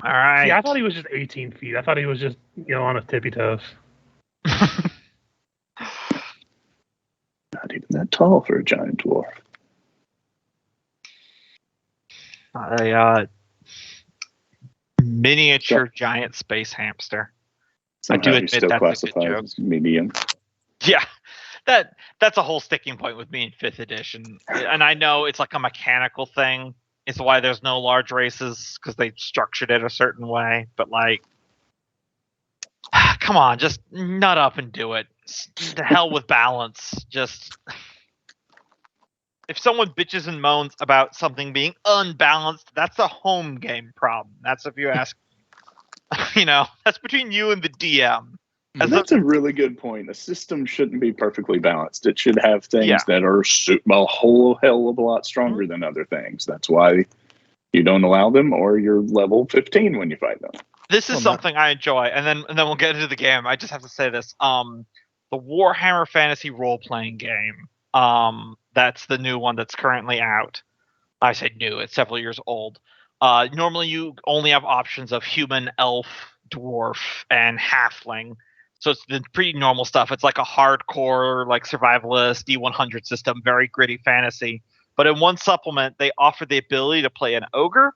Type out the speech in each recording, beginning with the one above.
All right. See, I thought he was just 18 feet. I thought he was just, on his tippy toes. Not even that tall for a giant dwarf. A miniature giant space hamster. Somehow I do he admit still that's a good classifies joke. as medium. Yeah, that's a whole sticking point with me in 5th edition. And I know it's like a mechanical thing. It's why there's no large races, because they structured it a certain way. But like, come on, just nut up and do it. The hell with balance. Just if someone bitches and moans about something being unbalanced, that's a home game problem. That's if you ask. That's between you and the DM. That's a really good point. A system shouldn't be perfectly balanced. It should have things that are a whole hell of a lot stronger than other things. That's why you don't allow them, or you're level 15 when you fight them. This is something I enjoy, and then we'll get into the game. I just have to say this: the Warhammer Fantasy role-playing game. That's the new one that's currently out. I say new; it's several years old. Normally, you only have options of human, elf, dwarf, and halfling. So it's the pretty normal stuff. It's like a hardcore, like survivalist D100 system, very gritty fantasy. But in one supplement, they offer the ability to play an ogre.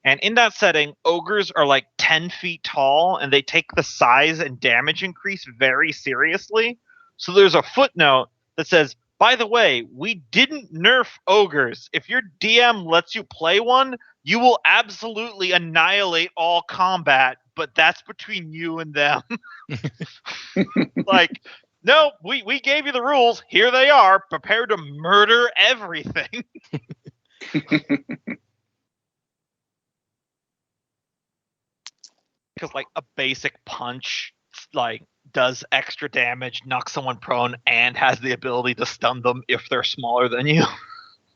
And in that setting, ogres are like 10 feet tall, and they take the size and damage increase very seriously. So there's a footnote that says, by the way, we didn't nerf ogres. If your DM lets you play one, you will absolutely annihilate all combat, but that's between you and them. Like, no, we gave you the rules. Here they are. Prepare to murder everything. Because like a basic punch like does extra damage, knocks someone prone, and has the ability to stun them if they're smaller than you.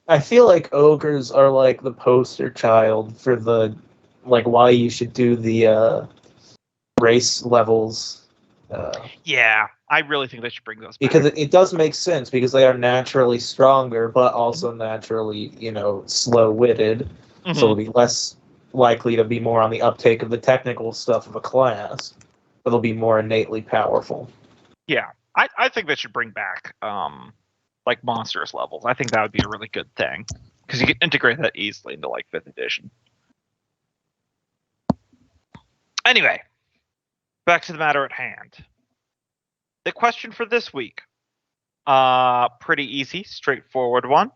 I feel like ogres are like the poster child for the why you should do the race levels. Yeah, I really think they should bring those back. Because it does make sense, because they are naturally stronger, but also naturally, slow-witted. Mm-hmm. So it'll be less likely to be more on the uptake of the technical stuff of a class, but they'll be more innately powerful. Yeah, I think they should bring back like monstrous levels. I think that would be a really good thing, because you can integrate that easily into like 5th edition. Anyway, back to the matter at hand. The question for this week, pretty easy, straightforward one.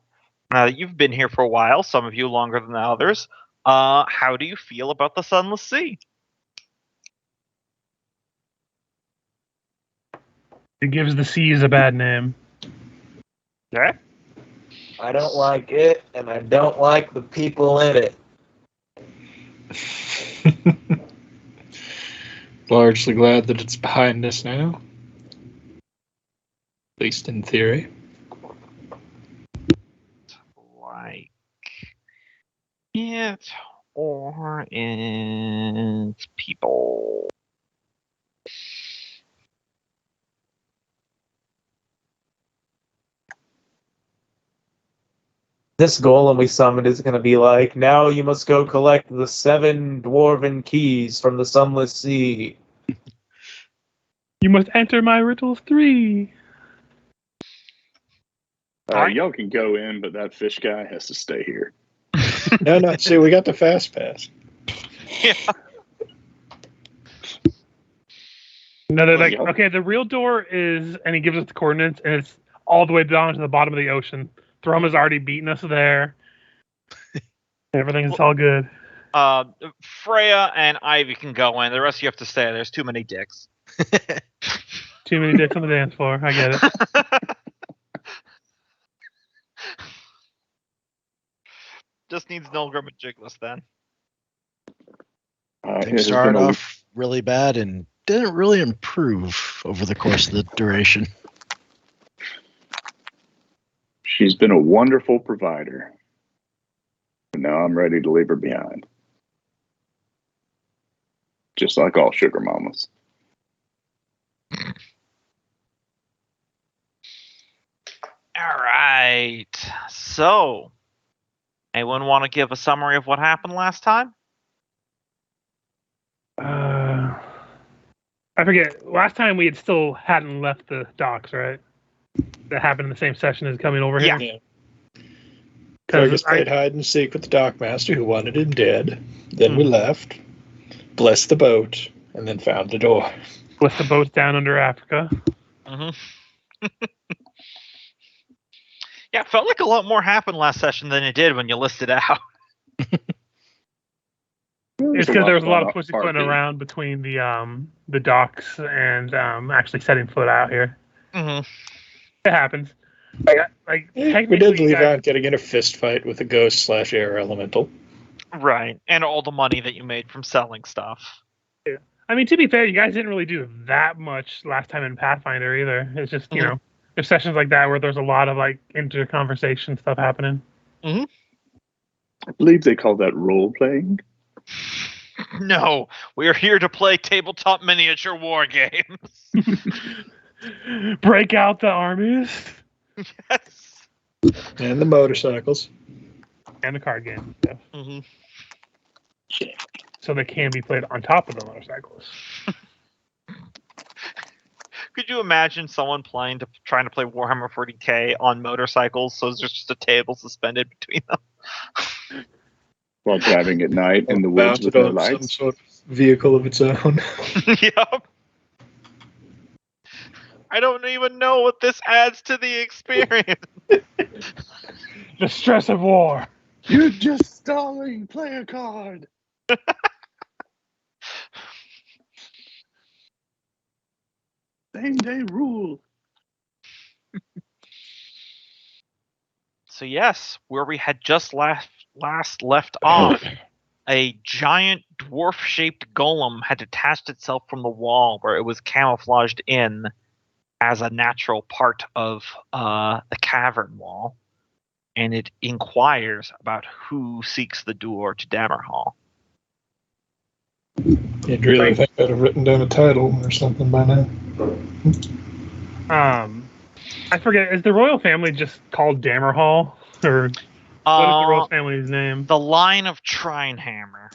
Now that you've been here for a while, some of you longer than the others, how do you feel about the Sunless Sea? It gives the seas a bad name. Okay. I don't like it, and I don't like the people in it. Largely glad that it's behind us now. At least in theory. Like it or its people. This golem we summoned is going to be like, now you must go collect the 7 dwarven keys from the Sunless Sea. You must enter my riddles 3. Y'all can go in, but that fish guy has to stay here. No. See, we got the fast pass. Yeah. No, they're like, okay, the real door is, and he gives us the coordinates, and it's all the way down to the bottom of the ocean. Thrum has already beaten us there. Everything's all good. Freya and Ivy can go in. The rest of you have to stay. There's too many dicks. Too many dicks on the dance floor. I get it. Just needs Nilgrim and Jigless then. Things started off really bad and didn't really improve over the course of the duration. She's been a wonderful provider. And now I'm ready to leave her behind. Just like all sugar mamas. All right. So, anyone want to give a summary of what happened last time? I forget. Last time we still hadn't left the docks, right? That happened in the same session as coming over Yeah. here. Fergus Because played hide and seek with the dockmaster who wanted him dead. Then we Mhm. left, blessed the boat, and then found the door. with the boats down under Africa. Hmm. Yeah, it felt like a lot more happened last session than it did when you listed out. It's because there was a lot of on pussyfooting RP. around between the docks and actually setting foot out here. Hmm. It happens. Like We technically, did you leave guys, out getting in a fist fight with a ghost/air elemental. Right, and all the money that you made from selling stuff. I mean, to be fair, you guys didn't really do that much last time in Pathfinder either. It's just Mhm. there's sessions like that where there's a lot of like inter-conversation stuff happening. I believe they call that role playing. No, we are here to play tabletop miniature war games. Break out the armies Yes. And the motorcycles. and the card game stuff, Hmm. so they can be played on top of the motorcycles. Could you imagine someone trying to play Warhammer 40k on motorcycles? So there's just a table suspended between them. While driving at night in the woods with Mounted no on some lights. sort of vehicle of its own. Yep. I don't even know what this adds to the experience. The stress of war. You're just stalling. Play a card. Same day rule. So yes, where we had just last left off, a giant dwarf-shaped golem had detached itself from the wall where it was camouflaged in as a natural part of the cavern wall, and it inquires about who seeks the door to Dammerhall. You'd really think I'd have written down a title or something by now. I forget. Is the royal family just called Dammerhall, or what is the royal family's name? The line of Trinehammer.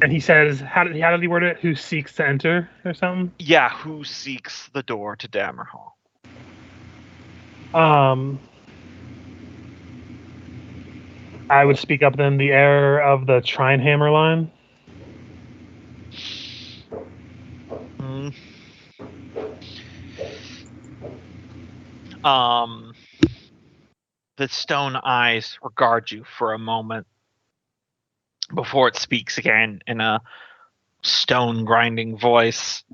And he says, how did he word it? Who seeks to enter, or something? Yeah, who seeks the door to Dammerhall? I would speak up then, the heir of the Trinehammer line. The stone eyes regard you for a moment before it speaks again in a stone grinding voice.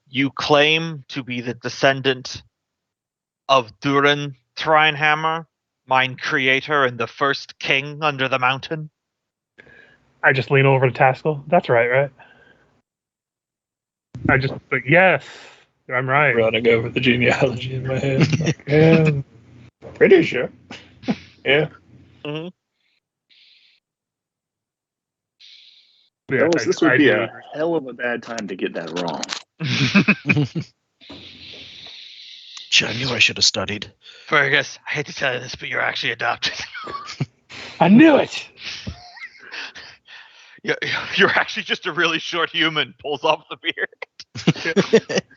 You claim to be the descendant of Durin Trinehammer, mine creator and the first king under the mountain? I just lean over to Taskell. That's right? But yes, I'm right. Running over the genealogy in my head. Yeah, pretty sure. Yeah. Mm-hmm. Yes, This would be a hell of a bad time to get that wrong. Gee, I knew I should have studied. Fergus, I hate to tell you this, but you're actually adopted. I knew it. You're actually just a really short human. Pulls off the beard.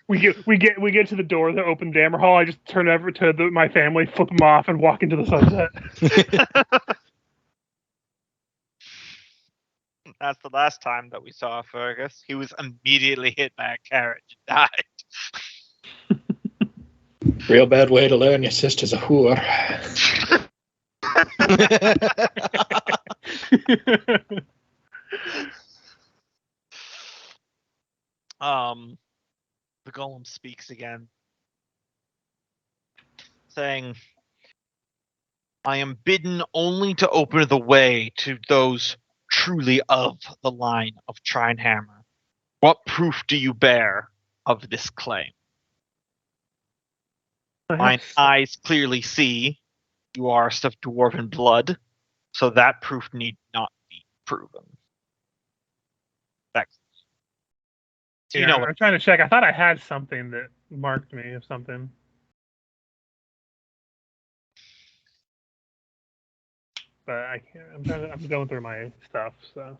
We get to the door that opened Dammerhall. I just turn over to my family, flip them off, and walk into the sunset. That's the last time that we saw Fergus. He was immediately hit by a carriage and died. Real bad way to learn your sister's a whore. The golem speaks again, saying, I am bidden only to open the way to those truly of the line of Trinehammer. What proof do you bear of this claim? Mine eyes clearly see you are of dwarven blood, so that proof need not be proven. So Yeah, I'm trying to check. I thought I had something that marked me of something. but I can't. I'm going through my stuff, so.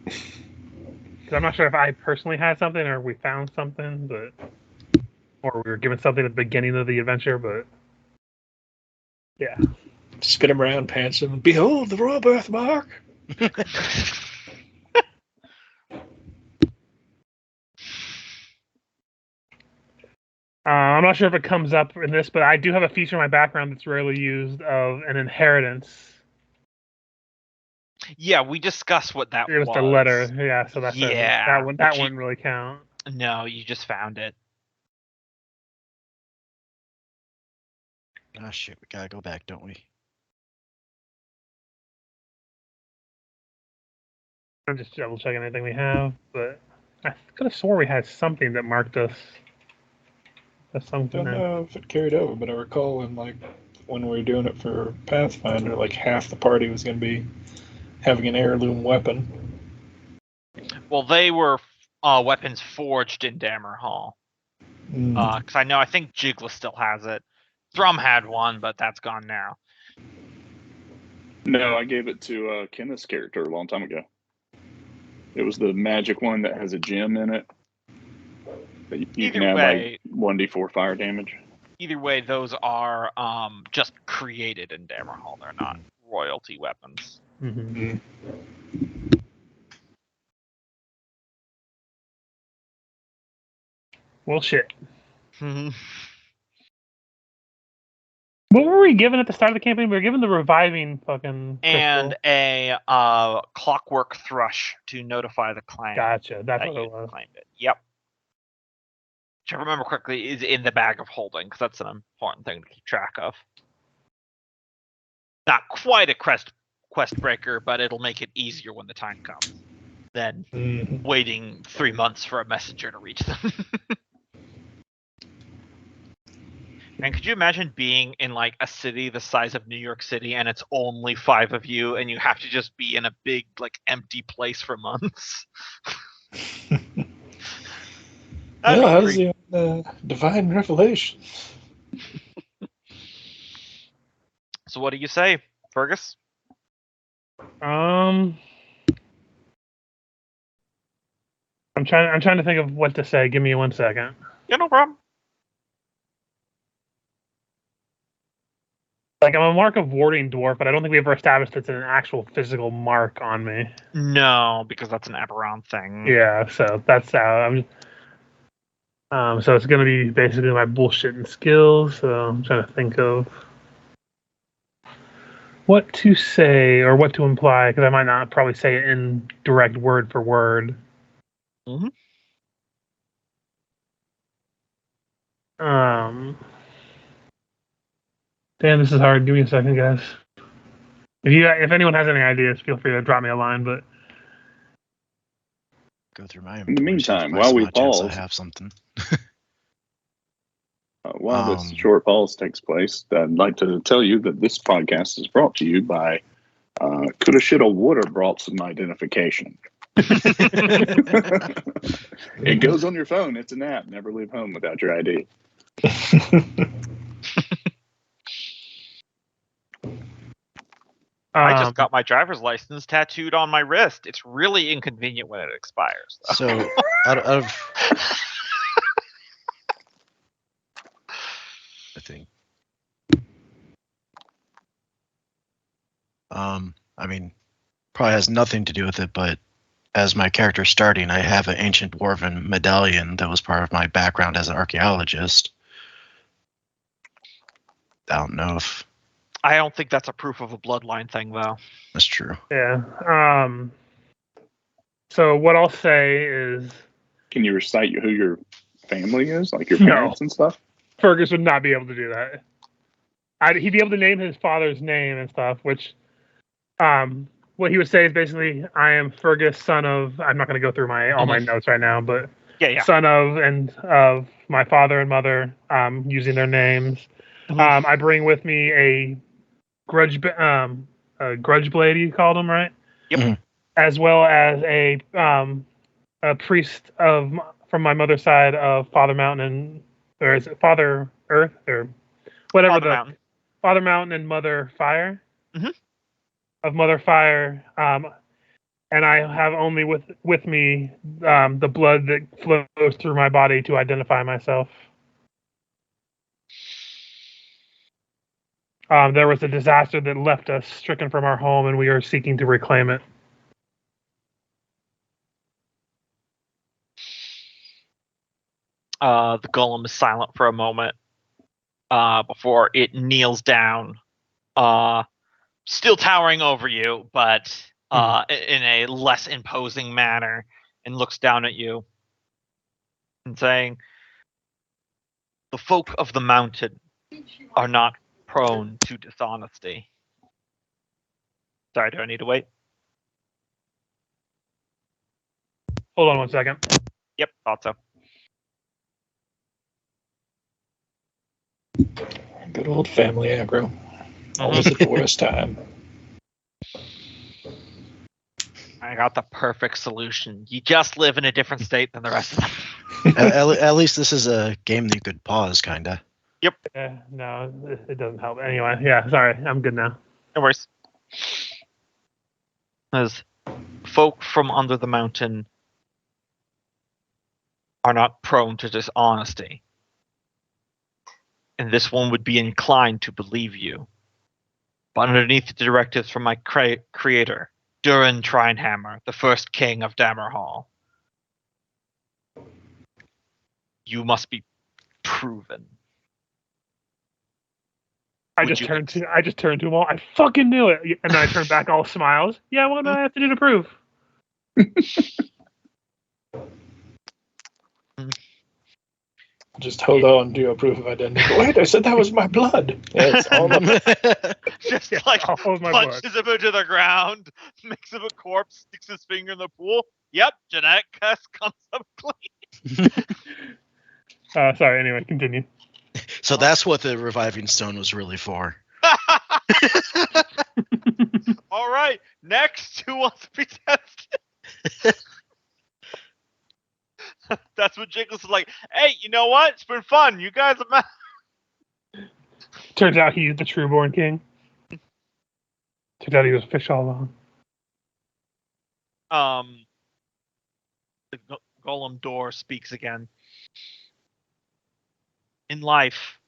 'Cause I'm not sure if I personally had something or we found something, or we were given something at the beginning of the adventure, but yeah. Spin him around, pants him. Behold the royal birthmark. I'm not sure if it comes up in this, but I do have a feature in my background that's rarely used of an inheritance. Yeah, we discussed what that It was was. the letter, yeah. So that's Yeah, that wouldn't really count. No, you just found it. Ah, shit, we gotta go back, don't we? I'm just double checking anything we have, but I could have swore we had something that marked us. That's something. Don't know if it carried over, but I recall when we were doing it for Pathfinder, like half the party was going to be having an heirloom weapon. Well, they were weapons forged in Dammerhall. Because I think Jigla still has it. Thrum had one, but that's gone now. No, I gave it to Kenneth's character a long time ago. It was the magic one that has a gem in it. That you can have like 1d4 fire damage. Either way, those are just created in Dammerhall. They're not royalty weapons. Mm-hmm. Well, shit. What were we given at the start of the campaign? We were given the reviving fucking and crystal. A clockwork thrush to notify the clan. Gotcha. That's what it was. Claimed it. Yep. Which I remember correctly is in the bag of holding, because that's an important thing to keep track of. Not quite a quest breaker, but it'll make it easier when the time comes than waiting 3 months for a messenger to reach them. And could you imagine being in like a city the size of New York City and it's only 5 of you and you have to just be in a big like empty place for months? How's the divine revelation? So what do you say, Fergus? I'm trying to think of what to say. Give me 1 second. Yeah, no problem. Like, I'm a mark of warding dwarf, but I don't think we ever established it's an actual physical mark on me. No, because that's an Aberon thing. Yeah, so that's how I'm. So it's gonna be basically my bullshitting skills. So I'm trying to think of what to say or what to imply, because I might not probably say it in direct word for word. Mm-hmm. Damn, this is hard. Give me a second, guys. If anyone has any ideas, feel free to drop me a line. But go through my. In the meantime, while we pause, I have something. While this short pause takes place, I'd like to tell you that this podcast is brought to you by Coulda Shoulda Woulda brought some identification. It goes on your phone. It's an app. Never leave home without your ID. I just got my driver's license tattooed on my wrist. It's really inconvenient when it expires. So, out of I think, I mean, probably has nothing to do with it, but as my character starting, I have an ancient dwarven medallion that was part of my background as an archaeologist. I don't know if. I don't think that's a proof of a bloodline thing, though. That's true. Yeah. So what I'll say is, can you recite who your family is, like your parents and stuff? Fergus would not be able to do that. He'd be able to name his father's name and stuff, which, what he would say is basically, I am Fergus, son of. I'm not going to go through all my notes right now, but son of and of my father and mother, using their names. I bring with me a grudge blade, you called him, right? Yep. Mm-hmm. As well as a priest from my mother's side of Father Mountain, or is it Father Earth, or whatever Father the Mountain. Father Mountain and Mother Fire. Mhm. Of Mother Fire, and I have only with me the blood that flows through my body to identify myself. There was a disaster that left us stricken from our home, and we are seeking to reclaim it. The golem is silent for a moment before it kneels down, still towering over you, but in a less imposing manner, and looks down at you and saying, "The folk of the mountain are not prone to dishonesty." Sorry, do I need to wait? Hold on one second. Yep, thought so. Good old family aggro. Always at the worst time. I got the perfect solution. You just live in a different state than the rest of them. At least this is a game that you could pause, kinda. No, it doesn't help. Anyway, yeah, sorry. I'm good now. No worries. As folk from under the mountain are not prone to dishonesty. And this one would be inclined to believe you. But underneath the directives from my creator, Durin Trinehammer, the first king of Dammerhall, you must be proven. I Would just you- turned to him all. I fucking knew it, and then I turned back all smiles. Yeah, what do I have to do to prove? Just hold on to your proof of identity. Wait, I said that was my blood. Yeah, it's all up. Just Yeah, like all of my blood. punches him into the ground, makes him a corpse, sticks his finger in the pool. Yep, genetic test comes up clean. Sorry. Anyway, continue. So that's what the reviving stone was really for. All right, next, who wants to be tested? That's what Jiggles is like. Hey, you know what? It's been fun. You guys are. Turns out he's the trueborn king. Turns out he was a fish all along. The golem door speaks again. In life,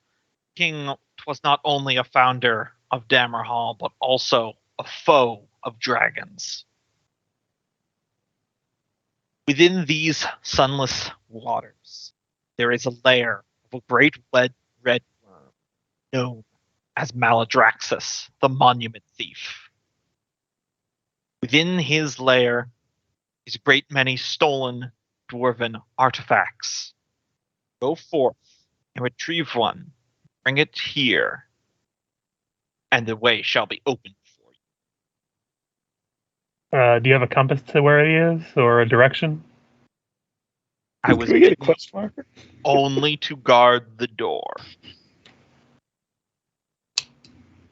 King was not only a founder of Dammerhall, but also a foe of dragons. Within these sunless waters, there is a lair of a great red worm known as Maladraxus, the Monument Thief. Within his lair is a great many stolen dwarven artifacts. Go forth and retrieve one. Bring it here, and the way shall be opened for you. Do you have a compass to where he is, or a direction? I was Can we get a bidden quest marker? only to guard the door.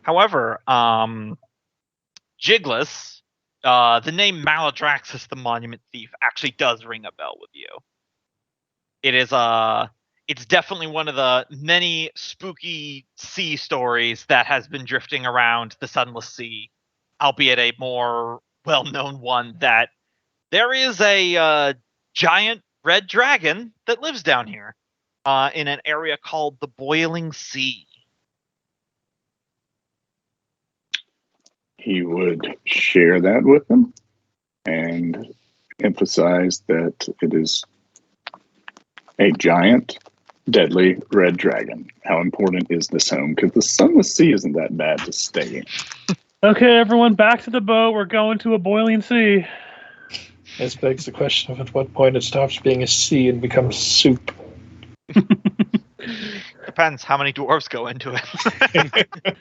However, Jigless, the name Maladraxus the Monument Thief actually does ring a bell with you. It is it's definitely one of the many spooky sea stories that has been drifting around the Sunless Sea, albeit a more well-known one, that there is a giant red dragon that lives down here in an area called the Boiling Sea. He would share that with them and emphasize that it is a giant, deadly red dragon. How important is this home? Because the Sunless Sea isn't that bad to stay in. Okay, everyone, back to the boat. We're going to a boiling sea. This begs the question of at what point it stops being a sea and becomes soup. Depends how many dwarves go into it.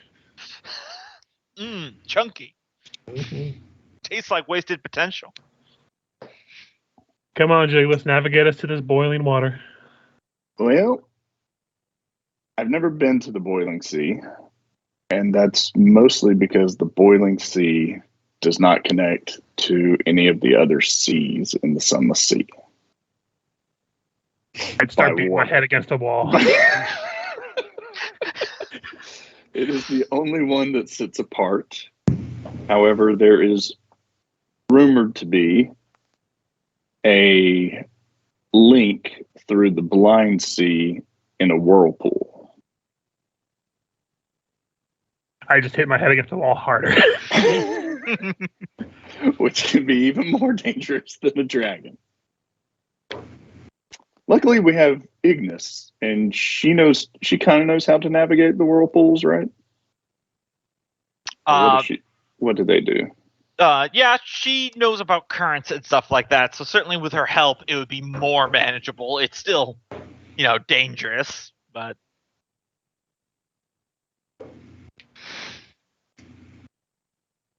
Chunky. Mm-hmm. Tastes like wasted potential. Come on, Jig, let's navigate us to this boiling water. Well, I've never been to the Boiling Sea, and that's mostly because the Boiling Sea does not connect to any of the other seas in the Sunless Sea. I'd start By beating what? my head against a wall. It is the only one that sits apart. However, there is rumored to be a link through the blind sea in a whirlpool. I just hit my head against the wall harder. Which can be even more dangerous than a dragon. Luckily, we have Ignis, and she kind of knows how to navigate the whirlpools, right? What do they do? Yeah, she knows about currents and stuff like that. So certainly with her help, it would be more manageable. It's still, dangerous, but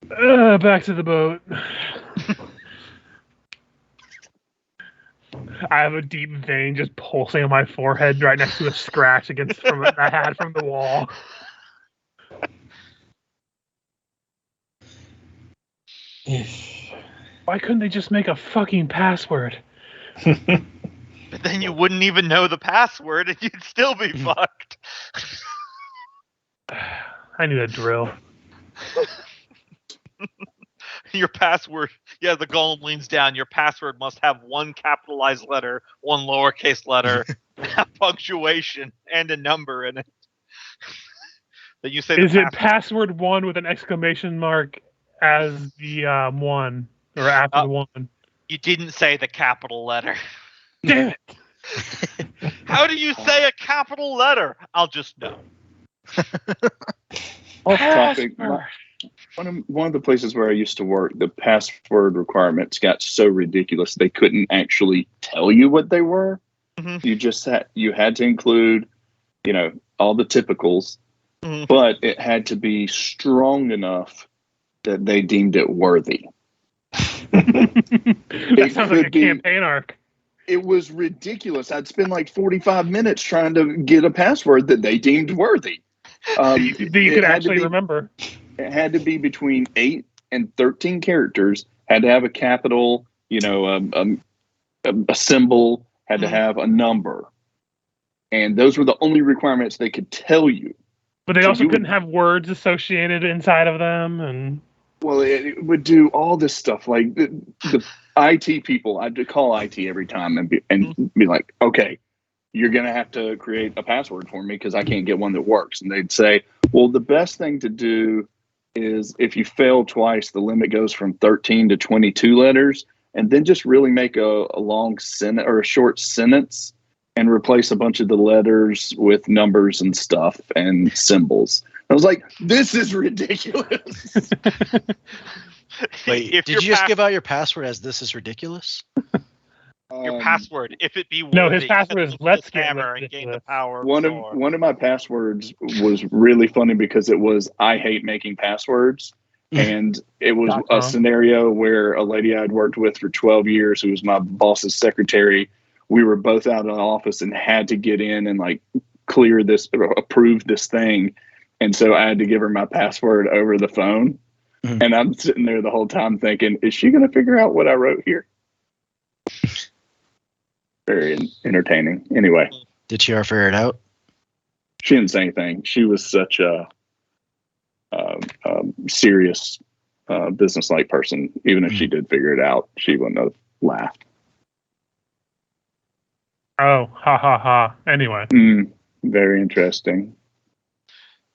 back to the boat. I have a deep vein just pulsing on my forehead right next to a scratch that I had from the wall. Why couldn't they just make a fucking password? But then you wouldn't even know the password and you'd still be fucked. I knew that drill. Your password, the golem leans down. Your password must have one capitalized letter, one lowercase letter, a punctuation, and a number in it. That you say. Is it password 1 with an exclamation mark as the 1 or after the 1? You didn't say the capital letter. Damn it! How do you say a capital letter? I'll just know. Off topic. One of the places where I used to work, the password requirements got so ridiculous they couldn't actually tell you what they were. Mm-hmm. You had to include, all the typicals, but it had to be strong enough that they deemed it worthy. That sounds like a campaign arc. It was ridiculous. I'd spend like 45 minutes trying to get a password that they deemed worthy. You could actually remember. It had to be between 8 and 13 characters. Had to have a capital, a symbol. Had to have a number, and those were the only requirements they could tell you. But they also couldn't have words associated inside of them, and it would do all this stuff. Like the IT people, I'd call IT every time and be like, "Okay, you're gonna have to create a password for me because I can't get one that works." And they'd say, "Well, the best thing to do is if you fail twice, the limit goes from 13 to 22 letters, and then just really make a long sentence or a short sentence and replace a bunch of the letters with numbers and stuff and symbols." I was like, this is ridiculous. Wait, did you just give out your password as "this is ridiculous"? Your password, if it be worthy, no, his password is "let's get hammer and gain the power. One of my passwords was really funny because it was "I hate making passwords," and it was a scenario where a lady I'd worked with for 12 years, who was my boss's secretary. We were both out of the office and had to get in and clear this, approve this thing, and so I had to give her my password over the phone. Mm-hmm. And I'm sitting there the whole time thinking, is she going to figure out what I wrote here? Very entertaining. Anyway. Did she ever figure it out? She didn't say anything. She was such a serious, business-like person. Even if she did figure it out, she wouldn't have laughed. Oh, ha ha ha. Anyway. Very interesting.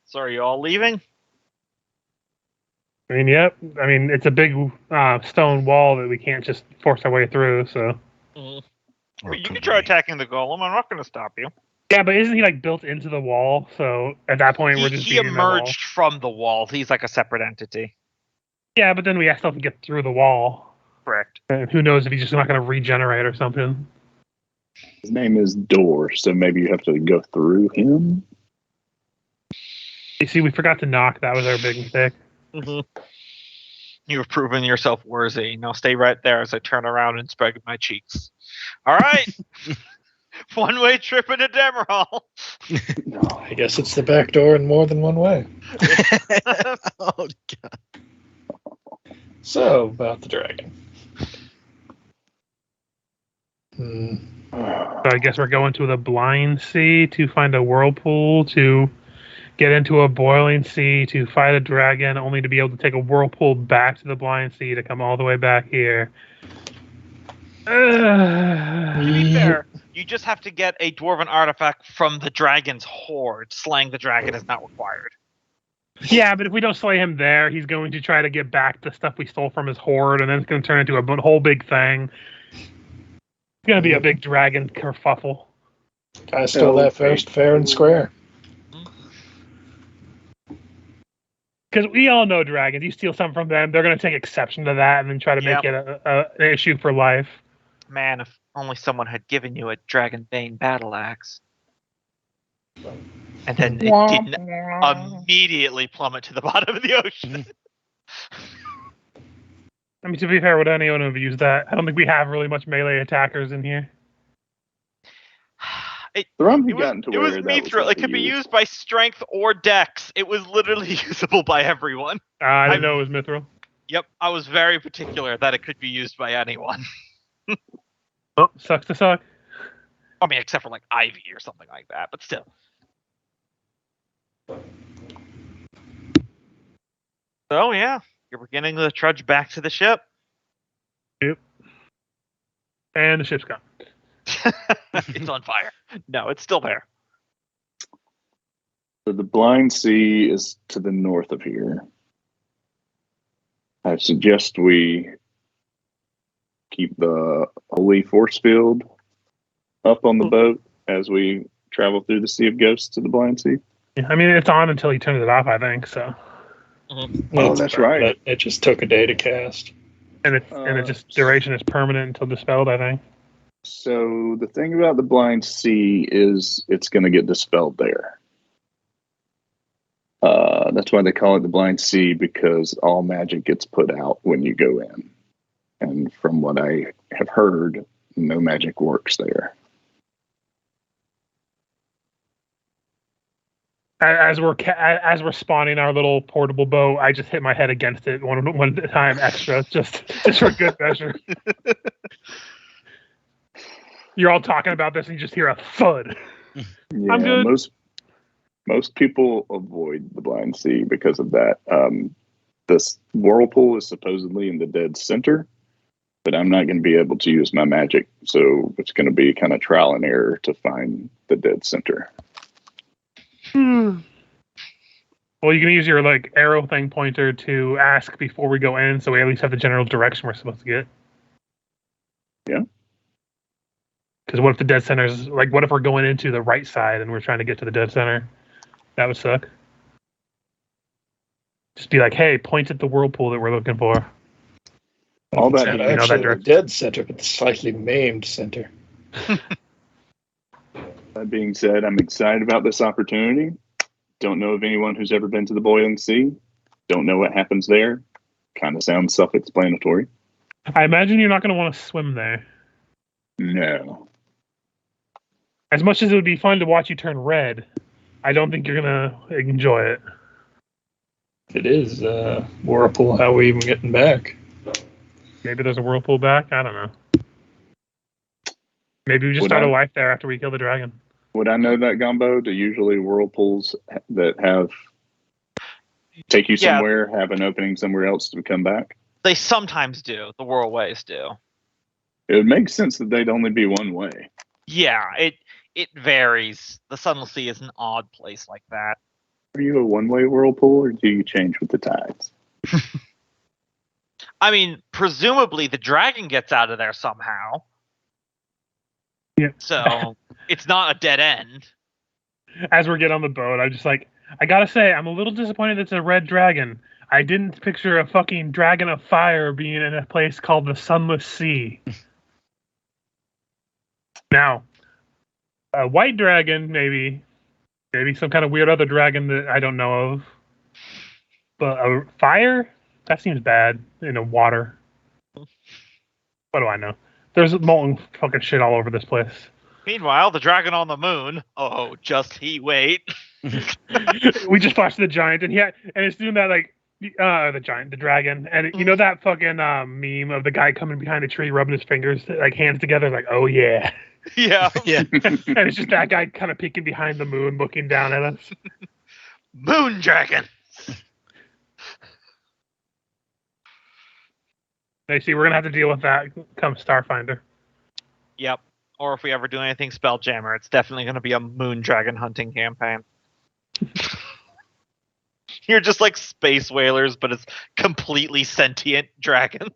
So are you all leaving? I mean, yep. I mean, it's a big stone wall that we can't just force our way through, so. You can try attacking the golem. I'm not going to stop you. Yeah, but isn't he built into the wall? So at that point, we're just. He emerged from the wall. He's like a separate entity. Yeah, but then we still have to get through the wall. Correct. And who knows if he's just not going to regenerate or something. His name is Door, so maybe you have to go through him. You see, we forgot to knock. That was our big mistake. You've proven yourself worthy. Now stay right there as I turn around and spread my cheeks. All right. One-way trip into Dammerhall. No, I guess it's the back door in more than one way. Oh, God. So, about the dragon. So I guess we're going to the blind sea to find a whirlpool to get into a boiling sea to fight a dragon, only to be able to take a whirlpool back to the blind sea to come all the way back here. To be fair, you just have to get a dwarven artifact from the dragon's horde. Slaying the dragon is not required. Yeah, but if we don't slay him there, he's going to try to get back the stuff we stole from his horde, and then it's going to turn into a whole big thing. It's going to be a big dragon kerfuffle. I stole that first, fair and square. Because we all know dragons. You steal something from them, they're going to take exception to that and then try to make it an issue for life. Man, if only someone had given you a Dragonbane battle axe. And then it didn't immediately plummet to the bottom of the ocean. I mean, to be fair, would anyone have used that? I don't think we have really much melee attackers in here. It got was that mithril. was It could be used by strength or dex. It was literally usable by everyone. I didn't know it was mithril. Yep, I was very particular that it could be used by anyone. Oh, sucks to suck. I mean, except for like Ivy or something like that, but still. So yeah, you're beginning to trudge back to the ship. Yep. And the ship's gone. It's on fire. No, it's still there. So the blind sea is to the north of here. I suggest we keep the holy force field up on the boat as we travel through the Sea of Ghosts to the blind sea. Yeah, I mean, it's on until he turns it off, I think, so. Oh, that's right. It just took a day to cast. And it just duration is permanent until dispelled, I think. So the thing about the blind sea is it's going to get dispelled there. That's why they call it the blind sea, because all magic gets put out when you go in. And from what I have heard, no magic works there. As we're spawning our little portable boat, I just hit my head against it one time extra, just for good measure. You're all talking about this, and you just hear a thud. Yeah, I'm good. Most people avoid the blind sea because of that. This whirlpool is supposedly in the dead center, but I'm not going to be able to use my magic, so it's going to be kind of trial and error to find the dead center. Well, you can use your arrow thing pointer to ask before we go in, so we at least have the general direction we're supposed to get. Yeah. Because what if the dead center is what if we're going into the right side and we're trying to get to the dead center? That would suck. Just be like, hey, point at the whirlpool that we're looking for. All that Not being actually the dead center, but the slightly maimed center. That being said, I'm excited about this opportunity. Don't know of anyone who's ever been to the Boiling Sea. Don't know what happens there. Kind of sounds self-explanatory. I imagine you're not going to want to swim there. No. As much as it would be fun to watch you turn red, I don't think you're going to enjoy it. It is whirlpool. How are we even getting back? Maybe there's a whirlpool back. I don't know. Maybe we just start a life there after we kill the dragon. Would I know that, Gumbo? Do usually whirlpools that take you somewhere have an opening somewhere else to come back? They sometimes do. The whirlways do. It would make sense that they'd only be one way. Yeah, it varies. The Sunless Sea is an odd place like that. Are you a one-way whirlpool, or do you change with the tides? I mean, presumably the dragon gets out of there somehow. Yeah. So it's not a dead end. As we're getting on the boat, I'm just I gotta say, I'm a little disappointed it's a red dragon. I didn't picture a fucking dragon of fire being in a place called the Sunless Sea. Now, a white dragon, maybe some kind of weird other dragon that I don't know of. But a fire? That seems bad in the water. What do I know? There's molten fucking shit all over this place. Meanwhile, the dragon on the moon. Oh, just he wait. We just watched the giant, and it's doing that the dragon, and you know that fucking meme of the guy coming behind a tree, rubbing his fingers, hands together, oh yeah. Yeah. Yeah. And it's just that guy kind of peeking behind the moon, looking down at us. Moon dragon. They see we're gonna have to deal with that come Starfinder. Yep. Or if we ever do anything Spelljammer, it's definitely going to be a moon dragon hunting campaign. You're just like space whalers, but it's completely sentient dragons.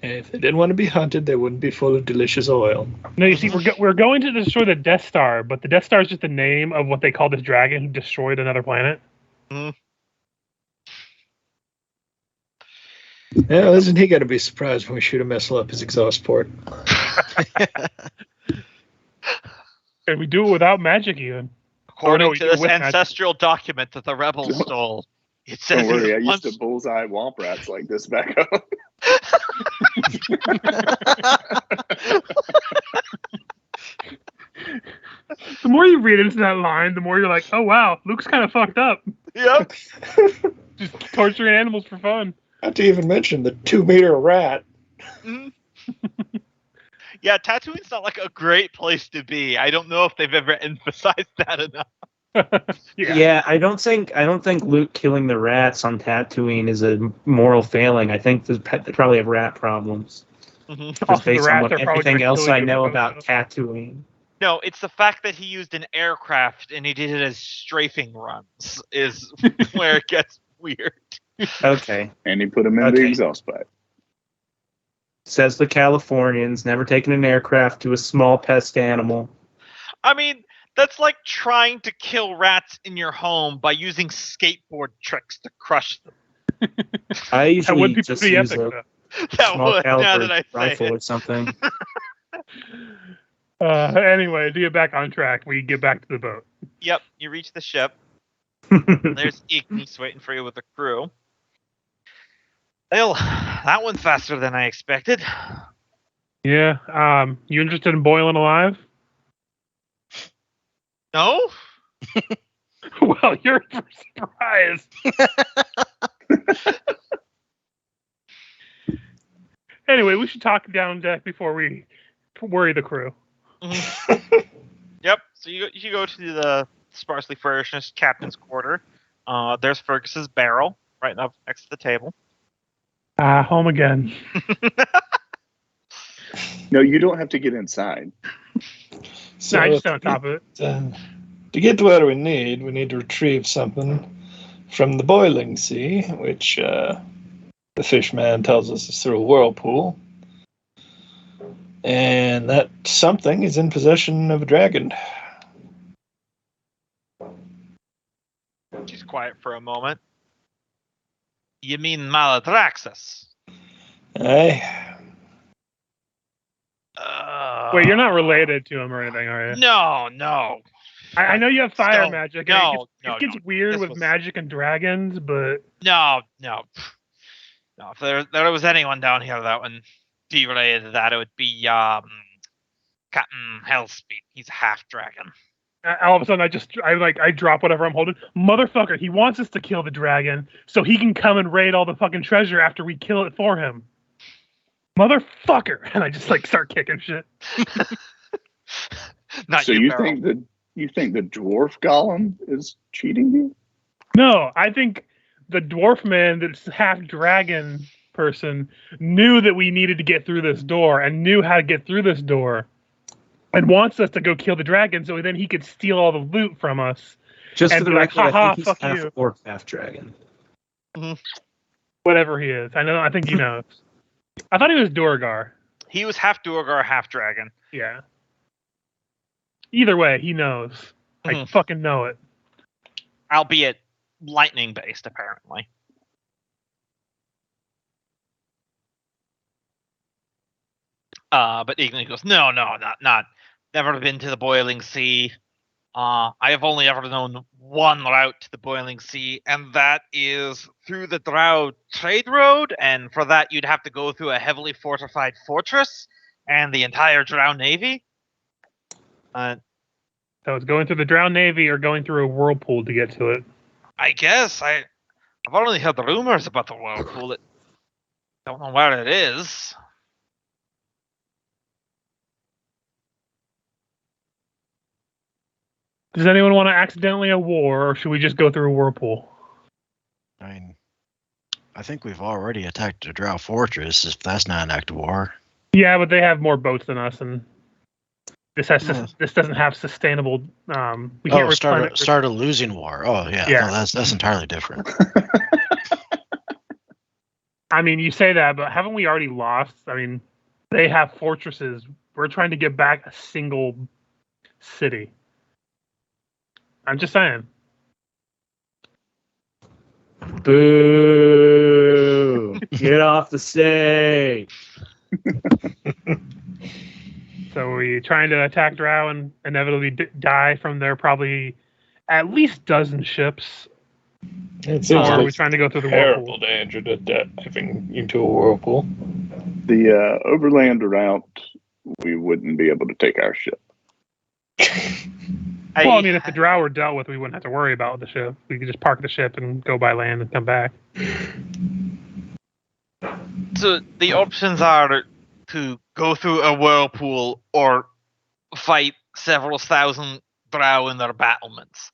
And if they didn't want to be hunted, they wouldn't be full of delicious oil. No, you see, we're going to destroy the Death Star, but the Death Star is just the name of what they call this dragon who destroyed another planet. Mm. Yeah, isn't he going to be surprised when we shoot a missile up his exhaust port? And we do it without magic even. According we to do it this with magic. ancestral document that the rebels stole, it says Don't worry, I he used to bullseye womp rats like this back up. The more you read into that line, the more you're like, oh wow, Luke's kind of fucked up. Yep. Just torturing animals for fun. Not to even mention the 2-meter rat. Mhm. Yeah, Tatooine's not like a great place to be. I don't know if they've ever emphasized that enough. Yeah, I don't think Luke killing the rats on Tatooine is a moral failing. I think they probably have rat problems. Mhm. Just Also, the based on rats what are probably everything gonna else kill I you know with about those. Tatooine. No, it's the fact that he used an aircraft and he did it as strafing runs is where it gets weird. Okay. And he put him in the Okay. exhaust pipe. Says the Californians, never taken an aircraft to a small pest animal. I mean, that's like trying to kill rats in your home by using skateboard tricks to crush them. I That usually would be just pretty use epic, a though. That small would, now caliber that I say rifle it. or something. Anyway, to get back on track, we get back to the boat. Yep, you reach the ship. There's Ignis waiting for you with the crew. Well, that went faster than I expected. Yeah. You interested in boiling alive? No? Well, you're surprised. Anyway, we should talk down deck before we worry the crew. Mhm. Yep, so you go to the sparsely furnished captain's quarter. There's Fergus's barrel right up next to the table. Home again. No, you don't have to get inside. So No, I just on top of it. to get to where we need to retrieve something from the boiling sea, which the fishman tells us is through a whirlpool. And that something is in possession of a dragon. She's quiet for a moment. You mean Maladraxus? Aye. Wait, you're not related to him or anything, are you? No. I know you have fire No, magic. no, and it gets weird This with was- magic and dragons, but No. If there was anyone down here that would be related to that, it would be Captain Hellspeed. He's a half dragon. all of a sudden I drop whatever I'm holding. Motherfucker, he wants us to kill the dragon so he can come and raid all the fucking treasure after we kill it for him. Motherfucker! And I just start kicking shit. Not So you, you Beryl. think the dwarf golem is cheating you? No, I think the dwarf man that's half dragon person knew that we needed to get through this door and knew how to get through this door and wants us to go kill the dragon so then he could steal all the loot from us. Just And for the be like, record, "Ha ha, I think fuck he's half you." orc, half dragon. Whatever he is. I think he knows. I thought he was Durgar. He was half Duergar, half dragon. Yeah. Either way, he knows. I Mhm. fucking know it. Albeit lightning based, apparently. But Igni goes, no, not. Never been to the boiling sea. I have only ever known one route to the boiling sea, and that is through the Drow trade road. And for that, you'd have to go through a heavily fortified fortress and the entire Drow navy. So it's going through the Drow Navy or going through a whirlpool to get to it. I guess I've only heard the rumors about the whirlpool. Don't know where it is. Does anyone want to accidentally a war, or should we just go through a whirlpool? I mean, I think we've already attacked a Drow fortress. If that's not an act of war. Yeah, but they have more boats than us, and this Hmm. this doesn't have sustainable. We can't replenish. Start a losing war. Oh yeah, Yeah. No, that's entirely different. I mean, you say that, but haven't we already lost? I mean, they have fortresses. We're trying to get back a single city. I'm just saying. Boo! Get off the stage. So are we trying to attack Drow and inevitably die from their probably at least dozen ships? It Or seems are we like trying to go through the terrible whirlpool? danger to diving into a whirlpool. The overland route, we wouldn't be able to take our ship. Well, I mean, if the Drow were dealt with, we wouldn't have to worry about the ship. We could just park the ship and go by land and come back. So the options are to go through a whirlpool or fight several thousand Drow in their battlements.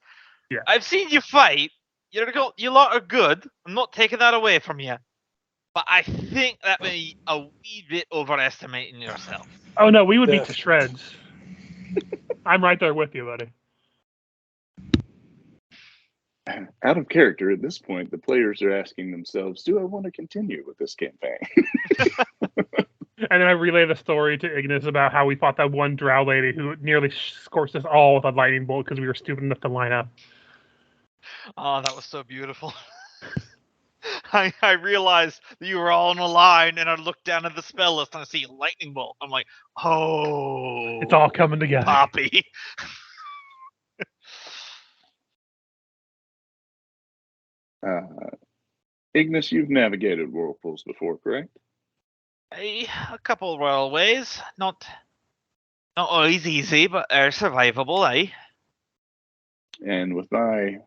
Yeah. I've seen you fight. You lot are good. I'm not taking that away from you. But I think that may be a wee bit overestimating yourself. Oh no, we would beat to Definitely. shreds. I'm right there with you, buddy. Out of character at this point, the players are asking themselves, do I want to continue with this campaign? And then I relay the story to Ignis about how we fought that one Drow lady who nearly scorched us all with a lightning bolt because we were stupid enough to line up. Oh, that was so beautiful. I realized that you were all in a line, and I looked down at the spell list and I see lightning bolt. I'm like, oh, It's all coming together. Poppy. Ignis, you've navigated whirlpools before, correct? A couple of railways, not always easy, but they're survivable, eh? And with my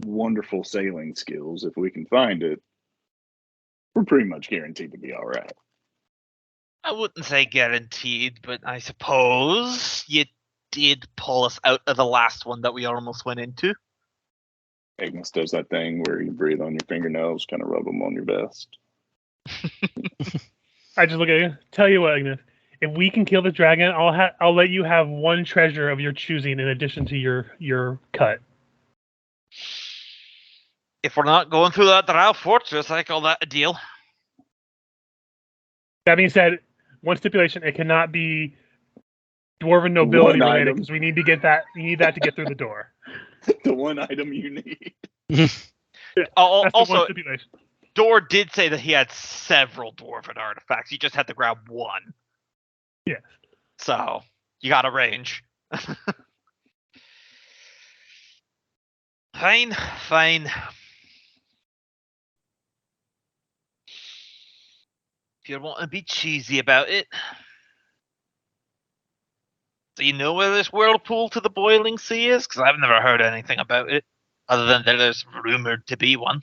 wonderful sailing skills, if we can find it, we're pretty much guaranteed to be all right. I wouldn't say guaranteed, but I suppose you did pull us out of the last one that we almost went into. Ignis does that thing where you breathe on your fingernails, kind of rub them on your vest. I just look at you. Tell you what, Ignis. If we can kill the dragon, I'll let you have one treasure of your choosing in addition to your cut. If we're not going through that Drow fortress, I call that a deal. That being said, one stipulation: it cannot be dwarven nobility One related item. because we need to get that. You need that to get through the door. The one item you need. That's the Also, one stipulation. Dor did say that he had several dwarven artifacts. He just had to grab one. Yes. So you got a range. Fine. If you want to be cheesy about it. Do you know where this whirlpool to the boiling sea is? Because I've never heard anything about it, other than that there's rumored to be one.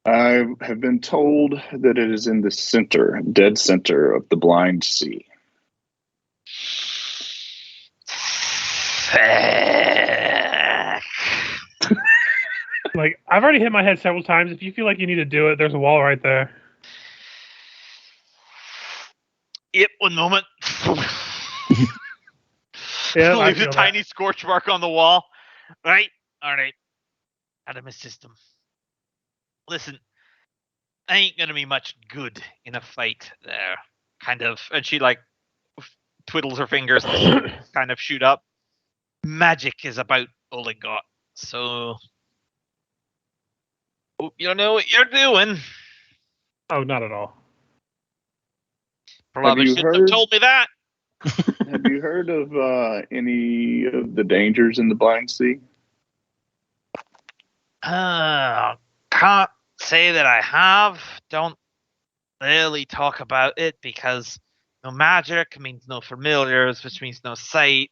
I have been told that it is in the center, dead center of the blind sea. Like, I've already hit my head several times. If you feel like you need to do it, there's a wall right there. Yep, one moment. Yeah, I Leave a feel tiny scorch mark on the wall. Right? Alright. Out of my system. Listen, I ain't gonna be much good in a fight there. Kind of. And she, like, twiddles her fingers and kind of shoot up. Magic is about all I got. So. Hope you know what you're doing. Oh, not at all. Probably you shouldn't have heard- told me that. Have you heard of any of the dangers in the blind sea? Can't say that I have. Don't really talk about it because no magic means no familiars, which means no sight.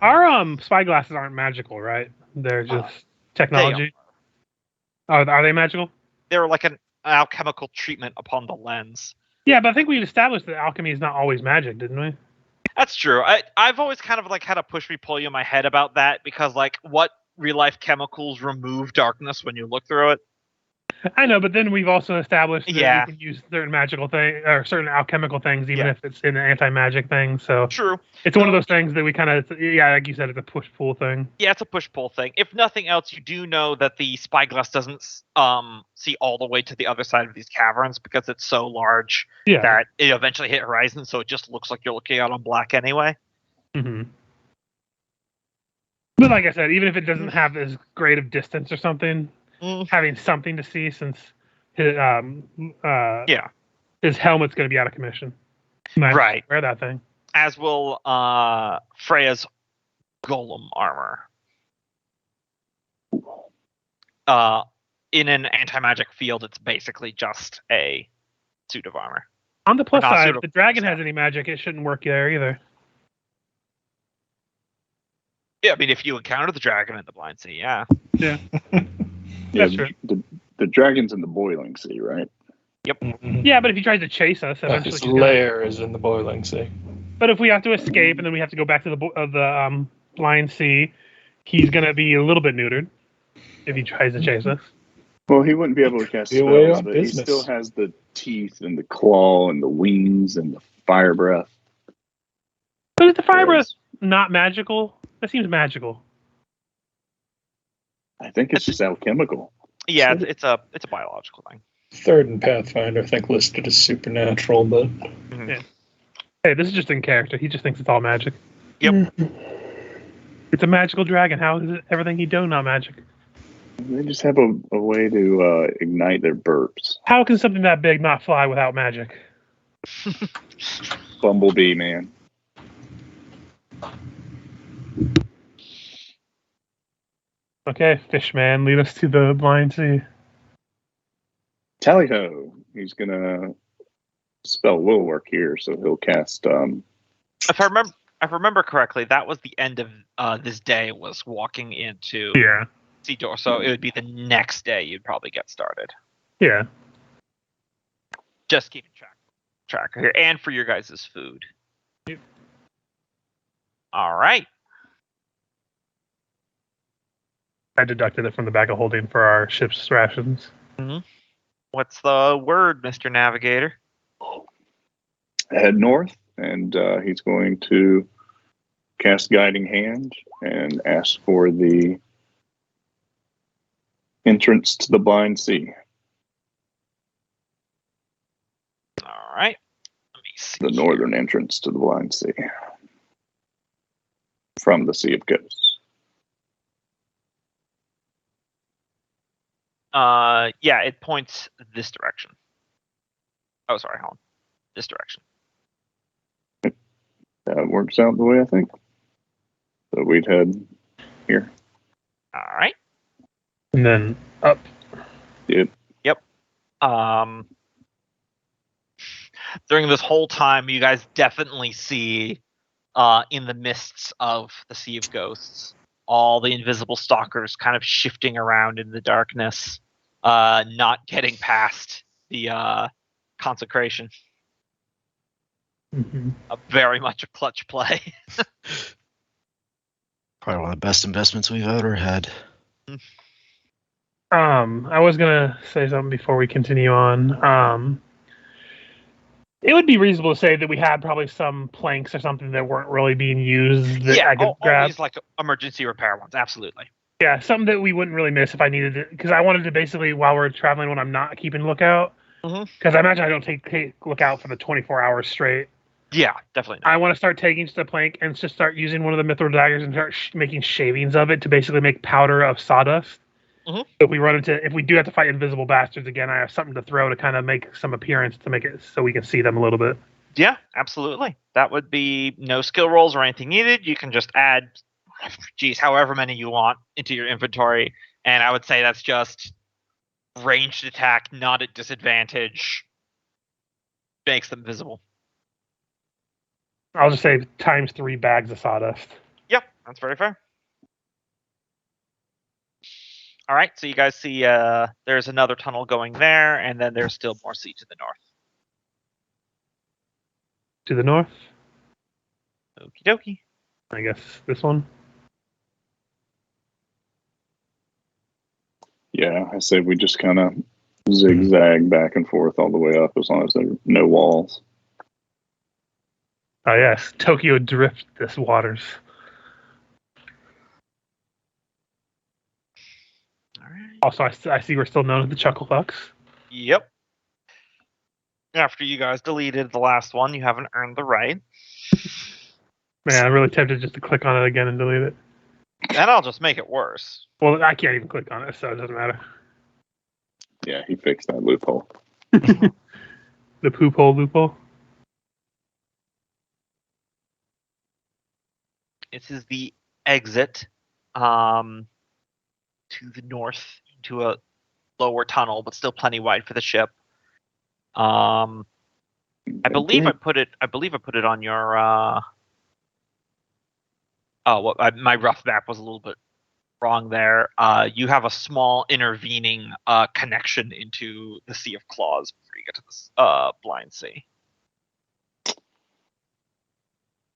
Our spyglasses aren't magical, right? They're just technology. Are they magical? They're like an alchemical treatment upon the lens. Yeah, but I think we established that alchemy is not always magic, didn't we? That's true. I've always kind of like had a push me pull you in my head about that because like what real life chemicals remove darkness when you look through it? I know, but then we've also established that Yeah. we can use certain magical thing or certain alchemical things, even Yeah. if it's in an anti-magic thing. So True. it's one of those things that we kind of, like you said, it's a push-pull thing. Yeah, it's a push-pull thing. If nothing else, you do know that the spyglass doesn't see all the way to the other side of these caverns because it's so large Yeah. that it eventually hit horizon, so it just looks like you're looking out on black anyway. Mm-hmm. But like I said, even if it doesn't have as great of distance or something, having something to see since his his helmet's going to be out of commission. Right. Wear that thing. As will Freya's golem armor. In an anti-magic field, it's basically just a suit of armor. On the plus not side, suit if of- the dragon has any magic, it shouldn't work there either. Yeah, I mean, if you encounter the dragon in the Blind Sea, yeah. Yeah, That's true. the dragon's in the boiling sea, right? Yeah, but if he tries to chase us, eventually His he's gonna- lair is in the boiling sea. But if we have to escape and then we have to go back to the blind sea, he's gonna be a little bit neutered if he tries to chase us. Well, he wouldn't be able to cast Be away spells, on but business. he still has the teeth and the claw and the wings and the fire breath. But is the fire breath Whereas not magical? That seems magical. I think it's just alchemical. Yeah, So- it's a biological thing. Third and Pathfinder, I think, listed as supernatural, but Hey, this is just in character. He just thinks it's all magic. Yep. It's a magical dragon. How is it everything he does not magic? They just have a way to ignite their burps. How can something that big not fly without magic? Bumblebee, man. Okay, Fishman, lead us to the blind sea. Tally ho! He's gonna spell will work here, so he'll cast. If I remember correctly, that was the end of this day. Was walking into Yeah. Sea Door, so it would be the next day you'd probably get started. Yeah. Just keeping track here, and for your guys' food. Yep. All right. I deducted it from the bag of holding for our ship's rations. What's the word, Mr. Navigator? Head north, and he's going to cast Guiding Hand and ask for the entrance to the Blind Sea, All right. Let me see. the northern entrance to the Blind Sea from the Sea of Ghosts. Yeah, it points this direction. Oh, sorry, hold on. This direction. That works out the way I think. So we'd head here. All right. And then up. Yep. During this whole time, you guys definitely see, in the mists of the Sea of Ghosts, all the invisible stalkers kind of shifting around in the darkness, not getting past the consecration. Mm-hmm. Very much a clutch play. Probably one of the best investments we've ever had. I was gonna say something before we continue on. It would be reasonable to say that we had probably some planks or something that weren't really being used that Yeah, I could grab. always like emergency repair ones, absolutely. Yeah, something that we wouldn't really miss if I needed it, because I wanted to basically, while we're traveling, when I'm not keeping lookout, because I imagine I don't take lookout for the 24 hours straight. Yeah, definitely not. I want to start taking just a plank and just start using one of the mithril daggers and start making shavings of it to basically make powder of sawdust. Mhm. So if we do have to fight invisible bastards again, I have something to throw to kind of make some appearance to make it so we can see them a little bit. Yeah, absolutely. That would be no skill rolls or anything needed. You can just add, however many you want into your inventory. And I would say that's just ranged attack, not at disadvantage. Makes them visible. I'll just say times 3 bags of sawdust. Yep, that's very fair. All right, so you guys see there's another tunnel going there, and then there's still more sea to the north. To the north? Okie dokie. I guess this one. Yeah, I say we just kind of zigzag back and forth all the way up as long as there are no walls. Oh yes, Tokyo Drift this waters. All right. Also, I see we're still known as the Chucklefucks. Yep. After you guys deleted the last one, you haven't earned the right. Man, I'm really tempted just to click on it again and delete it. And I'll just make it worse. Well, I can't even click on it, so it doesn't matter. Yeah, he fixed that loophole. The poop hole loophole. This is the exit to the north into a lower tunnel, but still plenty wide for the ship. I believe I put it on your. My rough map was a little bit wrong there. You have a small intervening connection into the Sea of Claws before you get to this blind sea.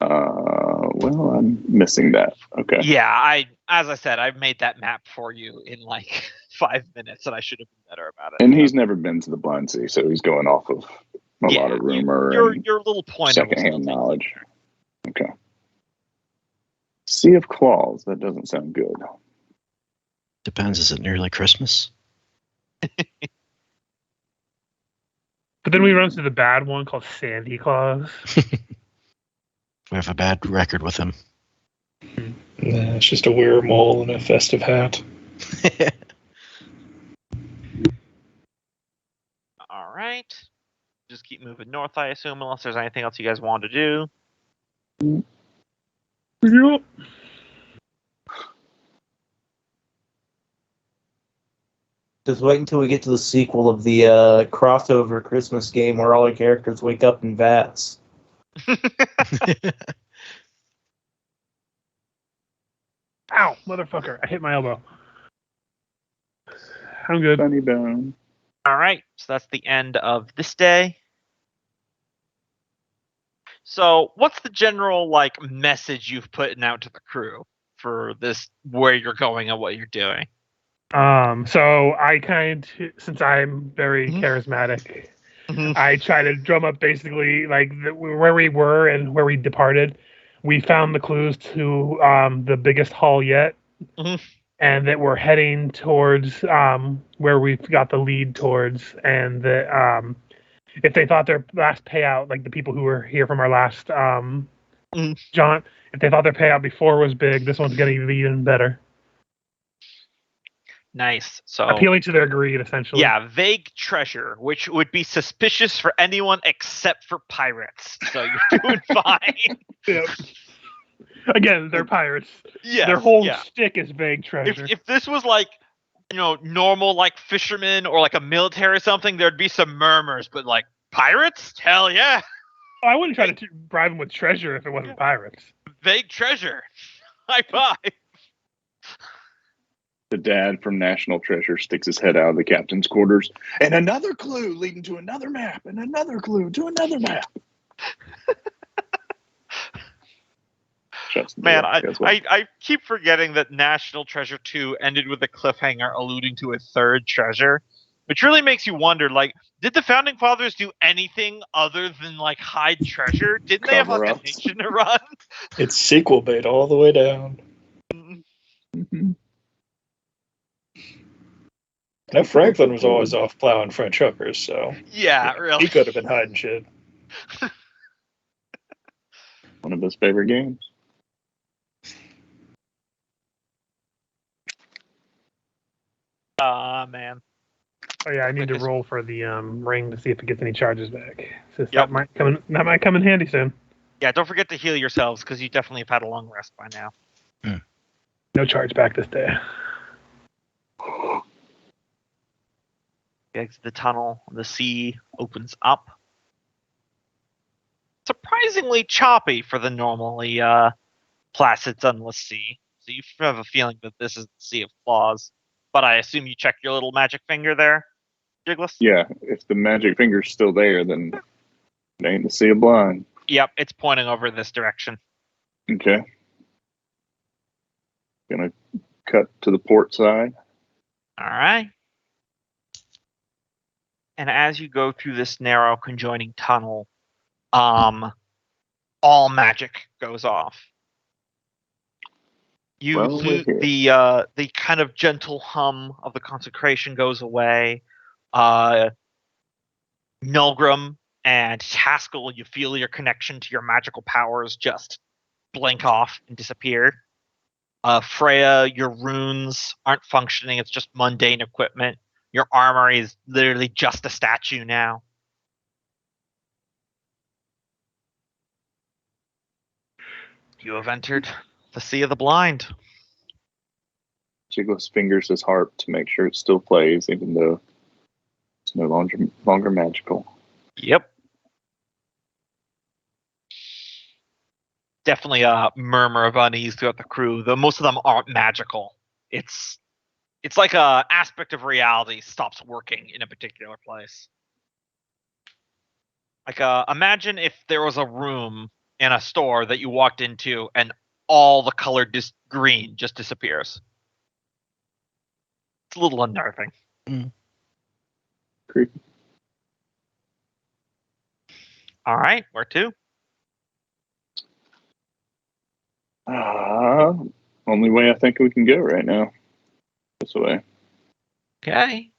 Well, I'm missing that. Okay. Yeah, as I said, I made that map for you in like 5 minutes, and I should have been better about it. And he's never been to the Blind Sea, so he's going off of a lot of rumor and your little pointer will still secondhand take you knowledge. there. Okay. Sea of Claws. That doesn't sound good. Depends. Is it nearly Christmas? But then we run into the bad one called Sandy Claus. We have a bad record with him. Nah, it's just a weird mole and a festive hat. All right. Just keep moving north, I assume, unless there's anything else you guys want to do. Yep. Just wait until we get to the sequel of the crossover Christmas game where all the characters wake up in vats. Ow, motherfucker! I hit my elbow. I'm good. Funny bone. All right. So that's the end of this day. So what's the general message you've put out to the crew for this, where you're going and what you're doing? So since I'm very charismatic, I try to drum up basically where we were and where we departed. We found the clues to the biggest haul yet, and that we're heading towards where we've got the lead towards, and that if they thought their last payout, like the people who were here from our last jaunt, if they thought their payout before was big, this one's going to be even better. Nice. So appealing to their greed, essentially. Yeah, vague treasure, which would be suspicious for anyone except for pirates. So you're doing fine. Yep. Again, they're pirates. Yeah. Their whole shtick is vague treasure. If this was normal fishermen or a military or something, there'd be some murmurs. But pirates, hell yeah. Oh, I wouldn't try to bribe them with treasure if it wasn't pirates. Vague treasure. High five. The dad from National Treasure sticks his head out of the captain's quarters. And another clue leading to another map, and another clue to another map. Man, I keep forgetting that National Treasure 2 ended with a cliffhanger alluding to a third treasure, which really makes you wonder, did the Founding Fathers do anything other than, hide treasure? Didn't they have, a nation to run? It's sequel bait all the way down. Mm-hmm. Now, Franklin was always off plowing French hookers, so... Yeah, really. He could have been hiding shit. One of his favorite games. Man. Oh yeah, I need to roll for the ring to see if it gets any charges back. So Yep. That might come in handy soon. Yeah, don't forget to heal yourselves, because you definitely have had a long rest by now. No charge back this day. You exit the tunnel, the sea opens up. Surprisingly choppy for the normally placid, sunless sea. So you have a feeling that this is the Sea of Claws. But I assume you checked your little magic finger there, Jigless? Yeah, if the magic finger's still there, then it ain't the Sea of Blind. Yep, it's pointing over this direction. Okay. Gonna cut to the port side. All right. And as you go through this narrow conjoining tunnel, all magic goes off. You Well, we're lose here. the kind of gentle hum of the consecration goes away. Milgram and Haskell, you feel your connection to your magical powers just blink off and disappear. Freya, your runes aren't functioning. It's just mundane equipment. Your armor is literally just a statue now. You have entered the Sea of the Blind. Jiggles fingers his harp to make sure it still plays, even though it's no longer magical. Yep. Definitely a murmur of unease throughout the crew, though most of them aren't magical. It's like a aspect of reality stops working in a particular place. Like, imagine if there was a room in a store that you walked into and all the color green just disappears. It's a little unnerving. Creepy. All right, where to? Only way I think we can go right now. This way. Okay.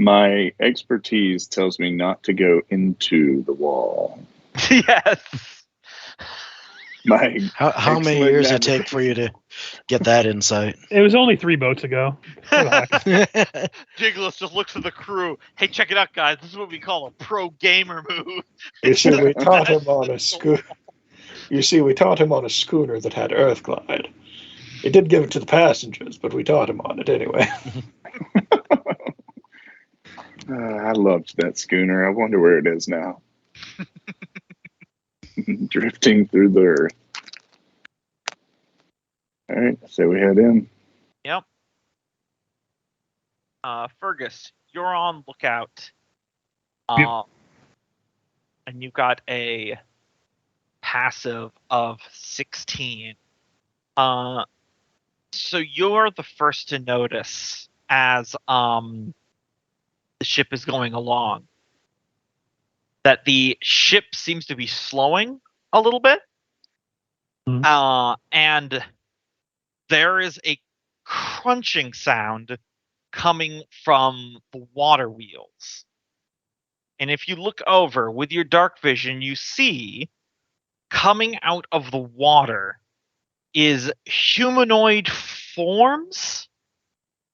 My expertise tells me not to go into the wall. Yes. How many years did it take for you to get that insight? It was only 3 boats ago. Jiggles just looks at the crew. Hey, check it out, guys. This is what we call a pro gamer move. You see, we taught him on a schooner. You see, we taught him on a schooner that had Earthglide. It did give it to the passengers, but we taught him on it anyway. I loved that schooner. I wonder where it is now. Drifting through the earth. All right, so we head in. Yep. Fergus, you're on lookout. Yep. And you got a passive of 16. So you're the first to notice as the ship is going along that the ship seems to be slowing a little bit. And there is a crunching sound coming from the water wheels. And if you look over with your dark vision, you see coming out of the water is humanoid forms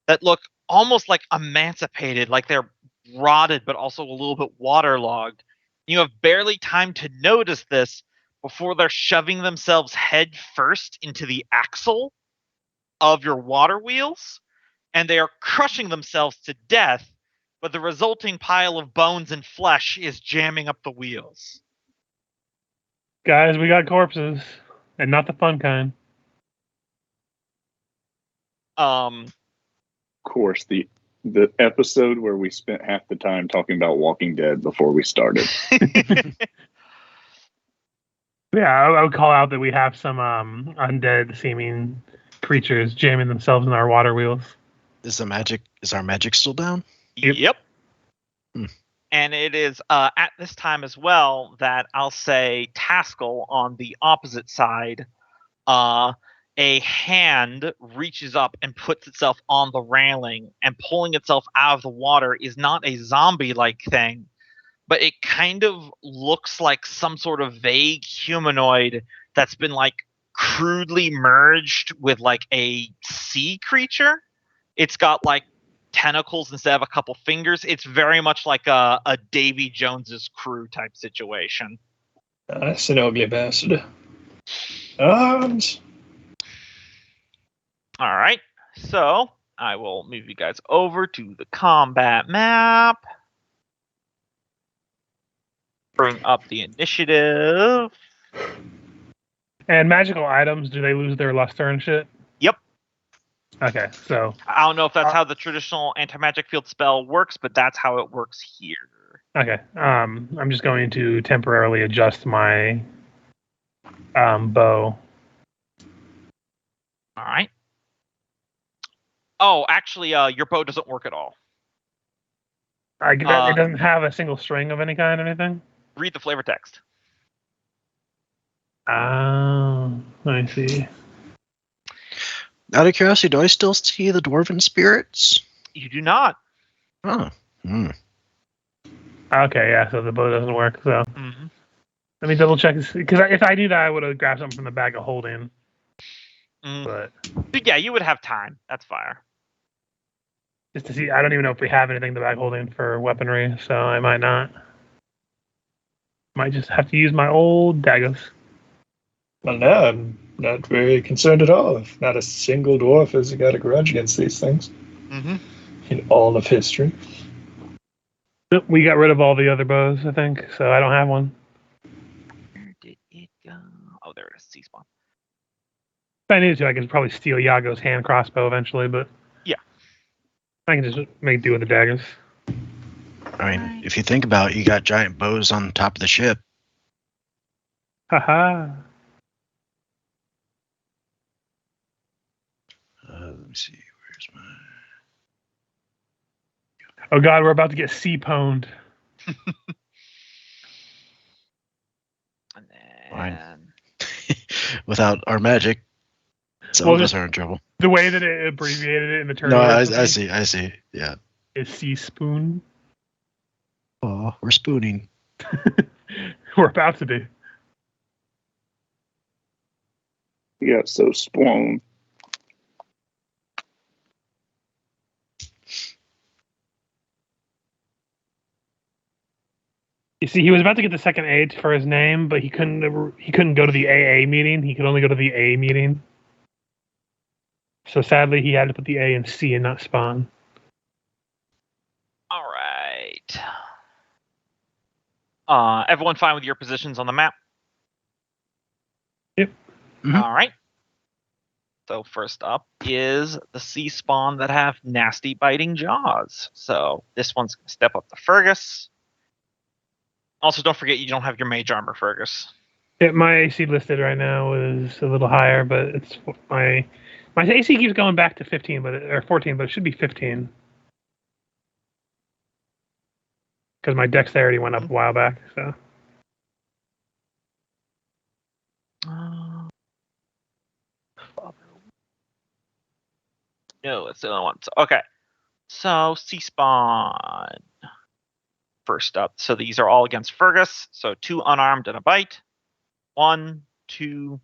that look almost like emancipated, like they're rotted but also a little bit waterlogged. You have barely time to notice this before they're shoving themselves head first into the axle of your water wheels, and they are crushing themselves to death, but the resulting pile of bones and flesh is jamming up the wheels. Guys, we got corpses, and not the fun kind. Of course, the episode where we spent half the time talking about Walking Dead before we started. Yeah, I would call out that we have some undead-seeming creatures jamming themselves in our water wheels. Is our magic still down? Yep. Hmm. And it is at this time as well that I'll say Taskell on the opposite side, a hand reaches up and puts itself on the railing, and pulling itself out of the water is not a zombie-like thing, but it kind of looks like some sort of vague humanoid that's been like crudely merged with like a sea creature. It's got like tentacles instead of a couple fingers. It's very much like a Davy Jones's crew type situation. That's an ugly bastard. Arms. All right, so I will move you guys over to the combat map. Bring up the initiative. And magical items, do they lose their luster and shit? Yep. Okay, so I don't know if that's how the traditional anti-magic field spell works, but that's how it works here. okay. I'm just going to temporarily adjust my Bow. All right. Oh, actually, your bow doesn't work at all. It doesn't have a single string of any kind or anything? Read the flavor text. Oh, I see. Out of curiosity, do I still see the dwarven spirits? You do not. Oh. Hmm. Okay, yeah, so the bow doesn't work, so. Mm-hmm. Let me double check this, because if I knew that, I would have grabbed something from the bag of holding. But But yeah, you would have time. That's fire. just to see, I don't even know if we have anything in the bag holding for weaponry, so I might not. Might just have to use my old daggers. Well, no, I'm not very concerned at all. If not a single dwarf has got a grudge against these things Mm-hmm. in all of history. We got rid of all the other bows, I think, so I don't have one. Where did it go? Oh, there it is. C-spawn. If I needed to, I could probably steal Yago's hand crossbow eventually, but Yeah. I can just make do with the daggers. I mean, if you think about it, you got giant bows on top of the ship. Haha. Let me see. Where's my... Oh god, we're about to get sea-pwned. And Fine. then Without our magic, some of us are in trouble. The way that it abbreviated it in the term No, I see. Yeah. is sea spoon. Oh, we're spooning. We're about to be. Yeah, so Spawn. You see, he was about to get the second A for his name, but he couldn't go to the AA meeting. He could only go to the A meeting. So sadly, he had to put the A in C and not Spawn. all right. Everyone fine with your positions on the map? Yep. Mhm. All right. So first up is the sea spawn that have nasty biting jaws. So this one's gonna step up to Fergus. Also, don't forget you don't have your mage armor, Fergus. Yeah, my AC listed right now is a little higher, but it's my AC keeps going back to 15, or 14, but it should be 15 because my dexterity went up a while back. So No, it's the other one. So, okay. So sea spawn. First up. So these are all against Fergus. So 2 unarmed and a bite. 1, 2.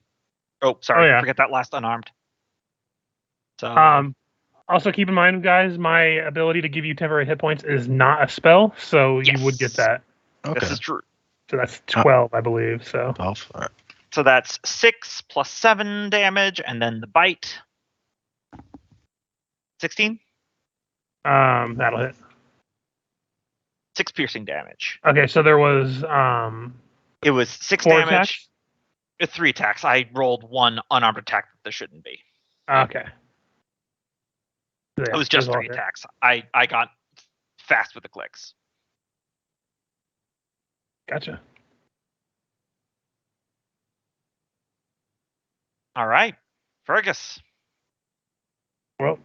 Oh, sorry. Oh, yeah. Forget that last unarmed. So also keep in mind, guys, my ability to give you temporary hit points is not a spell, so you would get Yes. that. Okay. This is true. So that's 12, I believe. So 12. All right. So that's 6 plus 7 damage, and then the bite. 16? that'll hit. 6 piercing damage. Okay, so there was It was 6 4 damage, 3 attacks. I rolled 1 unarmed attack that there shouldn't be. Okay. So, yeah, It was just those all 3 hit. attacks. I got fast with the clicks. Gotcha. All right. Fergus. Well,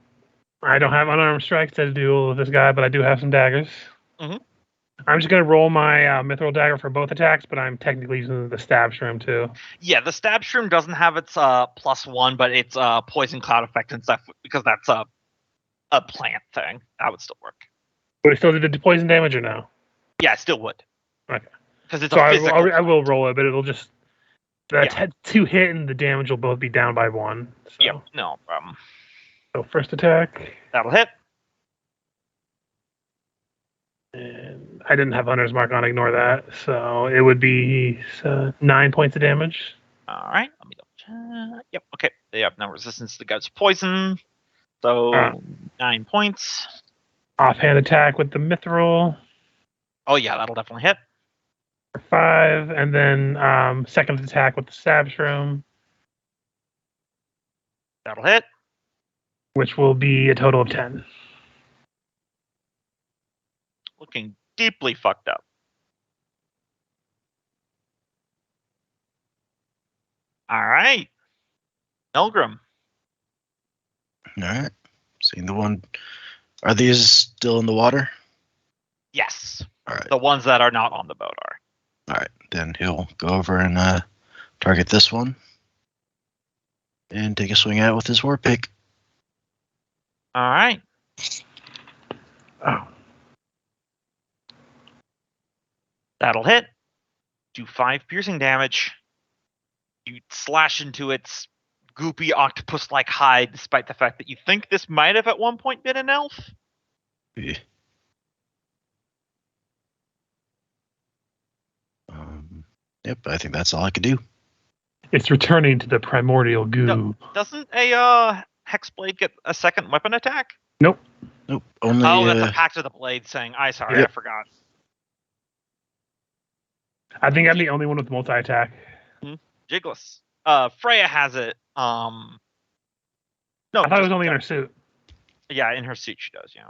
I don't have unarmed strikes to duel with this guy, but I do have some daggers. Mhm. I'm just going to roll my mithril dagger for both attacks, but I'm technically using the stab shroom too. Yeah, the stab shroom doesn't have its +1, but it's poison cloud effect and stuff because that's a plant thing. That would still work. Would it still do the poison damage or no? Yeah, it still would. Okay. Because it's So a physical. I will roll it, but it'll just the Yeah. 2 hit and the damage will both be down by 1. So. Yep, no problem. So first attack, That'll hit. and I didn't have Hunter's Mark on. Ignore that. So it would be 9 points of damage. All right, let me double check. Yep, okay. They have no resistance to the guy's poison. So 9 points. Offhand attack with the mithril Oh yeah, that'll definitely hit. for 5, and then second attack with the stab shroom, That'll hit. which will be a total of 10. Looking deeply fucked up. All right. Milgram. All right. Seeing the one. Are these still in the water? Yes. All right. The ones that are not on the boat are. All right. Then he'll go over and target this one and take a swing at it with his war pick. All right. Oh. That'll hit. Do 5 piercing damage. You slash into its goopy octopus-like hide, despite the fact that you think this might have at one point been an elf. Yeah. Yep, I think that's all I could do. It's returning to the primordial goo. Doesn't a hexblade get a second weapon attack? Nope. Nope. Only. That's a pact of the blade saying, sorry, Yep. I forgot. I think I'm the only one with multi-attack. Jigless. Freya has it. No, I thought it was only in her suit. Yeah, in her suit she does, yeah.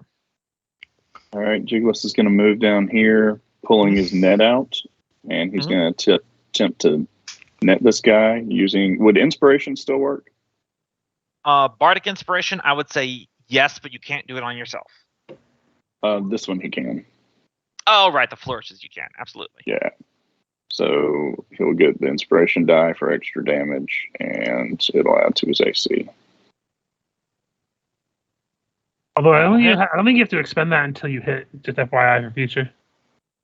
All right, Jigless is going to move down here, pulling his net out, and he's going to attempt to net this guy using... Would Inspiration still work? Bardic Inspiration, I would say yes, but you can't do it on yourself. This one he can. Oh, right, the flourishes you can, absolutely. Yeah. So he'll get the Inspiration die for extra damage, and it'll add to his AC. Although I don't think you have to expend that until you hit. Just FYI for future.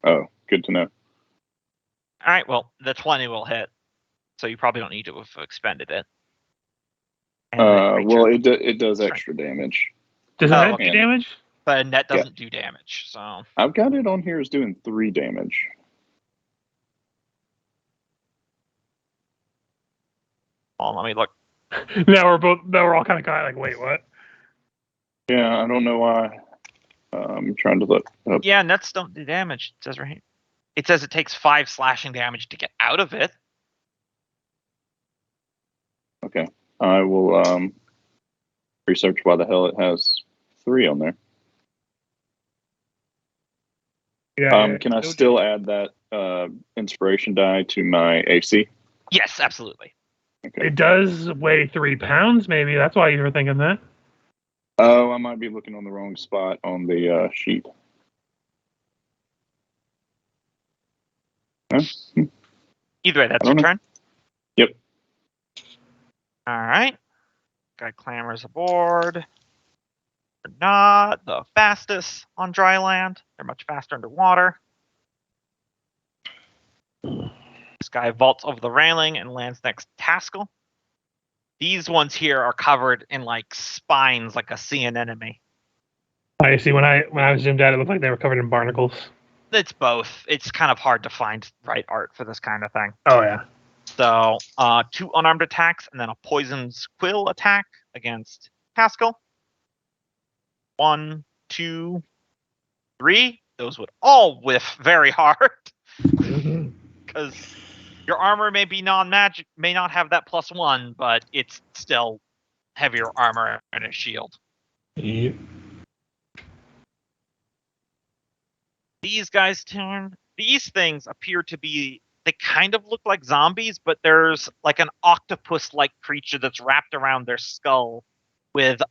Oh, good to know. All right, well, the 20 will hit, so you probably don't need to have expended it. Well, it does extra damage. Does it do damage? But a net doesn't do damage, so... I've got it on here as doing 3 damage. Well, let me look. Now we're all kind of like, wait, what? Yeah, I don't know why. I'm trying to look up. Yeah, nets don't do damage. It says right here. It says it takes 5 slashing damage to get out of it. Okay. I will research why the hell it has 3 on there. Yeah. Can I still add that inspiration die to my AC? Yes, absolutely. Okay. It does weigh 3 pounds, maybe. That's why you were thinking that. Oh, I might be looking on the wrong spot on the sheet. Huh? Either way, that's your turn. Yep. All right. Guy clambers aboard. They're not the fastest on dry land. They're much faster underwater. This guy vaults over the railing and lands next to Taskell. These ones here are covered in like spines, like a sea anemone. I see. When I was zoomed out, it looked like they were covered in barnacles. It's both. It's kind of hard to find right art for this kind of thing. Oh yeah. So 2 unarmed attacks and then a poison's quill attack against Taskell. 1, 2, 3. Those would all whiff very hard because your armor may be non-magic, may not have that +1, but it's still heavier armor and a shield. Yep. These guys' turn. These things appear to be... They kind of look like zombies, but there's like an octopus-like creature that's wrapped around their skull with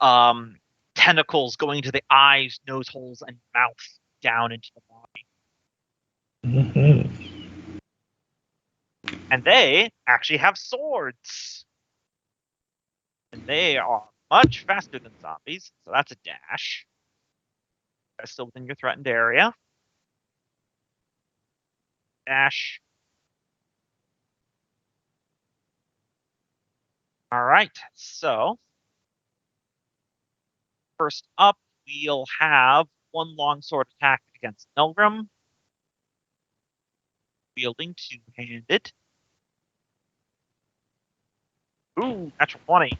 tentacles going to the eyes, nose holes, and mouth down into the body. Mm-hmm. And they actually have swords. And they are much faster than zombies, so that's a dash. That's still within your threatened area. Dash. All right, so first up, we'll have 1 longsword attack against Milgram. Wielding 2-handed. Ooh, natural 20.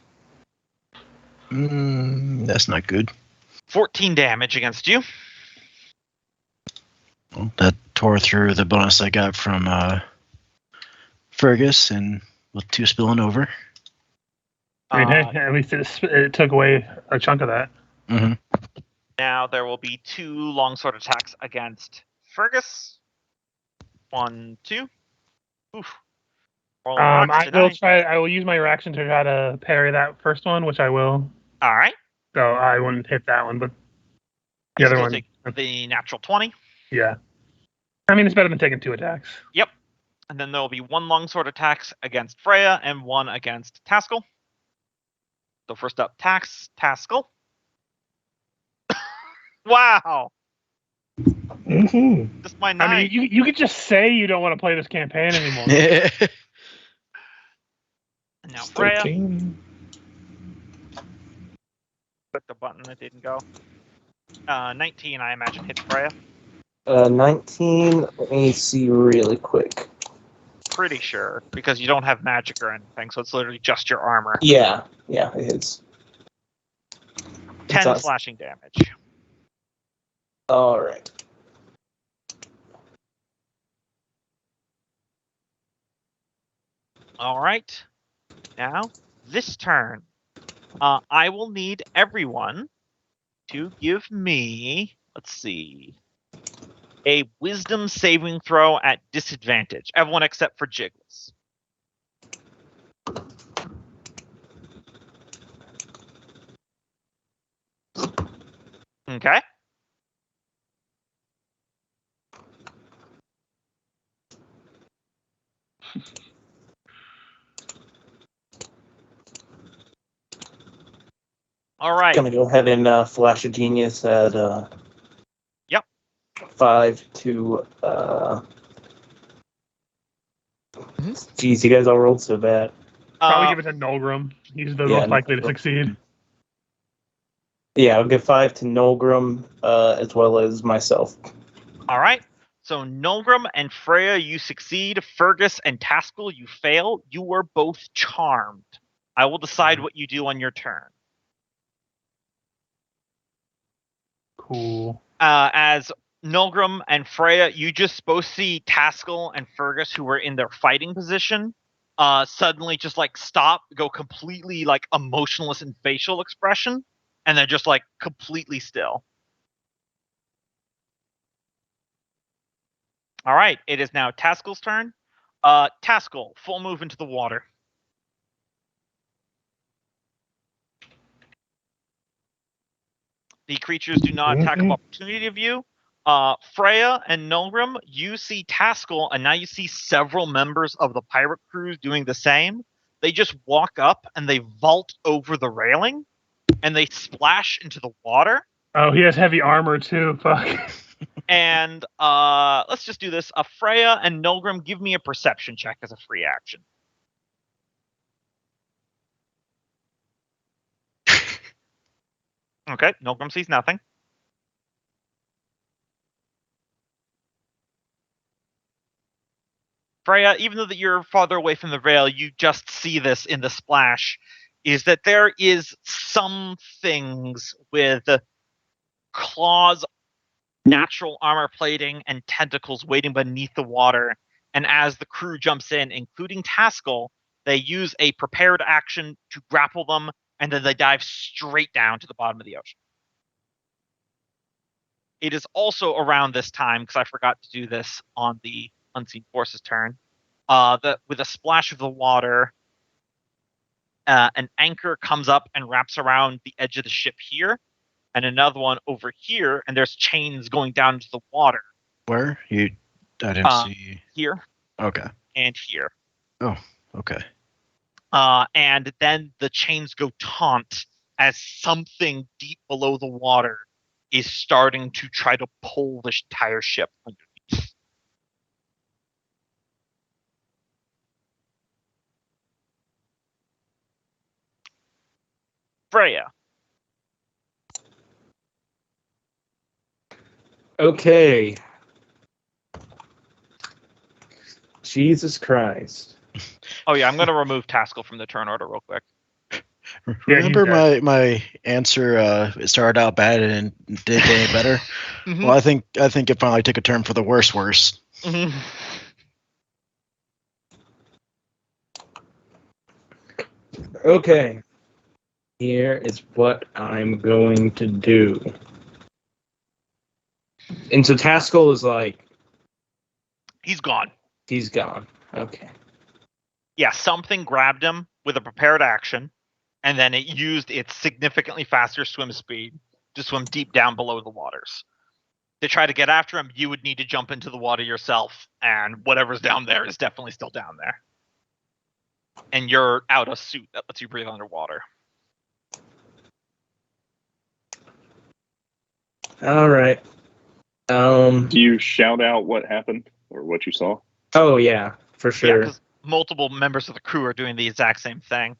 That's not good. 14 damage against you. Well, that tore through the bonus I got from Fergus, and with 2 spilling over. I mean, hey, at least it took away a chunk of that. Mm-hmm. Now there will be 2 longsword attacks against Fergus. 1, 2. Oof. Roll a rock I to will die. try. I will use my reaction to try to parry that first one, which I will. All right. So I wouldn't hit that one, but the You other still one. take the natural 20. Yeah. I mean, it's better than taking 2 attacks. Yep. And then there will be 1 longsword attacks against Freya and 1 against Taskell. So first up, Taskell. Wow. Mm-hmm. Just my I 9. mean, you could just say you don't want to play this campaign anymore. And now Freya. 13. Click the button that didn't go. 19, I imagine, hits Freya. 19. Let me see really quick. Pretty sure, because you don't have magic or anything, so it's literally just your armor. Yeah, it is. 10 It's slashing damage. All right. All right. Now, this turn, I will need everyone to give me, let's see, a wisdom saving throw at disadvantage. Everyone except for Jiggles. Okay. All right. Gonna go ahead and flash a genius at Yep. 5 to Geez, you guys all rolled so bad. Probably give it to Nolgrim. He's the most likely to succeed. Yeah, I'll give 5 to Nolgrim, as well as myself. All right. So Nolgrim and Freya, you succeed. Fergus and Taskell, you fail. You were both charmed. I will decide what you do on your turn. Cool. As Nolgrim and Freya, you just both see Taskell and Fergus, who were in their fighting position, suddenly just like stop, go completely like emotionless in facial expression, and they're just like completely still. All right, it is now Taskell's turn. Taskell, full move into the water. The creatures do not attack of opportunity of you. Freya and Nolgrim, you see Taskell, and now you see several members of the pirate crews doing the same. They just walk up and they vault over the railing, and they splash into the water. Oh, he has heavy armor too. Fuck. And let's just do this. Freya and Nolgrim, give me a perception check as a free action. Okay, Nolgrim sees nothing. Freya, even though that you're farther away from the rail, you just see this in the splash, is that there is some things with claws, natural armor plating, and tentacles waiting beneath the water. And as the crew jumps in, including Taskell, they use a prepared action to grapple them, and then they dive straight down to the bottom of the ocean. It is also around this time, because I forgot to do this on the Unseen Forces turn, that with a splash of the water, an anchor comes up and wraps around the edge of the ship here, and another one over here, and there's chains going down into the water. Where? I didn't see. Here. Okay. And here. Oh, okay. And then the chains go taut as something deep below the water is starting to try to pull the entire ship underneath. Freya. Okay. Jesus Christ. Oh yeah, I'm going to remove Taskell from the turn order real quick. Remember my answer? It started out bad and didn't get any better. Mm-hmm. Well, I think it finally took a turn for the worse. Mm-hmm. Okay. Here is what I'm going to do. And so Taskell is like... He's gone. He's gone. Okay. Yeah, something grabbed him with a prepared action, and then it used its significantly faster swim speed to swim deep down below the waters. To try to get after him, you would need to jump into the water yourself, and whatever's down there is definitely still down there. And you're out of suit that lets you breathe underwater. All right. Do you shout out what happened or what you saw? Oh yeah, for Yeah, sure. because multiple members of the crew are doing the exact same thing.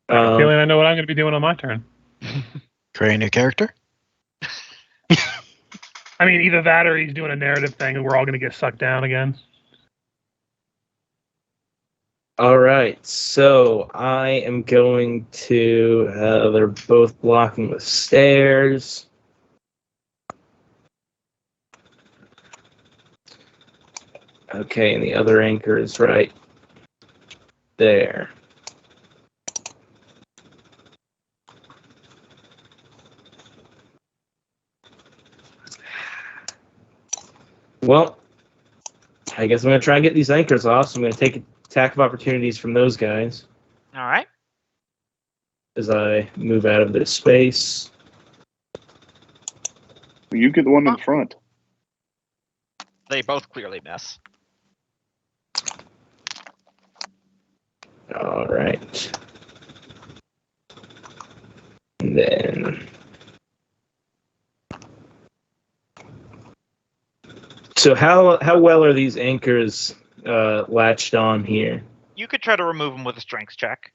I have a feeling I know what I'm going to be doing on my turn. Create a new character? I mean, either that or he's doing a narrative thing and we're all going to get sucked down again. All right, so I am going to. They're both blocking the stairs. Okay, and the other anchor is right there. Well, I guess I'm going to try and get these anchors off, so I'm going to take attack of opportunities from those guys All right. as I move out of their space. You get the one in front. They both clearly miss. All right. And then... So how well are these anchors latched on here? You could try to remove them with a strength check.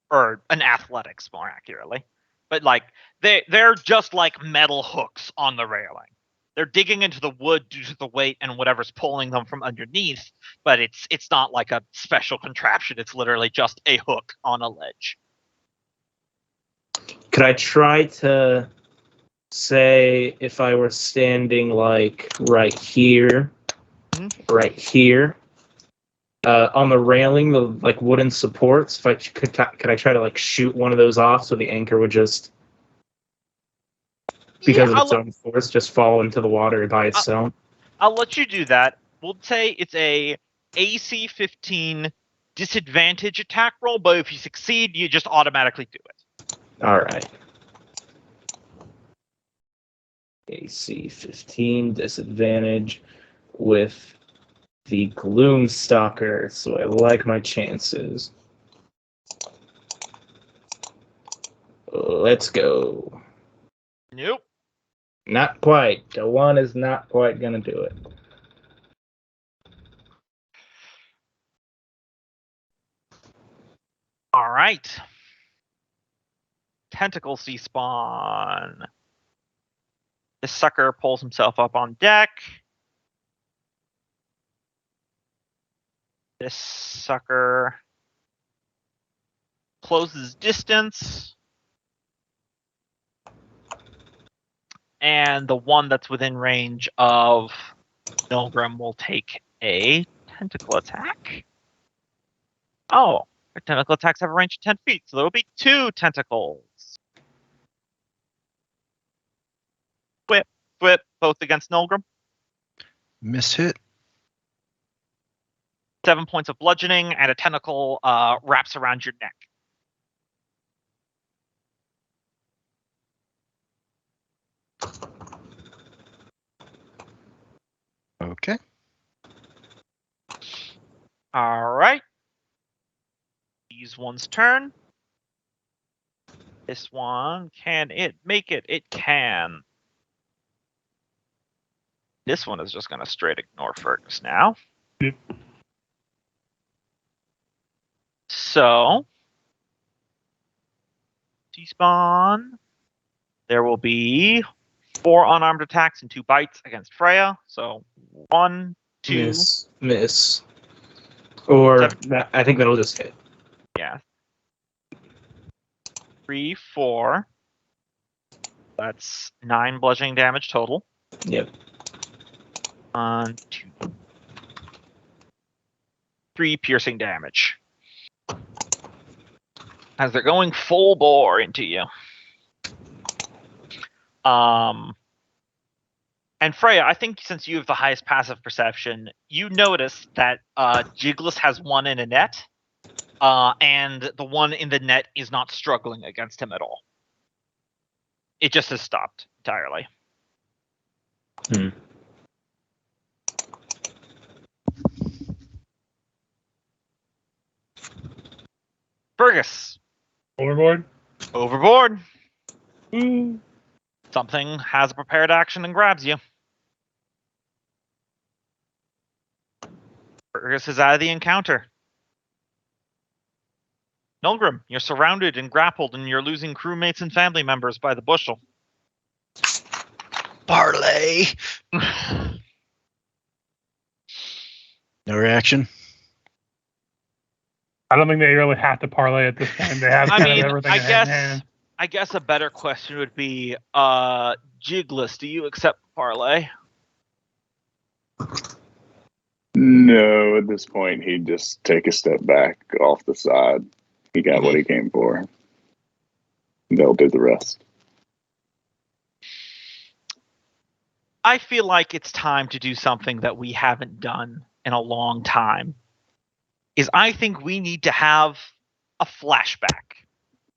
Or an athletics, more accurately. But like they're just like metal hooks on the railing. They're digging into the wood due to the weight and whatever's pulling them from underneath, but it's not like a special contraption. It's literally just a hook on a ledge. Could I try to say if I were standing like right here, on the railing, the like wooden supports? If I could I try to like shoot one of those off so the anchor would just, because of its own force, just fall into the water by itself? I'll let you do that. We'll say it's a AC 15 disadvantage attack roll, but if you succeed, you just automatically do it. All right. AC 15 disadvantage with the Gloom Stalker, so I like my chances. Let's go. Nope. Not quite. The one is not quite gonna do it. All right. Tentacle sea spawn. This sucker pulls himself up on deck. This sucker closes distance. And the one that's within range of Milgram will take a tentacle attack. Oh, our tentacle attacks have a range of 10 feet, so there will be 2 tentacles. Whip, both against Nilgrim. Miss hit. 7 points of bludgeoning, and a tentacle wraps around your neck. Okay. All right. These one's turn. This one, can it make it? It can. This one is just going to straight ignore Fergus now. Yep. So, despawn. There will be 4 unarmed attacks and 2 bites against Freya. So 1, 2. Miss. Or I think that'll just hit. Yeah. 3, 4. That's 9 bludgeoning damage total. Yep. 1, 2. 3 piercing damage. As they're going full bore into you. And Freya, I think since you have the highest passive perception, you notice that Jiggles has one in a net, and the one in the net is not struggling against him at all. It just has stopped entirely. Fergus. Overboard. Overboard. Ooh. Something has a prepared action and grabs you. Fergus is out of the encounter. Milgrim, you're surrounded and grappled, and you're losing crewmates and family members by the bushel. Parlay. No reaction. I don't think they really have to parlay at this point. They have kind of everything in hand. I guess a better question would be, Jiggles, do you accept parlay? No, at this point, he'd just take a step back off the side. He got what he came for. They'll do the rest. I feel like it's time to do something that we haven't done in a long time. I think we need to have a flashback.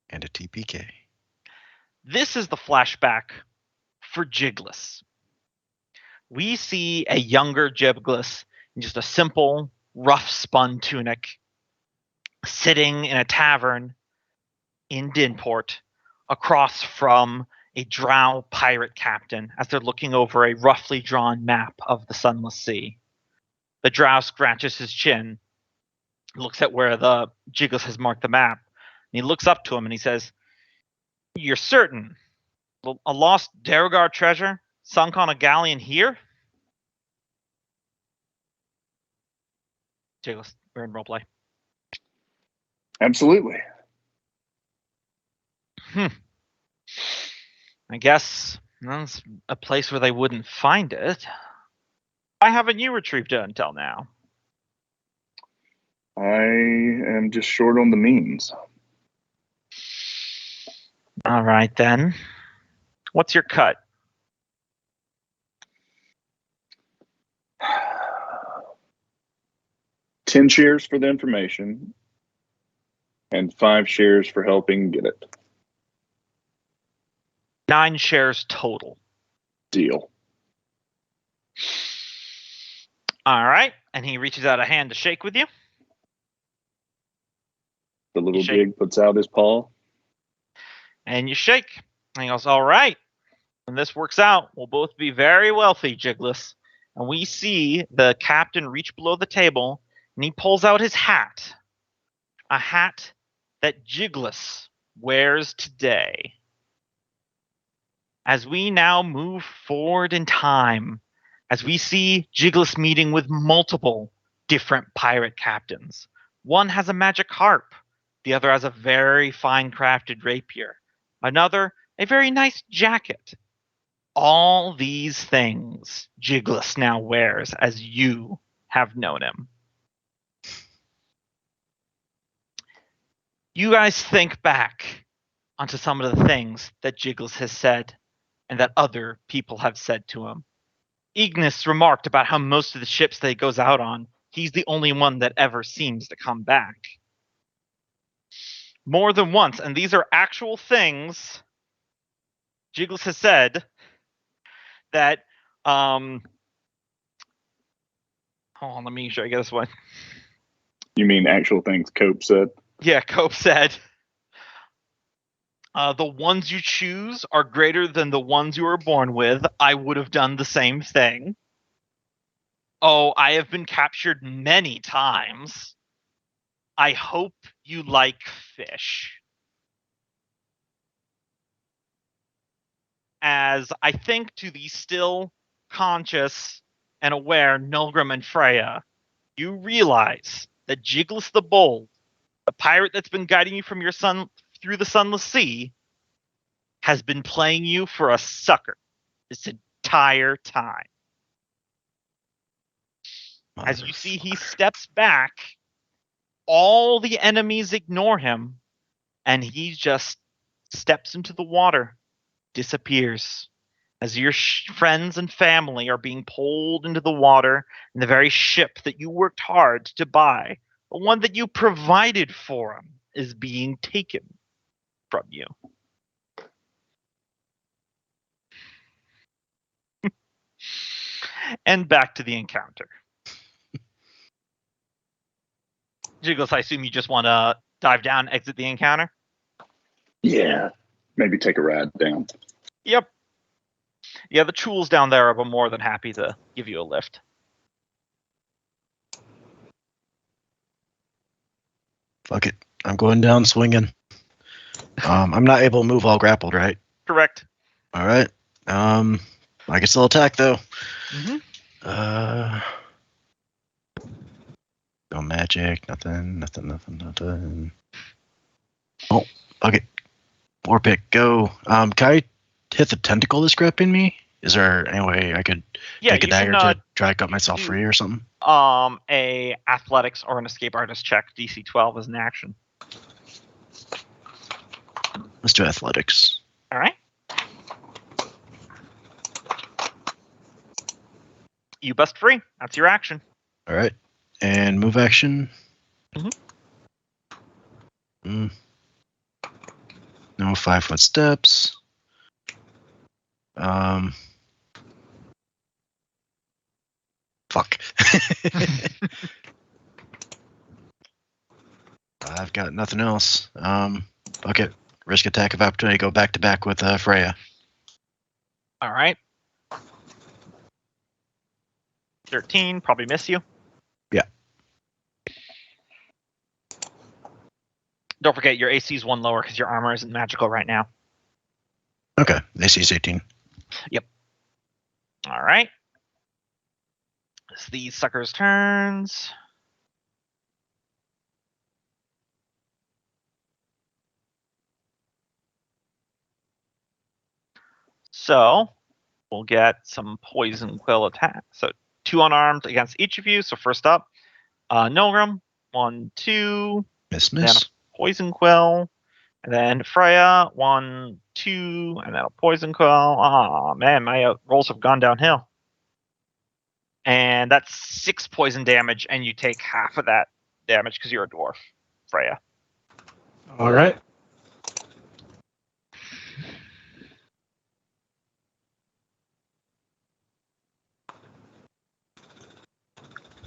And a TPK. This is the flashback for Jiggles. We see a younger Jiggles in just a simple, rough spun tunic, sitting in a tavern in Dinport across from a drow pirate captain as they're looking over a roughly drawn map of the Sunless Sea. The drow scratches his chin, looks at where the Jiggles has marked the map, and he looks up to him and he says, "You're certain? A lost Derogar treasure sunk on a galleon here?" Jiggles, we're in roleplay. Absolutely. I guess that's a place where they wouldn't find it. Why haven't you retrieved it until now? I am just short on the means. All right, then. What's your cut? 10 shares for the information and 5 shares for helping get it. 9 shares total. Deal. All right. And he reaches out a hand to shake with you. The little jig puts out his paw. And you shake. And he goes, all right. When this works out, we'll both be very wealthy, Jiggles. And we see the captain reach below the table, and he pulls out his hat. A hat that Jiggles wears today. As we now move forward in time, as we see Jiggles meeting with multiple different pirate captains. One has a magic harp. The other has a very fine crafted rapier. Another, a very nice jacket. All these things Jiggles now wears as you have known him. You guys think back onto some of the things that Jiggles has said and that other people have said to him. Ignis remarked about how most of the ships that he goes out on, he's the only one that ever seems to come back. More than once, and these are actual things Jiggles has said that, hold on, let me make sure I get this one. You mean actual things Cope said? Yeah, Cope said, the ones you choose are greater than the ones you were born with. I would have done the same thing. Oh, I have been captured many times. I hope you like fish. As I think to the still conscious and aware Nilgrim and Freya, you realize that Jiggles the Bold, the pirate that's been guiding you from your son through the Sunless Sea, has been playing you for a sucker this entire time. As you see, he steps back, all the enemies ignore him, and he just steps into the water, disappears, as your friends and family are being pulled into the water in the very ship that you worked hard to buy, the one that you provided for them, is being taken from you. And back to the encounter. Jiggles, I assume you just want to dive down, exit the encounter? Yeah. Maybe take a ride down. Yep. Yeah, the Chools down there are more than happy to give you a lift. Fuck it. I'm going down swinging. I'm not able to move while grappled, right? Correct. All right. I can still attack though. Mm-hmm. No magic. Nothing. Oh, fuck it. War pick. Go. Can I hit the tentacle that's gripping me? Is there any way I could take a dagger to try to cut myself free or something? A athletics or an escape artist check, DC 12 is an action. Let's do athletics. All right. You bust free. That's your action. All right. And move action. No 5-foot steps. Fuck. I've got nothing else. Okay. Risk attack of opportunity. Go back to back with Freya. All right. 13, probably miss you. Yeah. Don't forget, your AC is 1 lower because your armor isn't magical right now. Okay. AC is 18. Yep. All right. It's these suckers' turns. So we'll get some poison quill attack. So 2 unarmed against each of you. So first up, Nilgrim, 1, 2. Miss. Then a poison quill. And then Freya, 1, 2, and then a poison quill. Oh man, my rolls have gone downhill. And that's 6 poison damage, and you take half of that damage because you're a dwarf, Freya. All right.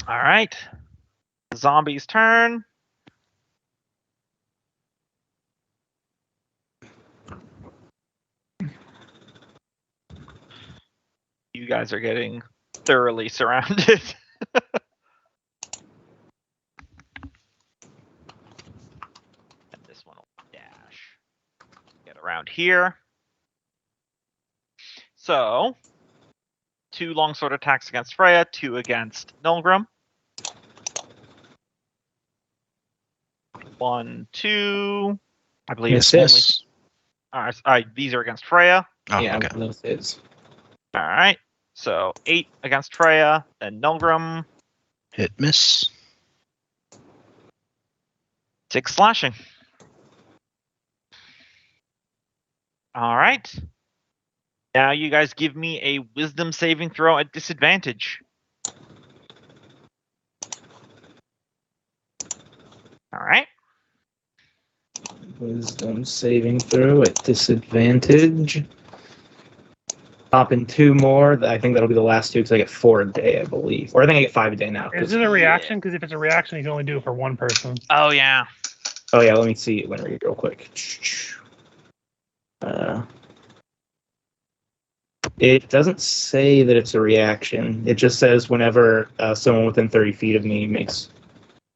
All right. The zombie's turn. You guys are getting thoroughly surrounded. And this one will dash. Get around here. So, 2 longsword attacks against Freya, 2 against Nilgrim. 1, 2. I believe it's Miss. only. These are against Freya. Oh, yeah, okay. those is. All right. So 8 against Freya, then Nilgrim. Hit miss. 6 slashing. All right. Now you guys give me a wisdom saving throw at disadvantage. All right. Wisdom saving throw at disadvantage. Popping 2 more. I think that'll be the last 2 because I get 4 a day, I believe. Or I think I get 5 a day now. Is it a reaction? Because if it's a reaction, you can only do it for one person. Oh, yeah. Oh, yeah, let me see. Let me read real quick. It doesn't say that it's a reaction. It just says whenever someone within 30 feet of me makes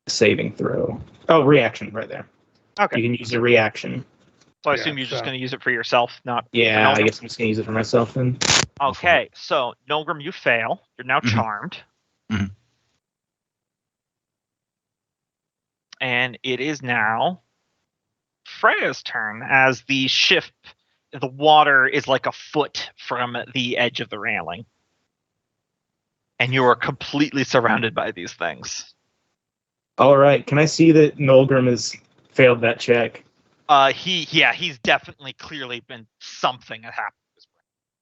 a saving throw. Oh, reaction right there. Okay. You can use a reaction. So I assume you're just going to use it for yourself, not Yeah, for I guess I'm just going to use it for myself then. Okay, so Nilgrim, you fail. You're now charmed. Mhm. And it is now Freya's turn as the ship, the water is like a foot from the edge of the railing. And you are completely surrounded by these things. All right. Can I see that Nolgrim has failed that check? He's definitely clearly been something that happened.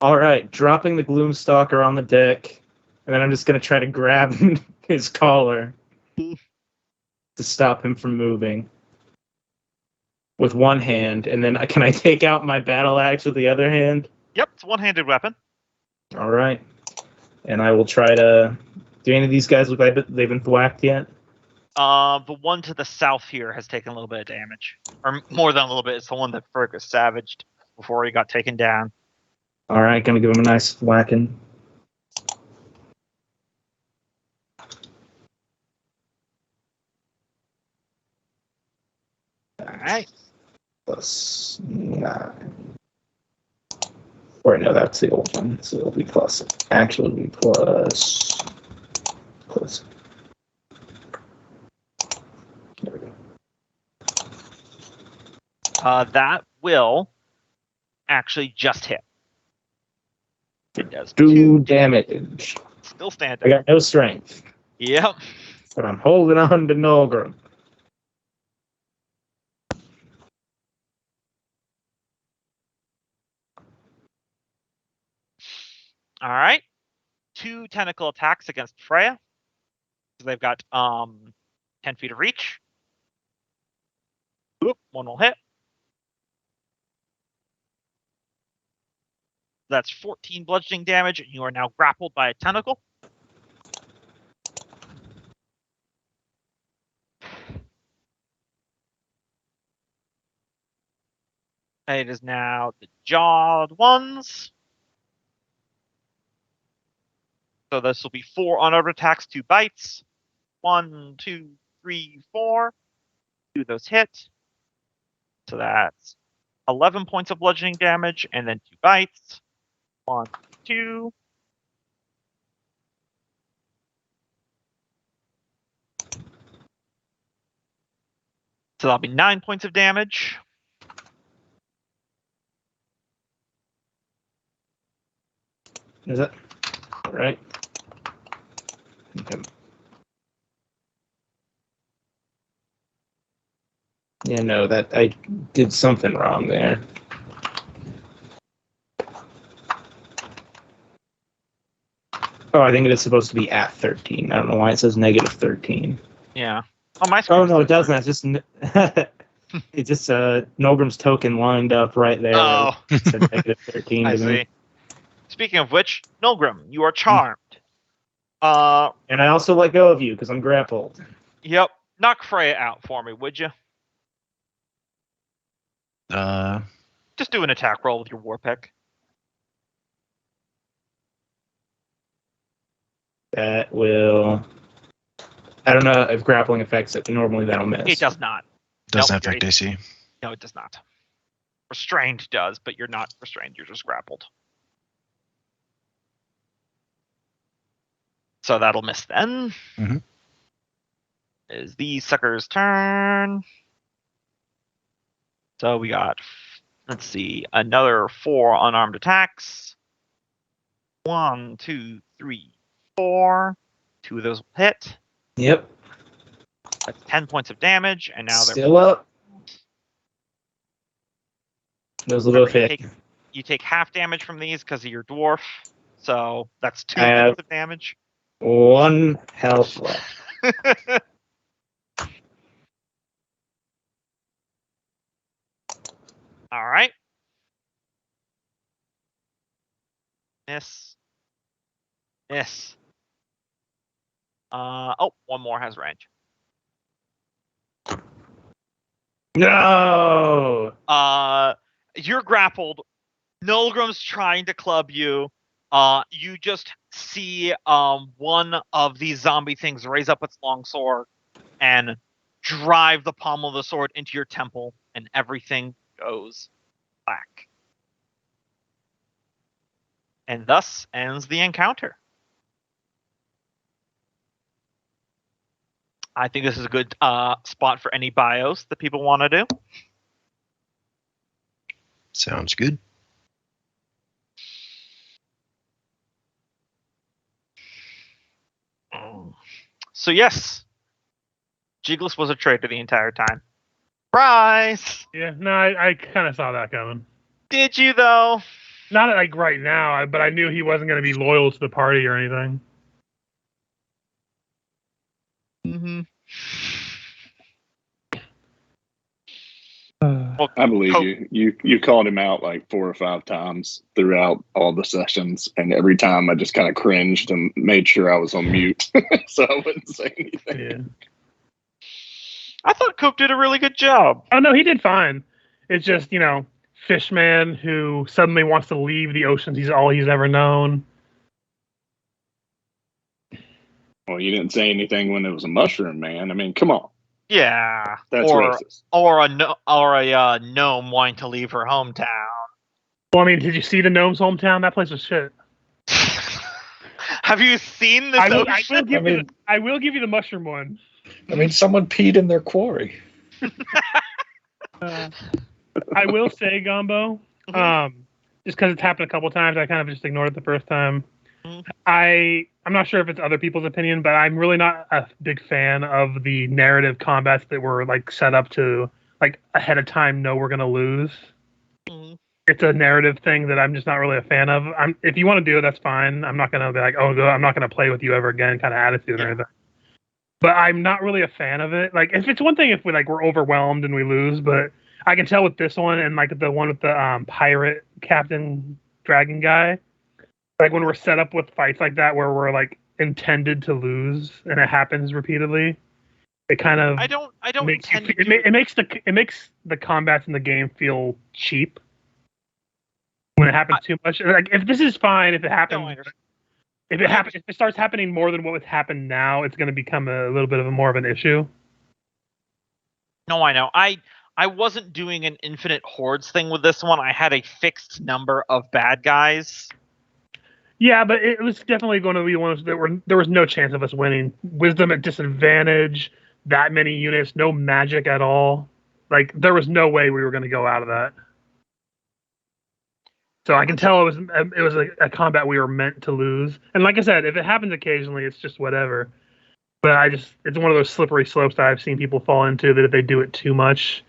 All right, dropping the Gloomstalker on the deck, and then I'm just gonna try to grab his collar to stop him from moving with one hand, and then can I take out my battle axe with the other hand? Yep, it's a one-handed weapon. All right, and I will try to. Do any of these guys look like they've been thwacked yet? The one to the south here has taken a little bit of damage, or more than a little bit. It's the one that Fergus savaged before he got taken down. All right, gonna give him a nice whacking. All right. Plus 9. Or no, that's the old one, so it'll be plus. Actually, it'll be plus. There we go. That will actually just hit. It does 2 damage. Still I standing. got no strength, Yep. but I'm holding on to Nolgrim. All right. 2 tentacle attacks against Freya. So they've got 10 feet of reach. Oop, one will hit. That's 14 bludgeoning damage, and you are now grappled by a tentacle. It is now the jawed ones. So this will be 4 unarmed attacks, 2 bites. 1, 2, 3, 4. 2 of those hit. So that's 11 points of bludgeoning damage, and then 2 bites. 1, 2. So that'll be 9 points of damage. Is that right? Okay. Yeah, no, that I did something wrong there. Oh, I think it is supposed to be at 13. I don't know why it says negative 13. Yeah. Oh, my screen. Oh no, it doesn't. It's just it's just Nolgrim's token lined up right there. Oh, It said negative 13 I to me. see. Speaking of which, Nolgrim, you are charmed. And I also let go of you because I'm grappled. Yep. Knock Freya out for me, would you? Just do an attack roll with your war pick. That will. I don't know if grappling affects it, but normally that'll miss. It does not. Doesn't Nope, affect AC. No, it does not. Restrained does, but you're not restrained. You're just grappled. So that'll miss then. Mhm. Is the sucker's turn. So we got, let's see, another 4 unarmed attacks. 1, 2, 3, 4. 2 of those will hit. Yep. That's 10 points of damage, and now they're Still up. Those will both hit. You take half damage from these because of your dwarf. So that's 2 I have- points of damage. 1 health left. All right. Miss. Miss. Oh, one more has range. No. You're grappled. Nolgrim's trying to club you. You just see one of these zombie things raise up its long sword and drive the pommel of the sword into your temple, and everything goes black. And thus ends the encounter. I think this is a good spot for any bios that people want to do. Sounds good. So yes, Jiggles was a traitor the entire time. Surprise! Yeah, no, I kind of saw that coming. Did you though? not like right now, but I knew he wasn't going to be loyal to the party or anything. Mm-hmm. I believe you. You called him out like 4 or 5 times throughout all the sessions, and every time I just kind of cringed and made sure I was on mute so I wouldn't say anything. Yeah. I thought Coop did a really good job. Oh no, he did fine. It's just Fishman who suddenly wants to leave the oceans. He's all he's ever known. Well, you didn't say anything when it was a mushroom man. I mean, come on. Yeah, That's racist. Or a gnome wanting to leave her hometown. Well, I mean, did you see the gnome's hometown? That place was shit. Have you seen this? I will give you the mushroom one. I mean, someone peed in their quarry. I will say, Gumbo, just because it's happened a couple times, I kind of just ignored it the first time. I'm not sure if it's other people's opinion, but I'm really not a big fan of the narrative combats that were like set up to like ahead of time know we're gonna lose. It's a narrative thing that I'm just not really a fan of. If you want to do it, that's fine. I'm not gonna be like, I'm not gonna play with you ever again, kind of attitude or anything. But I'm not really a fan of it. Like, if it's one thing if we're overwhelmed and we lose, but I can tell with this one and like the one with the pirate captain dragon guy. Like when we're set up with fights like that where we're like intended to lose and it happens repeatedly, it kind of I don't it makes the combats in the game feel cheap when it happens too much. Like if this is fine, if it happens, if it starts happening more than what would happen now, it's going to become a little bit of more of an issue. No, I know. I wasn't doing an infinite hordes thing with this one. I had a fixed number of bad guys. Yeah, but it was definitely going to be one of those there was no chance of us winning. Wisdom at disadvantage, that many units, no magic at all. Like there was no way we were going to go out of that. So I can tell it was a combat we were meant to lose. And like I said, if it happens occasionally, it's just whatever. But it's one of those slippery slopes that I've seen people fall into that if they do it too much,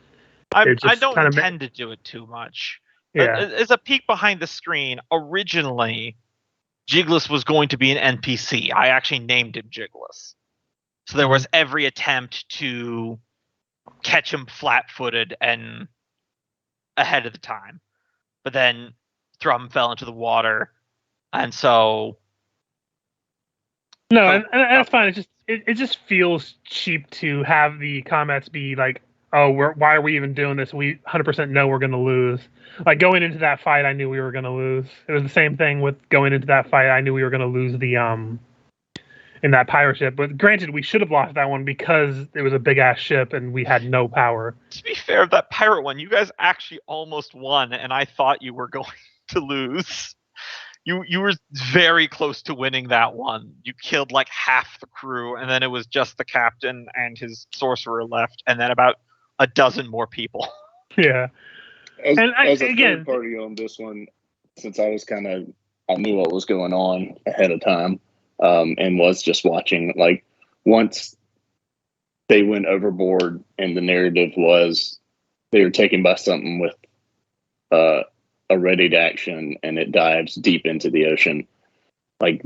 I don't intend to do it too much. Yeah. As a peek behind the screen, originally Jiggles was going to be an NPC. I actually named him Jiggles. So there was every attempt to catch him flat-footed and ahead of the time. But then Thrum fell into the water, and so... No, and that's fine. It just feels cheap to have the comments be like, why are we even doing this? We 100% know we're going to lose. Like going into that fight, I knew we were going to lose. It was the same thing with going into that fight. I knew we were going to lose the in that pirate ship. But granted, we should have lost that one because it was a big ass ship and we had no power. To be fair, that pirate one, you guys actually almost won, and I thought you were going to lose. You were very close to winning that one. You killed like half the crew, and then it was just the captain and his sorcerer left, and then about a dozen more people. Yeah. As a third party on this one, since I knew what was going on ahead of time, and was just watching, like, once they went overboard and the narrative was they were taken by something with a ready to action and it dives deep into the ocean, like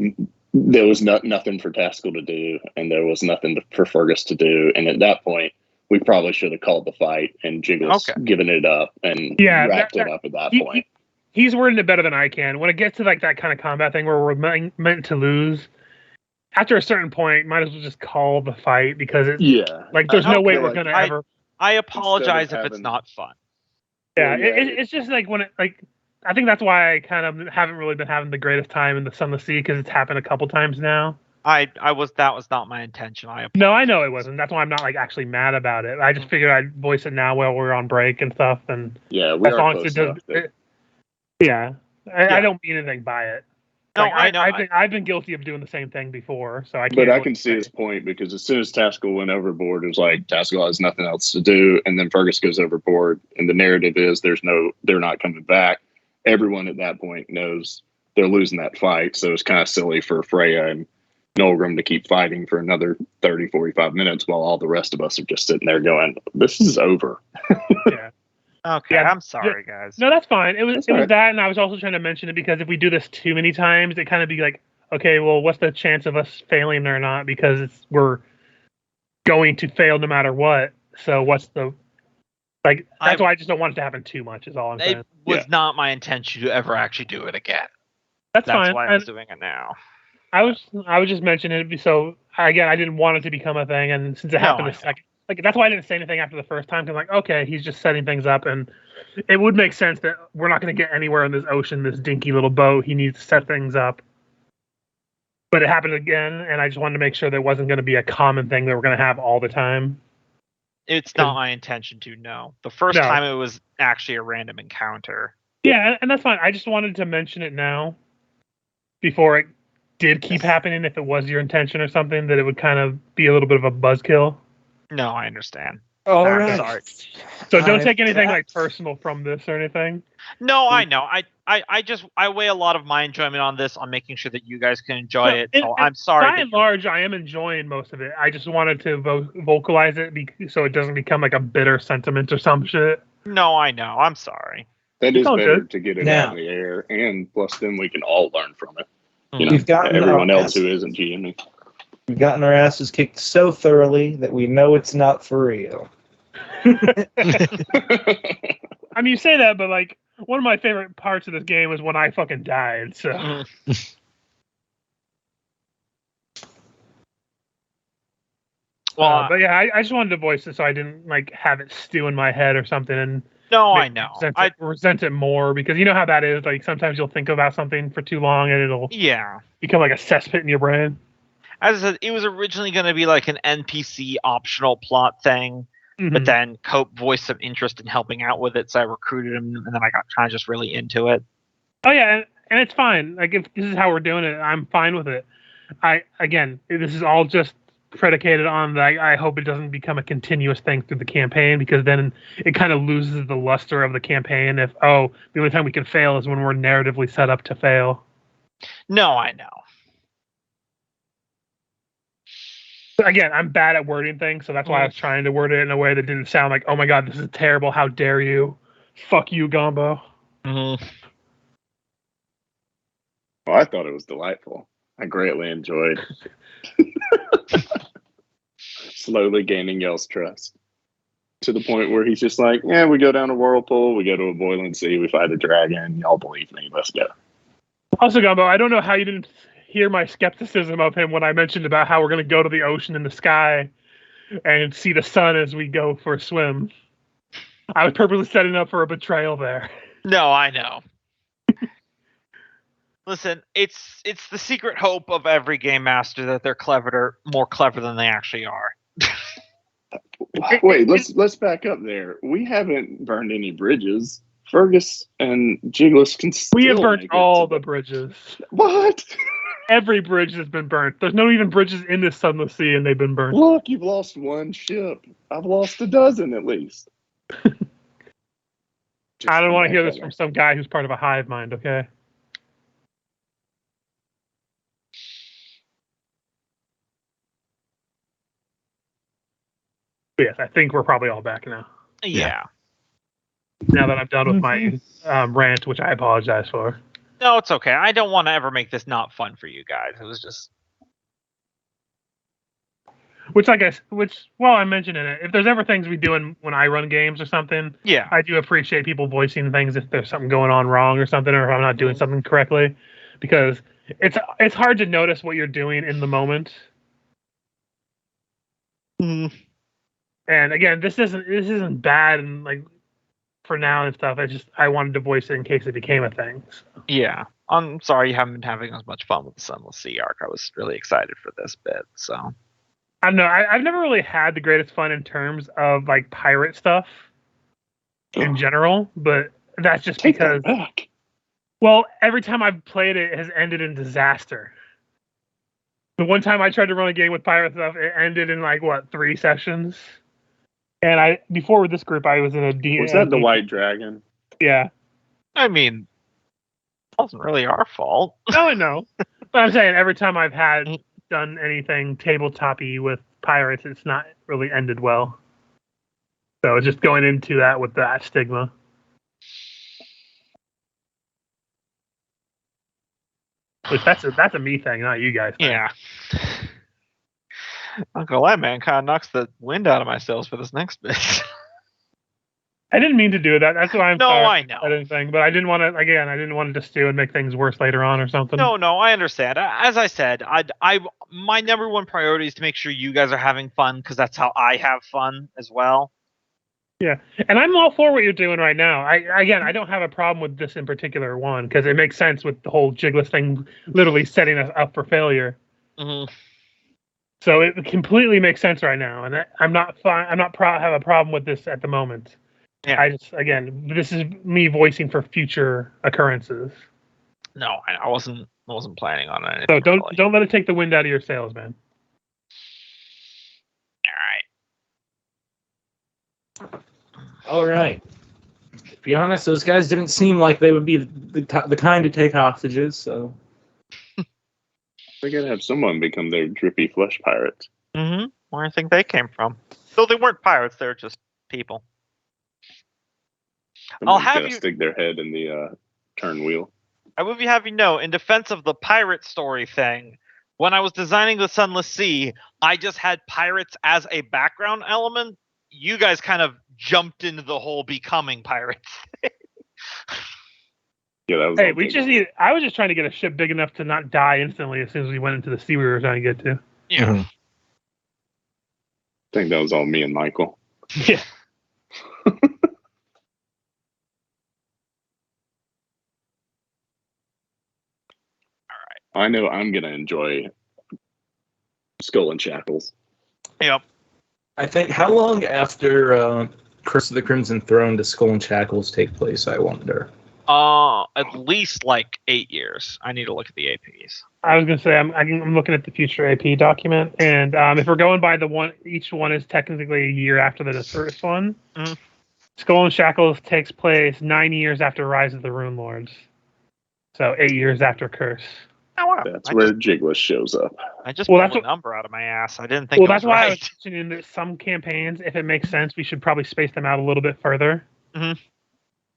there was nothing for Taskell to do and there was nothing for Fergus to do, and at that point we probably should have called the fight and Jiggles given it up and wrapped it up at that point. He's wording it better than I can. When it gets to like that kind of combat thing where we're meant to lose, after a certain point, might as well just call the fight because there's no way we're gonna ever. I apologize if it's not fun. Yeah, it's just like when I think that's why I kind of haven't really been having the greatest time in the Sunless Sea because it's happened a couple times now. That was not my intention. No, I know it wasn't. That's why I'm not like actually mad about it. I just figured I'd voice it now while we're on break and stuff. And yeah, we are close enough. I don't mean anything by it. No, like, I know. I've been guilty of doing the same thing before, so I can't. But I can see his point because as soon as Taskell went overboard, it was like Taskell has nothing else to do, and then Fergus goes overboard, and the narrative is they're not coming back. Everyone at that point knows they're losing that fight, so it's kind of silly for Freya and Nolgrim to keep fighting for another 30, 45 minutes while all the rest of us are just sitting there going, this is over. Yeah. Okay, Yeah, I'm sorry, guys. No, that's fine. It was That's it was alright. that, and I was also trying to mention it because if we do this too many times, it kind of be like, okay, well, what's the chance of us failing or not? Because we're going to fail no matter what. So what's the like? That's why I just don't want it to happen too much. Is all I'm saying. It was Yeah. not my intention to ever actually do it again. That's That's fine. why I was doing it now. I was just mentioning it. So again, I didn't want it to become a thing, and since it happened I the second, like that's why I didn't say anything after the first time. Cause like, okay, he's just setting things up, and it would make sense that we're not going to get anywhere in this ocean, this dinky little boat. He needs to set things up. But it happened again, and I just wanted to make sure there wasn't going to be a common thing that we're going to have all the time. It's not my intention to, no. The first No. time it was actually a random encounter. Yeah, and that's fine. I just wanted to mention it now before it did keep happening. If it was your intention or something, that it would kind of be a little bit of a buzzkill. No, I understand. All I'm right. sorry. So don't I've take anything got- like personal from this or anything. No, I know. I weigh a lot of my enjoyment on this, on making sure that you guys can enjoy No, it. and- So and I'm sorry. By and large, I am enjoying most of it. I just wanted to vocalize it so it doesn't become like a bitter sentiment or some shit. No, I know. I'm sorry. That It's is all better good. to get it Now- out in the air, and plus then we can all learn from it. You know, We've gotten everyone our else who isn't GMing. We've gotten our asses kicked so thoroughly that we know it's not for real. I mean, you say that, but like one of my favorite parts of this game was when I fucking died. So Well, but yeah, I just wanted to voice it so I didn't like have it stew in my head or something and no, I know. resent it more because you know how that is. Like sometimes you'll think about something for too long and it'll Yeah. become like a cesspit in your brain. As I said, it was originally going to be like an NPC optional plot thing, but then Cope voiced some interest in helping out with it, so I recruited him, and then I got kind of just really into it. Oh yeah, and it's fine. Like if this is how we're doing it, I'm fine with it. This is all just predicated on that. I hope it doesn't become a continuous thing through the campaign because then it kind of loses the luster of the campaign. If the only time we can fail is when we're narratively set up to fail. No, I know. But again, I'm bad at wording things, so that's why I was trying to word it in a way that didn't sound like, "Oh my god, this is terrible! How dare you? Fuck you, Gombo." Mm-hmm. Well, I thought it was delightful. I greatly enjoyed slowly gaining y'all's trust to the point where he's just like, "Yeah, we go down a whirlpool, we go to a boiling sea, we fight a dragon. Y'all believe me? Let's go." Also, Gombo, I don't know how you didn't hear my skepticism of him when I mentioned about how we're going to go to the ocean in the sky and see the sun as we go for a swim. I was purposely setting up for a betrayal there. No, I know. Listen, it's the secret hope of every game master that they're more clever than they actually are. Wait, let's back up there. We haven't burned any bridges. Fergus and Jiggles can still We have burnt make it all to the bridges. What? Every bridge has been burnt. There's no even bridges in this sunless sea, and they've been burnt. Look, you've lost one ship. I've lost a dozen at least. I don't want to hear this from some guy who's part of a hive mind, okay? But yes, I think we're probably all back now. Yeah. Now that I'm done with my rant, which I apologize for. No, it's okay. I don't want to ever make this not fun for you guys. It was just... Well, I mentioned in it. If there's ever things we do when I run games or something, Yeah. I do appreciate people voicing things if there's something going on wrong or something, or if I'm not doing something correctly, because it's hard to notice what you're doing in the moment. And again, this isn't bad and like for now and stuff. I wanted to voice it in case it became a thing. So. Yeah. I'm sorry you haven't been having as much fun with the Sunless Sea arc. I was really excited for this bit, so... I don't know. I've never really had the greatest fun in terms of like pirate stuff in general, but that's just Take because. that back. Well, every time I've played it has ended in disaster. The one time I tried to run a game with pirate stuff, it ended in like 3 sessions. And before with this group, I was in a D. Was that the White Dragon? Yeah. I mean, it wasn't really our fault. No, I know. But I'm saying every time I've done anything tabletop-y with pirates, it's not really ended well. So it's just going into that with that stigma. Which that's a me thing, not you guys. Thing. Yeah. Uncle that man kind of knocks the wind out of my sails for this next bit. I didn't mean to do that. That's why I'm No, sorry. I know. I didn't think, but I didn't want to. Again, I didn't want to just do and make things worse later on or something. No, I understand. As I said, my number one priority is to make sure you guys are having fun because that's how I have fun as well. Yeah, and I'm all for what you're doing right now. I don't have a problem with this in particular one because it makes sense with the whole Jigless thing, literally setting us up for failure. Mm-hmm. So it completely makes sense right now, and I'm not fine. I'm not have a problem with this at the moment. Yeah. This is me voicing for future occurrences. No, I wasn't planning on anything. So don't really. don't let it take the wind out of your sails, man. All right. All right. To be honest, those guys didn't seem like they would be the kind to take hostages. So They gotta have someone become their drippy flesh pirates. Mm-hmm. Where do you think they came from? Though they weren't pirates, they were just people. Someone's have gotta you- stick their head in the turn wheel. I would have you know, in defense of the pirate story thing, when I was designing the Sunless Sea, I just had pirates as a background element. You guys kind of jumped into the whole becoming pirates. Yeah, that was. Hey, all we big. just need. I was just trying to get a ship big enough to not die instantly as soon as we went into the sea we were trying to get to. Yeah. Mhm. I think that was all me and Michael. Yeah. I know I'm gonna enjoy Skull and Shackles. Yep. I think how long after Curse of the Crimson Throne does Skull and Shackles take place? I wonder. At least like 8 years. I need to look at the APs. I was gonna say I'm looking at the future AP document, and if we're going by the one, each one is technically a year after the first one. Mhm. Skull and Shackles takes place 9 years after Rise of the Rune Lords, so 8 years after Curse. Oh, wow. That's where Jigless shows up. I just Well, pulled that's a what- number out of my ass. I didn't think Well, it was that's why I right. was mentioning that some campaigns, if it makes sense, we should probably space them out a little bit further. Mhm.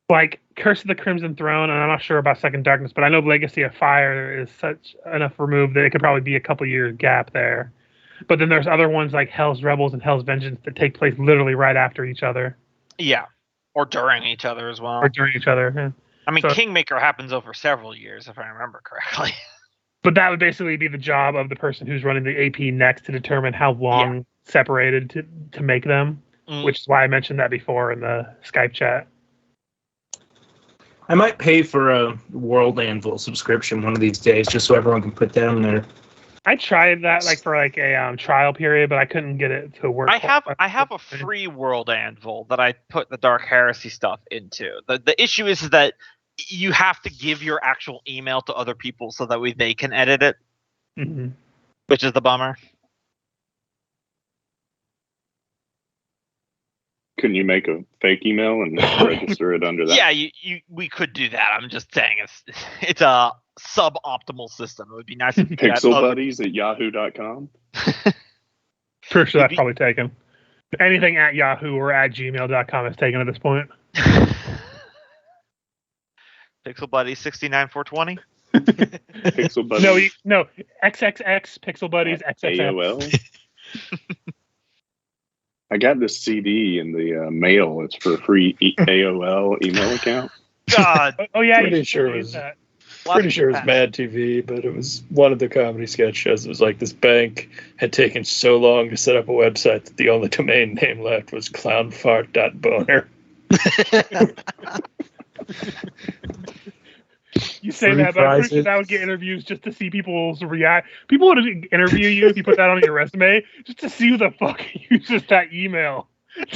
Like Curse of the Crimson Throne, and I'm not sure about Second Darkness, but I know Legacy of Fire is such enough removed that it could probably be a couple years gap there. But then there's other ones like Hell's Rebels and Hell's Vengeance that take place literally right after each other Yeah. Or during each other as well. or during each other. Yeah. I mean, so- Kingmaker happens over several years, if I remember correctly. But that would basically be the job of the person who's running the AP next to determine how long separated to make them, Mm. which is why I mentioned that before in the Skype chat. I might pay for a World Anvil subscription one of these days, just so everyone can put down their. I tried that for a trial period, but I couldn't get it to work. I have a free World Anvil that I put the Dark Heresy stuff into. The issue is that you have to give your actual email to other people so that way they can edit it, Mhm. which is the bummer. Couldn't you make a fake email and register it under that? Yeah, we could do that. I'm just saying it's a suboptimal system. It would be nice if you had Pixel other- buddies at yahoo.com. Pretty sure that's Maybe- probably taken. Anything at Yahoo or at gmail.com is taken at this point. Pixel Buddy 69420. Pixel buddies. No, XXX Pixel Buddies XXX. AOL. I got this CD in the mail. It's for a free AOL email account. God, Oh yeah, Pretty you sure should it use was- that. Pretty sure it was Mad TV, but it was one of the comedy sketch shows. It was like this bank had taken so long to set up a website that the only domain name left was clownfart.boner. You say Free that, but I'm pretty sure prizes. that would get interviews just to see people's react. People would interview you if you put that on your resume just to see who the fuck uses that email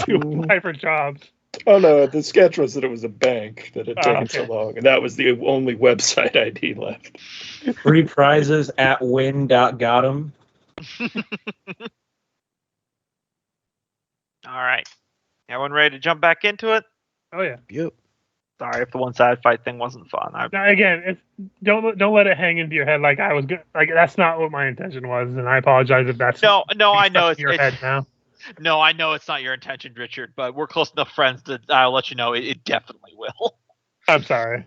to apply for jobs. Oh no, the sketch was that it was a bank that had Oh, taken okay. so long, and that was the only website ID left. Free prizes at win.gotem. all right. Everyone ready to jump back into it? Oh yeah. Yep. Sorry if the one-sided fight thing wasn't fun. Now again, don't let it hang into your head like I was good. Like that's not what my intention was, and I apologize if that's No, I know stuck in your head now. No, I know it's not your intention, Richard, but we're close enough friends that I'll let you know it definitely will. I'm sorry.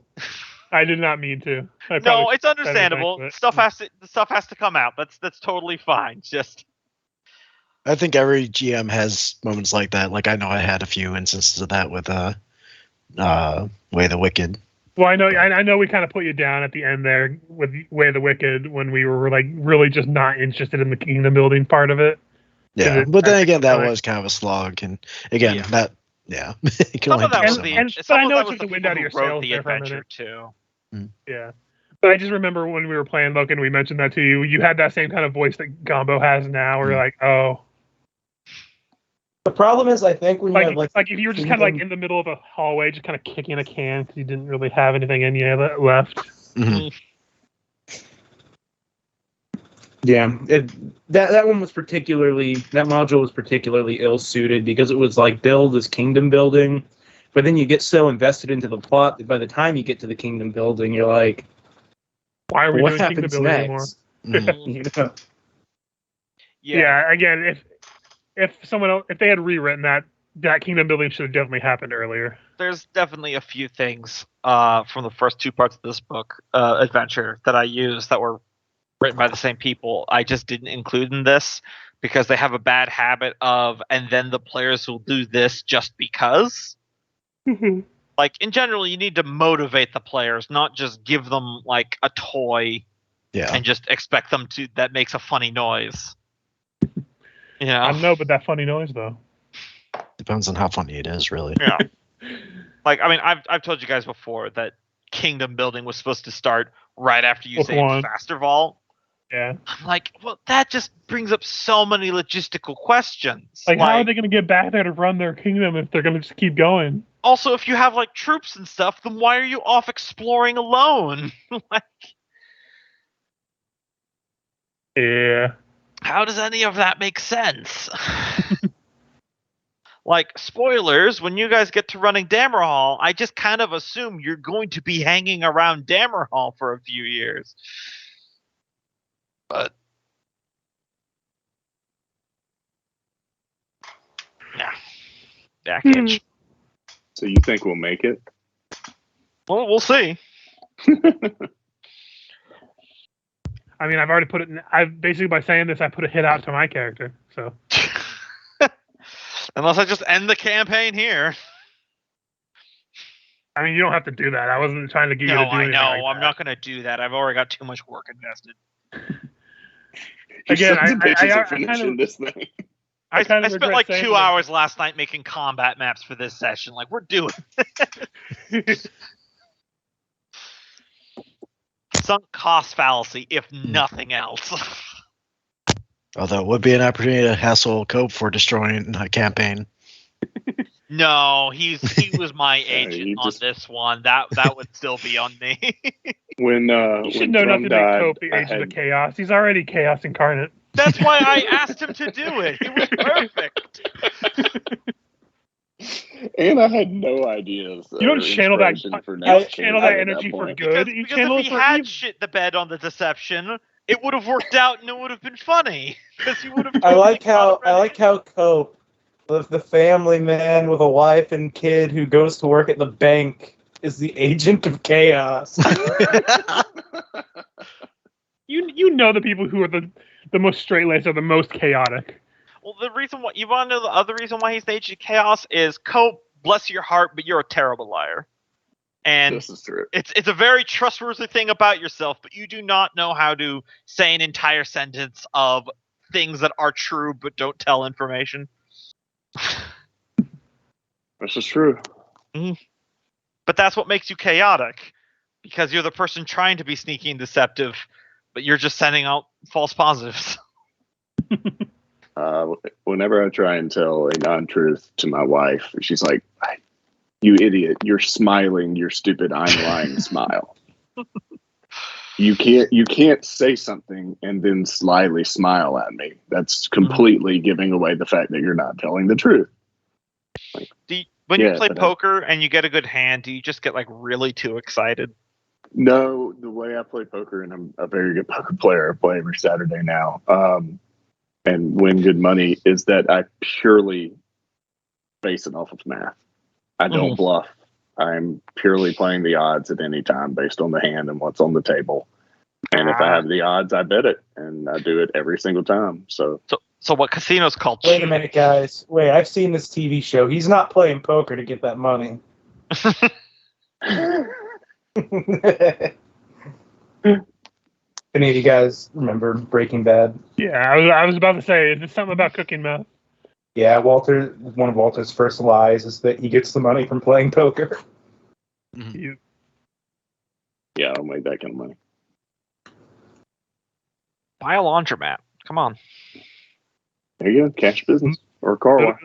I did not mean to. I No, probably it's understandable. shouldn't say anything, Stuff has to come out. That's totally fine. Just I think every GM has moments like that. Like I know I had a few instances of that with Way the Wicked. Well, I know we kind of put you down at the end there with Way of the Wicked when we were like really just not interested in the kingdom building part of it. Yeah, but then again, that was kind of a slog, and again, Yeah. it can some only of that do was so the much. But some I of know that it was took the the wind people out of who your wrote sails the there for a adventure minute. too. Yeah. But I just remember when we were playing Logan, we mentioned that to you. You had that same kind of voice that Gombo has now. Where you're like, oh, The problem is, I think when you have like if you were just kind of like in the middle of a hallway, just kind of kicking a can because you didn't really have anything in you left. Mhm. Yeah, that one was that module was particularly ill suited because it was like build is kingdom building, but then you get so invested into the plot that by the time you get to the kingdom building, you're like, Why are we what doing kingdom happens building anymore? next? Mhm. You know? Yeah. Again, if they had rewritten that kingdom building should have definitely happened earlier. There's definitely a few things from the first two parts of this book adventure that I used that were written by the same people. I just didn't include in this because they have a bad habit of, and then the players will do this just because. Like in general, you need to motivate the players, not just give them like a toy Yeah. and just expect them to that makes a funny noise. I know, but that funny noise though. Depends on how funny it is, really. Yeah. Like I mean, I've told you guys before that kingdom building was supposed to start right after you Book say one. Faster Vault. Yeah. I'm like, well, that just brings up so many logistical questions. Like, how are they going to get back there to run their kingdom if they're going to just keep going? Also, if you have like troops and stuff, then why are you off exploring alone? Like, Yeah. how does any of that make sense? Like, spoilers, when you guys get to running Dammerhall, I just kind of assume you're going to be hanging around Dammerhall for a few years. But package. So you think we'll make it? Well, we'll see. I mean, I've already put it in. I've basically, by saying this, I put a hit out to my character. So, Unless I just end the campaign here. I mean, you don't have to do that. I wasn't trying to get you to do I anything know. like I'm that. not going to do that. I've already got too much work invested. Again, Sons of bitches I are finishing this thing. I kind of spent regret like saying 2 that. hours last night making combat maps for this session. Like, we're doing sunk cost fallacy, if nothing else. Although it would be an opportunity to hassle Cope for destroying a campaign. No, he was my agent on this one. That would still be on me. When You should when know not Throne to make died, Cope the I agent of had, chaos. He's already chaos incarnate. That's why I asked him to do it. He was perfect. and I had no ideas. You don't channel that. For You don't next channel campaign that at energy for point. good. Because You channel if it he for had evil. shit the bed on the deception, it would have worked out and it would have been funny. Because he would have. I like how Cope, the family man with a wife and kid who goes to work at the bank, is the agent of chaos. You know the people who are the most straight-laced are the most chaotic. Well, the reason why you want to know the other reason why he's the agent of chaos is Cope. Bless your heart, but you're a terrible liar. And This is true. it's a very trustworthy thing about yourself, but you do not know how to say an entire sentence of things that are true but don't tell information. This is true. But that's what makes you chaotic, because you're the person trying to be sneaky and deceptive, but you're just sending out false positives. Whenever I try and tell a non-truth to my wife, she's like, "You idiot! You're smiling your stupid I'm lying smile. You can't say something and then slyly smile at me. That's completely giving away the fact that you're not telling the truth." When you play poker and you get a good hand, do you just get like really too excited? No, the way I play poker, and I'm a very good poker player. I play every Saturday now. and win good money is that I purely base it off of math. I don't bluff. I'm purely playing the odds at any time based on the hand and what's on the table. And if I have the odds, I bet it, and I do it every single time. So what casinos called Wait a minute, guys. Wait, I've seen this TV show. He's not playing poker to get that money. Any of you guys remember Breaking Bad? Yeah, I was about to say, is this something about cooking meth? Yeah, one of Walter's first lies is that he gets the money from playing poker. You, yeah, I don't make that kind of money. Buy a laundromat. Come on. There you go, cash business or car wash.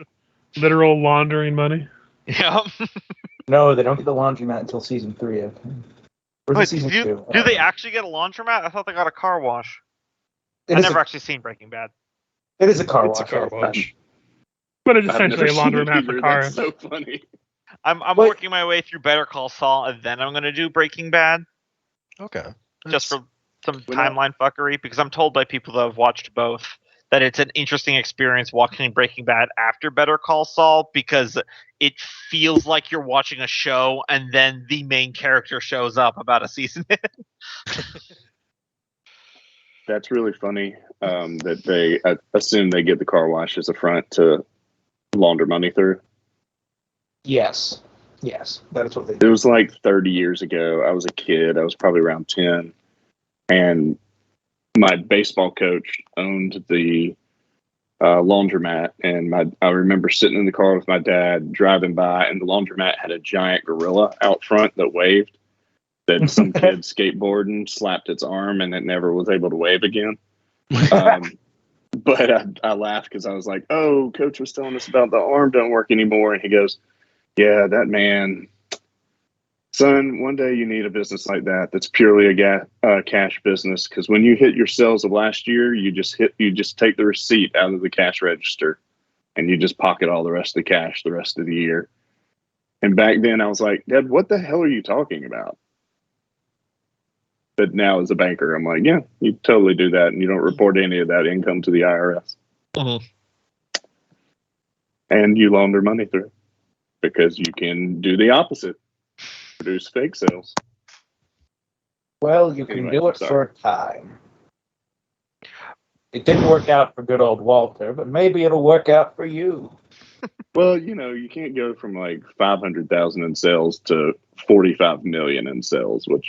literal laundering money. Yeah. No, they don't get the laundromat until season 3. Okay. Wait, season 2? do they actually get a laundromat? I thought they got a car wash. I've never actually seen Breaking Bad. It is a car It's wash. a car wash. But it's I've essentially a never seen it laundromat for either. cars. That's so funny. I'm Wait. working my way through Better Call Saul, and then I'm going to do Breaking Bad, Okay. just for some We're not- timeline fuckery, because I'm told by people that have watched both that it's an interesting experience watching Breaking Bad after Better Call Saul, because it feels like you're watching a show, and then the main character shows up about a season in. That's really funny that they assume they get the car wash as a front to launder money through. Yes, that's what they It do. was like 30 years ago. I was a kid. I was probably around 10. And my baseball coach owned the laundromat. And I remember sitting in the car with my dad driving by, and the laundromat had a giant gorilla out front that waved. That some kid skateboarding slapped its arm, and it never was able to wave again. But I laughed because I was like, "Oh, coach was telling us about the arm don't work anymore," and he goes, "Yeah, that man, son. One day you need a business like that. That's purely a cash business. Because when you hit your sales of last year, you just take the receipt out of the cash register, and you just pocket all the rest of the cash the rest of the year." And back then, I was like, "Dad, what the hell are you talking about?" But now, as a banker, I'm like, "Yeah, you totally do that, and you don't report any of that income to the IRS, and you launder money through." Because you can do the opposite, produce fake sales. Well, you can Anyway, do it sorry. for a time. It didn't work out for good old Walter, but maybe it'll work out for you. Well, you can't go from like 500,000 in sales to 45 million in sales, which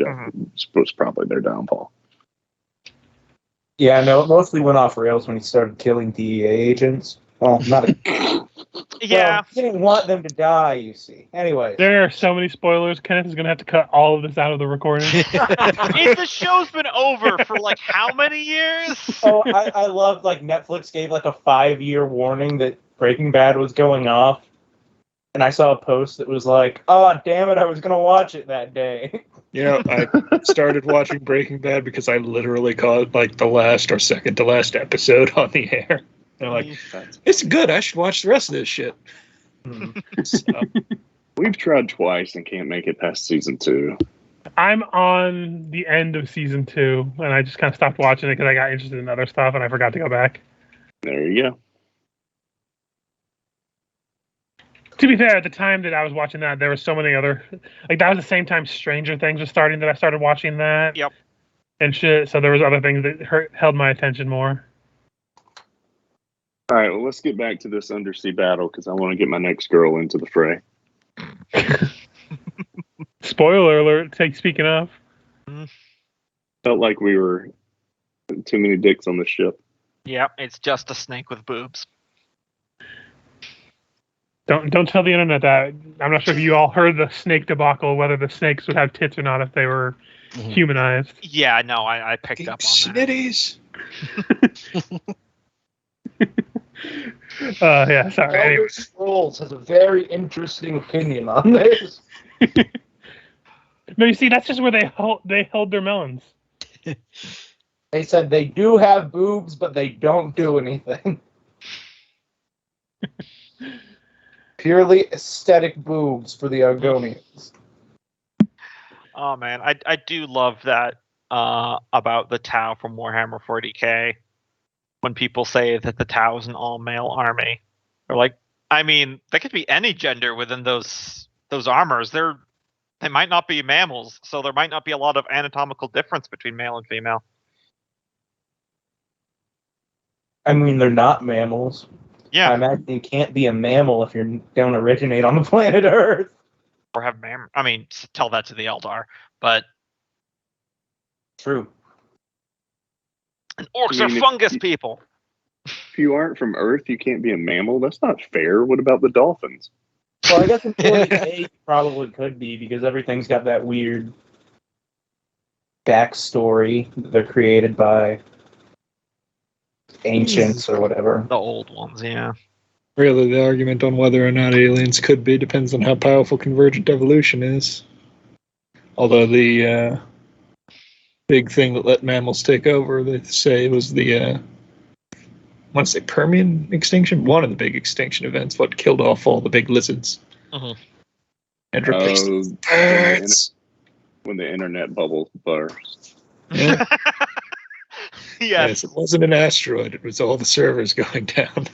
was probably their downfall. Yeah, no, it mostly went off rails when he started killing DEA agents. Well, not Yeah. Well, he didn't want them to die, you see. Anyway. There are so many spoilers. Kenneth is going to have to cut all of this out of the recording. The show's been over for like how many years? Oh, I love like Netflix gave like a 5-year warning that Breaking Bad was going off. And I saw a post that was like, "Oh, damn it, I was going to watch it that day." I started watching Breaking Bad because I literally caught like the last or second to last episode on the air. They're like, "It's good. I should watch the rest of this shit." So, We've tried twice and can't make it past season 2. I'm on the end of season 2, and I just kind of stopped watching it because I got interested in other stuff, and I forgot to go back. There you go. To be fair, at the time that I was watching that, there were so many other... Like, that was the same time Stranger Things was starting that I started watching that. Yep. And shit, so there was other things that held my attention more. All right, well, let's get back to this undersea battle because I want to get my next girl into the fray. Spoiler alert, speaking of. Felt like we were too many dicks on the ship. Yep, it's just a snake with boobs. Don't tell the internet that. I'm not sure if you all heard the snake debacle, whether the snakes would have tits or not if they were humanized. Yeah, no, I picked up on that. Snitties. Yeah, sorry. Elder Anyway. Scrolls has a very interesting opinion on this. No, you see, that's just where they held their melons. They said they do have boobs, but they don't do anything. Purely aesthetic boobs for the Argonians. Oh man, I do love that about the Tau from Warhammer 40k. when people say that the Tau is an all-male army. They're like, I mean, there could be any gender within those armors. They might not be mammals, so there might not be a lot of anatomical difference between male and female. I mean, they're not mammals. Yeah, I imagine you can't be a mammal if you don't originate on the planet Earth. or have I mean, tell that to the Eldar, but True. and orcs I mean, are fungus people. If you aren't from Earth, you can't be a mammal. That's not fair. What about the dolphins? Well, I guess in 40K you probably could be, because everything's got that weird backstory that they're created by ancients or whatever. The old ones, yeah. Really, the argument on whether or not aliens could be depends on how powerful convergent evolution is. Although the big thing that let mammals take over, they say, was the once the Permian extinction, one of the big extinction events, what killed off all the big lizards and replaced them with birds. When the internet bubble burst. Yeah. Yes. It wasn't an asteroid, it was all the servers going down.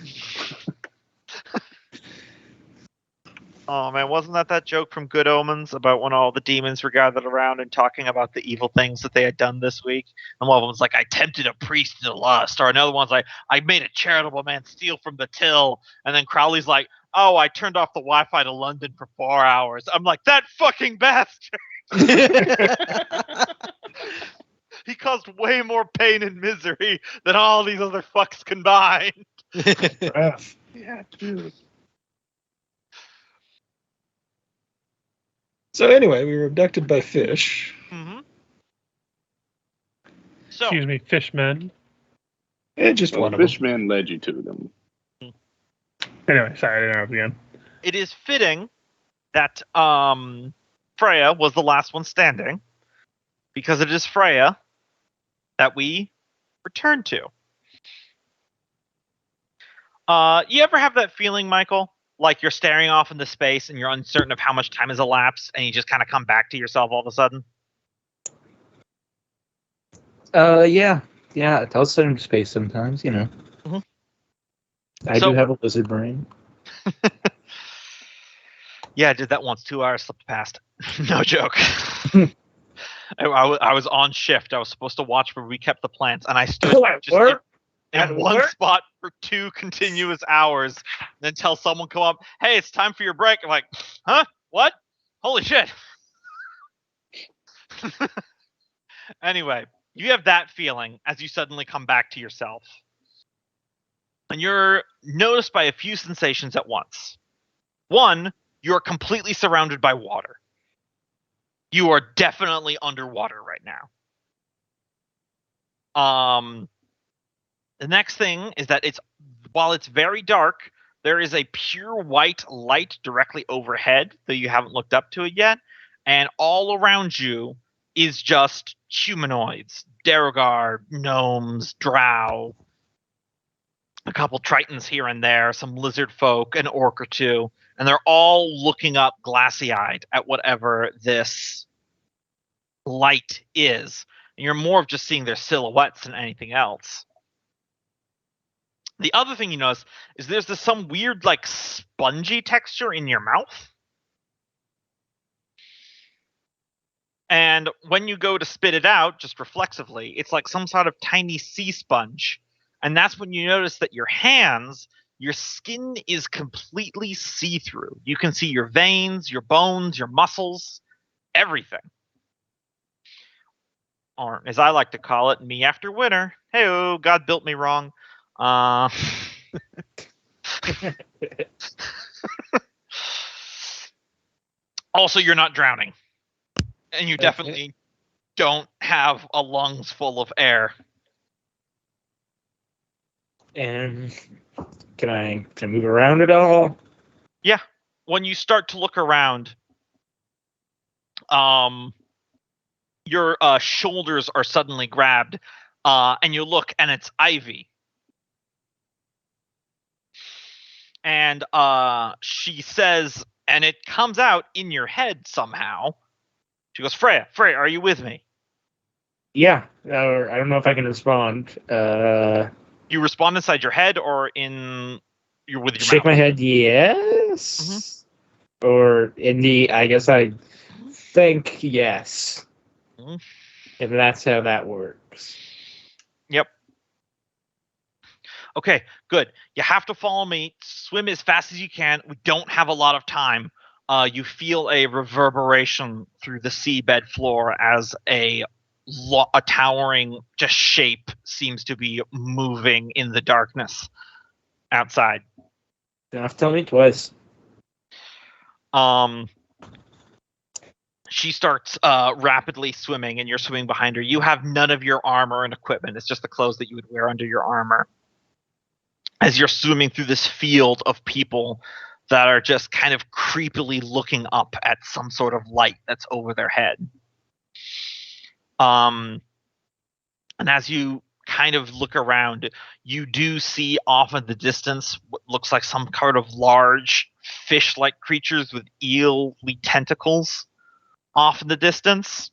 Oh man, wasn't that joke from Good Omens about when all the demons were gathered around and talking about the evil things that they had done this week? And one of them was like, I tempted a priest to lust. Or another one's like, I made a charitable man steal from the till. And then Crowley's like, oh, I turned off the Wi-Fi to London for 4 hours. I'm like, that fucking bastard! He caused way more pain and misery than all these other fucks combined. Yeah, dude. So anyway, we were abducted by fish. Mm-hmm. So, Excuse me, fishmen. Yeah, just Well, one of them. Fishman led you to them. Anyway, sorry, I interrupted again. it is fitting that Freya was the last one standing, because it is Freya that we return to. You ever have that feeling, Michael? Like you're staring off into space and you're uncertain of how much time has elapsed, and you just kind of come back to yourself all of a sudden? Yeah, it does sit in space sometimes, you know. Mhm. I So- do have a lizard brain. Yeah, I did that once. 2 hours slipped past. No joke. I was on shift. I was supposed to watch where we kept the plants, and I stood At just work? in At one work? spot for 2 continuous hours until someone come up, hey, it's time for your break. I'm like, huh? What? Holy shit. Anyway, you have that feeling as you suddenly come back to yourself. And you're noticed by a few sensations at once. One, you're completely surrounded by water. You are definitely underwater right now. The next thing is that while it's very dark, there is a pure white light directly overhead, though you haven't looked up to it yet, and all around you is just humanoids, Derogar, gnomes, drow, a couple tritons here and there, some lizard folk, an orc or two, and they're all looking up glassy-eyed at whatever this light is. And you're more of just seeing their silhouettes than anything else. The other thing you notice is there's some weird, like, spongy texture in your mouth. And when you go to spit it out, just reflexively, it's like some sort of tiny sea sponge. And that's when you notice that your hands, your skin is completely see-through. You can see your veins, your bones, your muscles, everything. Or, as I like to call it, me after winter. Hey-oh, God built me wrong. Also, you're not drowning. And you definitely don't have a lungs full of air. And can I move around at all? Yeah. When you start to look around, your shoulders are suddenly grabbed, and you look, and it's Ivy. And she says, and it comes out in your head somehow. She goes, Freya, are you with me? Yeah, or I don't know if I can respond. You respond inside your head or in you're with your Shake mouth? my head, yes. Or in the, I guess I think yes. Mhm. If that's how that works. Yep. Okay, good. You have to follow me. Swim as fast as you can. We don't have a lot of time. You feel a reverberation through the seabed floor as a towering just shape seems to be moving in the darkness outside. Don't have to tell me twice. She starts rapidly swimming, and you're swimming behind her. You have none of your armor and equipment. It's just the clothes that you would wear under your armor. As you're swimming through this field of people that are just kind of creepily looking up at some sort of light that's over their head. And as you kind of look around, you do see off in the distance what looks like some kind of large fish-like creatures with eel-y tentacles off in the distance.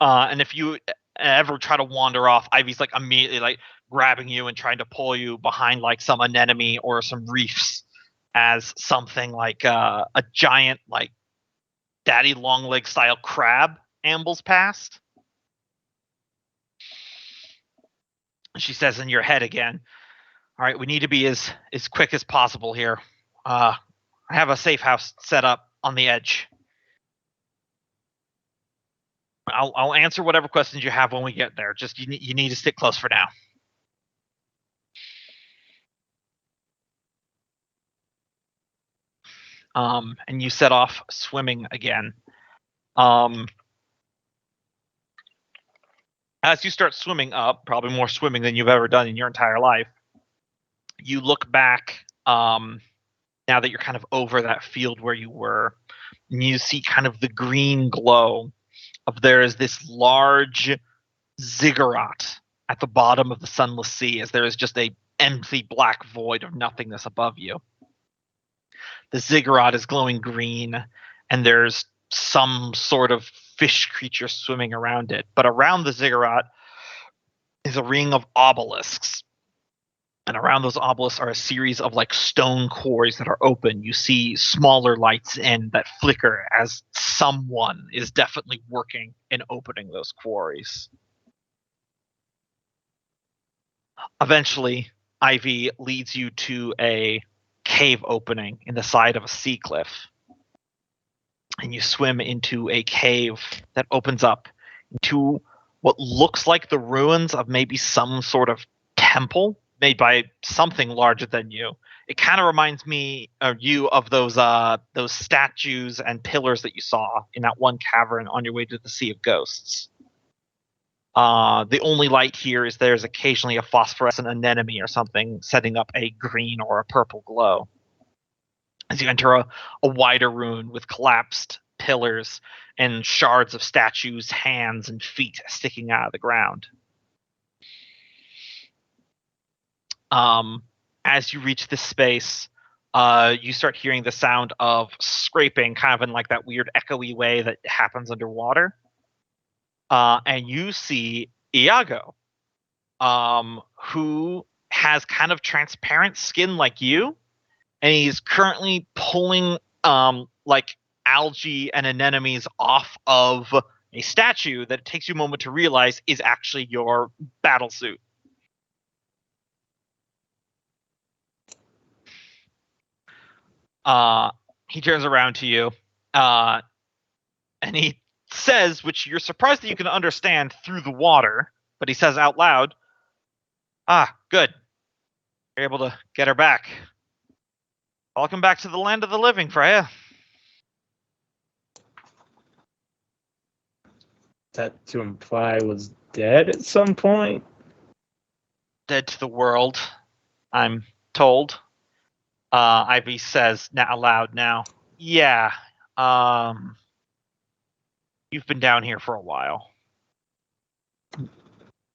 And if you ever try to wander off, Ivy's like immediately like grabbing you and trying to pull you behind like some anemone or some reefs as something like a giant like daddy long leg style crab ambles past. She says in your head again, all right, we need to be as quick as possible here. I have a safe house set up on the edge. I'll answer whatever questions you have when we get there. Just you need to stick close for now. And you set off swimming again. As you start swimming up, probably more swimming than you've ever done in your entire life, you look back now that you're kind of over that field where you were, and you see kind of the green glow of there is this large ziggurat at the bottom of the sunless sea, as there is just a empty black void of nothingness above you. The ziggurat is glowing green, and there's some sort of fish creature swimming around it. But around the ziggurat is a ring of obelisks. And around those obelisks are a series of like stone quarries that are open. You see smaller lights in that flicker as someone is definitely working in opening those quarries. Eventually, Ivy leads you to a cave opening in the side of a sea cliff. And you swim into a cave that opens up into what looks like the ruins of maybe some sort of temple made by something larger than you. It kind of reminds me of you of those statues and pillars that you saw in that one cavern on your way to the Sea of Ghosts. The only light here is there's occasionally a phosphorescent anemone or something setting up a green or a purple glow. As you enter a wider room with collapsed pillars and shards of statues, hands, and feet sticking out of the ground. As you reach this space, you start hearing the sound of scraping, kind of in like that weird echoey way that happens underwater. And you see Iago, who has kind of transparent skin like you, and he's currently pulling like algae and anemones off of a statue that it takes you a moment to realize is actually your battle suit. He turns around to you, and he says, which you're surprised that you can understand through the water, but he says out loud, good. You're able to get her back. Welcome back to the land of the living, Freya. That to imply was dead at some point? Dead to the world, I'm told. Ivy says aloud now, yeah, you've been down here for a while.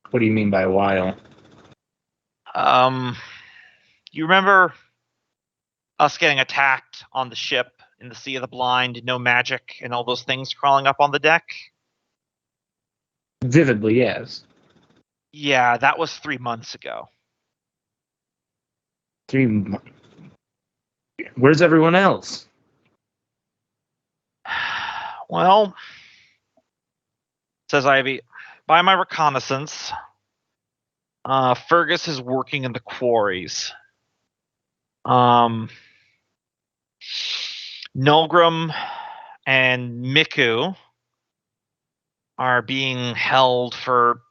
What do you mean by a while? You remember us getting attacked on the ship in the Sea of the Blind, no magic, and all those things crawling up on the deck? Vividly, yes. Yeah, that was 3 months ago. Where's everyone else? Well, says Ivy, by my reconnaissance, Fergus is working in the quarries. Nulgrim and Miku are being held for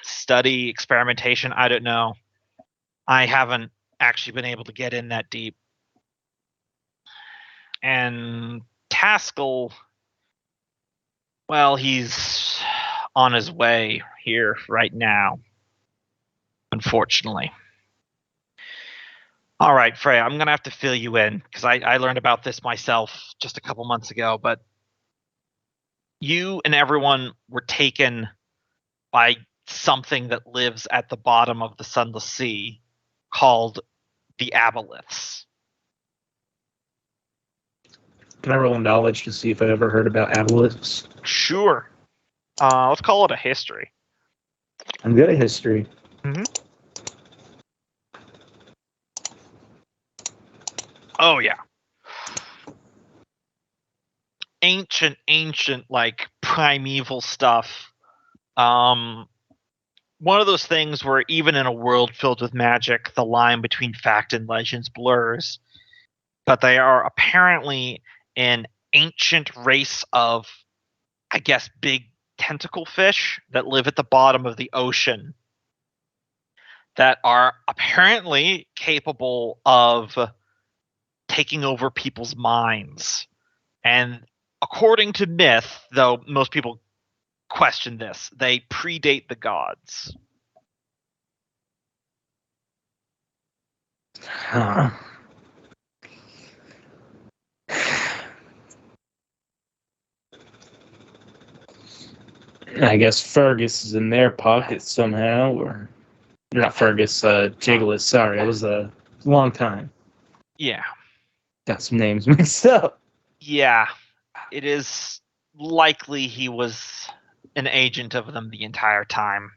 study, experimentation. I don't know. I haven't actually been able to get in that deep. And Taskell, well, he's on his way here right now, unfortunately. All right, Freya, I'm going to have to fill you in because I learned about this myself just a couple months ago, but you and everyone were taken by something that lives at the bottom of the Sunless Sea called the Aboleths. Can I roll knowledge to see if I ever heard about aboleths? Sure. Let's call it a history. I'm good at history. Oh, yeah. Ancient, like, primeval stuff. One of those things where even in a world filled with magic, the line between fact and legends blurs. But they are apparently an ancient race of, I guess, big tentacle fish that live at the bottom of the ocean that are apparently capable of taking over people's minds. And according to myth, though most people question this, they predate the gods. Huh. I guess Fergus is in their pocket somehow, or not Fergus, Jiggless. Sorry, it was a long time. Yeah. Got some names mixed up. Yeah. It is likely he was an agent of them the entire time.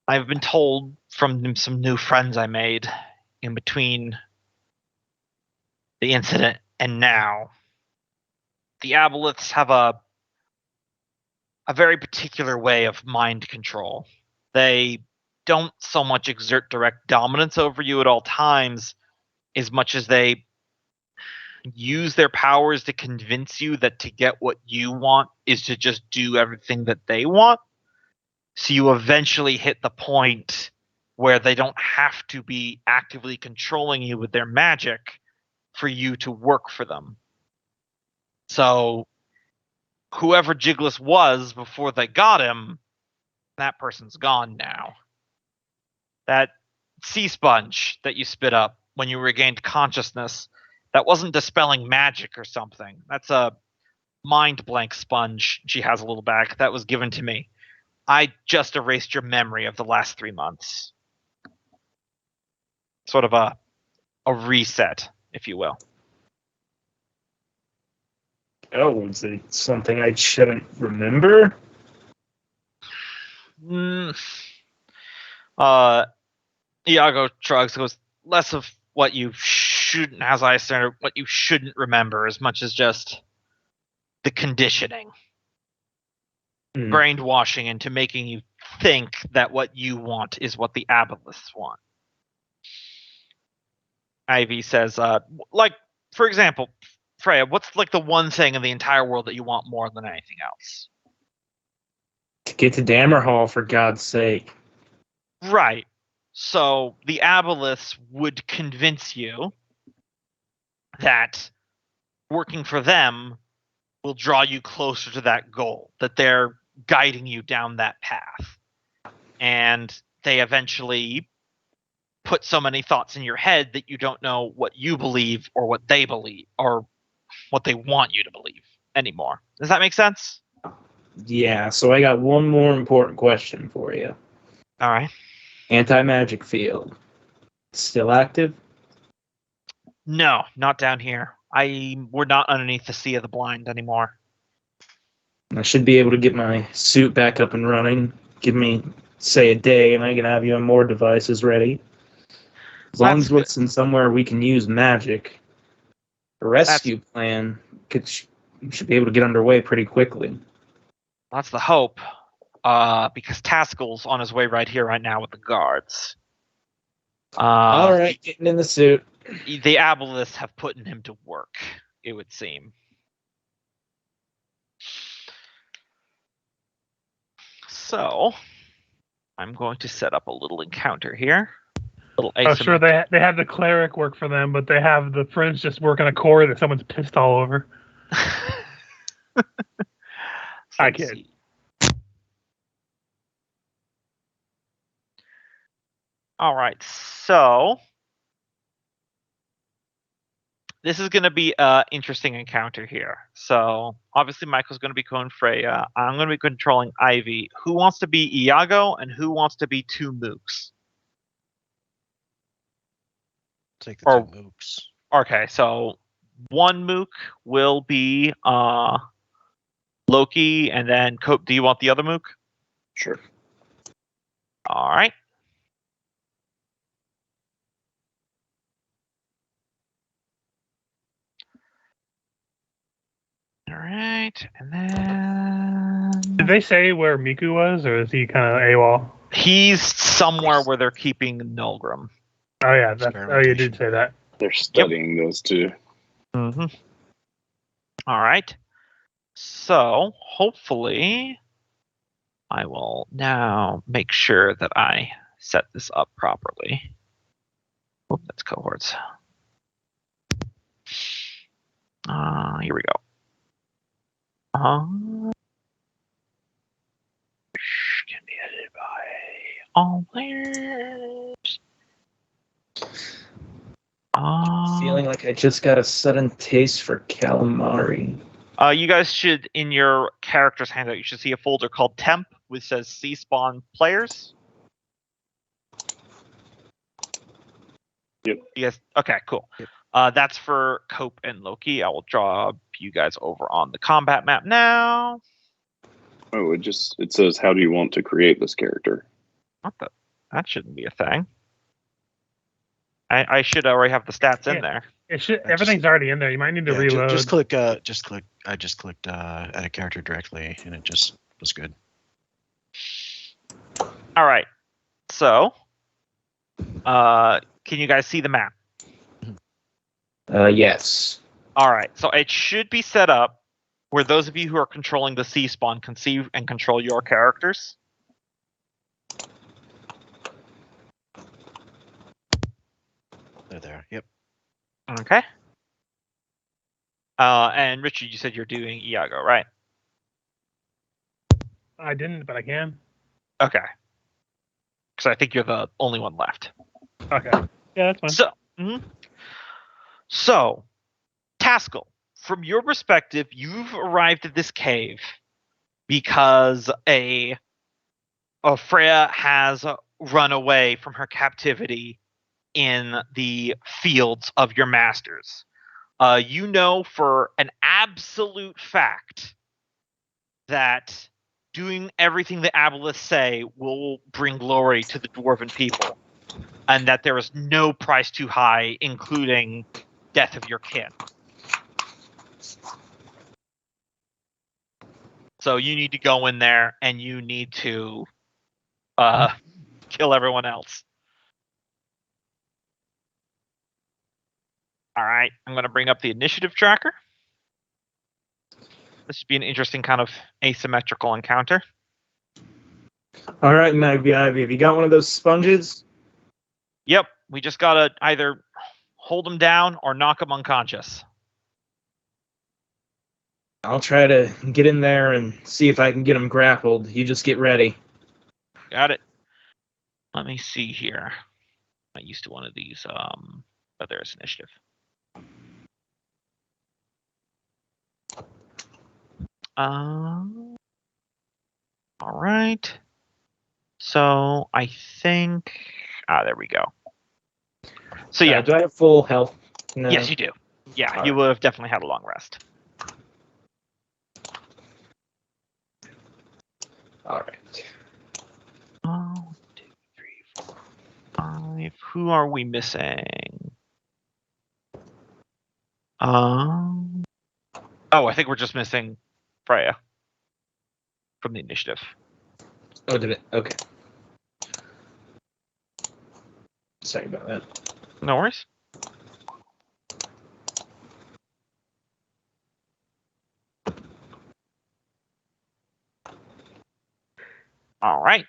I've been told from some new friends I made in between the incident and now, the Aboleths have a very particular way of mind control. They don't so much exert direct dominance over you at all times as much as they use their powers to convince you that to get what you want is to just do everything that they want. So you eventually hit the point where they don't have to be actively controlling you with their magic for you to work for them. So whoever Jigless was before they got him, that person's gone now. That sea sponge that you spit up when you regained consciousness, that wasn't dispelling magic or something. That's a mind blank sponge she has a little back that was given to me. I just erased your memory of the last 3 months. Sort of a reset, if you will. Oh, is it something I shouldn't remember? Iago shrugs, goes, less of what you shouldn't, as I said, what you shouldn't remember, as much as just the conditioning. Brainwashing into making you think that what you want is what the Aboleths want. Ivy says, like, for example, Freya, what's like the one thing in the entire world that you want more than anything else? To get to Dammerhall, for God's sake. Right. So the Aboleths would convince you that working for them will draw you closer to that goal, that they're guiding you down that path. And they eventually put so many thoughts in your head that you don't know what you believe or what they believe or what they want you to believe anymore. Does that make sense? Yeah, so I got one more important question for you. All right. Anti-magic field. Still active? No, not down here. We're not underneath the Sea of the Blind anymore. I should be able to get my suit back up and running. Give me, say, a day, and I can have you on more devices ready. As long That's as it's in somewhere we can use magic, the rescue plan should be able to get underway pretty quickly. That's the hope. Because Taskell's on his way right here, right now with the guards. All right, getting in the suit. The Abelisks have put him to work, it would seem. So, I'm going to set up a little encounter here. Oh, sure, they have the cleric work for them, but they have the friends just work on a core that someone's pissed all over. I kid. All right, so this is going to be an interesting encounter here. So obviously Michael's going to be calling Freya. I'm going to be controlling Ivy. Who wants to be Iago and who wants to be two mooks? Take the two mooks. Okay, so one mook will be Loki, and then Cope. Do you want the other mook? Sure. All right. All right, and then Did they say where Miku was, or is he kind of AWOL? he's somewhere where they're keeping Nulgrim. Oh yeah, you did say that. They're studying those two. Mm-hmm. All right. So hopefully, I will now make sure that I set this up properly. Oh, that's cohorts. Here we go. Can be edited by all players. Feeling like I just got a sudden taste for calamari. You guys should, in your character's handout, you should see a folder called Temp, which says C-Spawn Players. Yep. Yes. Okay, cool. Yep. That's for Cope and Loki. I will draw you guys over on the combat map now. Oh, it says, how do you want to create this character? What the? That shouldn't be a thing. I should already have the stats in there. It should. Everything's already in there. You might need to reload. Just click. I just clicked add a character directly, and it just was good. All right. So, can you guys see the map? Yes. All right. So it should be set up where those of you who are controlling the C-Spawn can see and control your characters. They're there. Yep. Okay. And Richard, you said you're doing Iago, right? I didn't, but I can. Okay. Because I think you're the only one left. Okay. Yeah, that's fine. So, Taskell, from your perspective, you've arrived at this cave because a Freya has run away from her captivity in the fields of your masters. You know for an absolute fact that doing everything the Abelisks say will bring glory to the dwarven people, and that there is no price too high, including death of your kin. So you need to go in there and you need to kill everyone else. All right, I'm going to bring up the initiative tracker. This should be an interesting kind of asymmetrical encounter. All right, Ivy, have you got one of those sponges? Yep, we just got to either hold them down or knock them unconscious. I'll try to get in there and see if I can get them grappled. You just get ready. Got it. Let me see here. I used to one of these. But there's initiative. All right. So I think. There we go. So yeah. Do I have full health? No. Yes, you do. Yeah, All you right. would have definitely had a long rest. All right. 1, 2, 3, 4, 5. who are we missing? I think we're just missing Freya from the initiative. Oh, did it? Okay. Sorry about that. No worries. All right.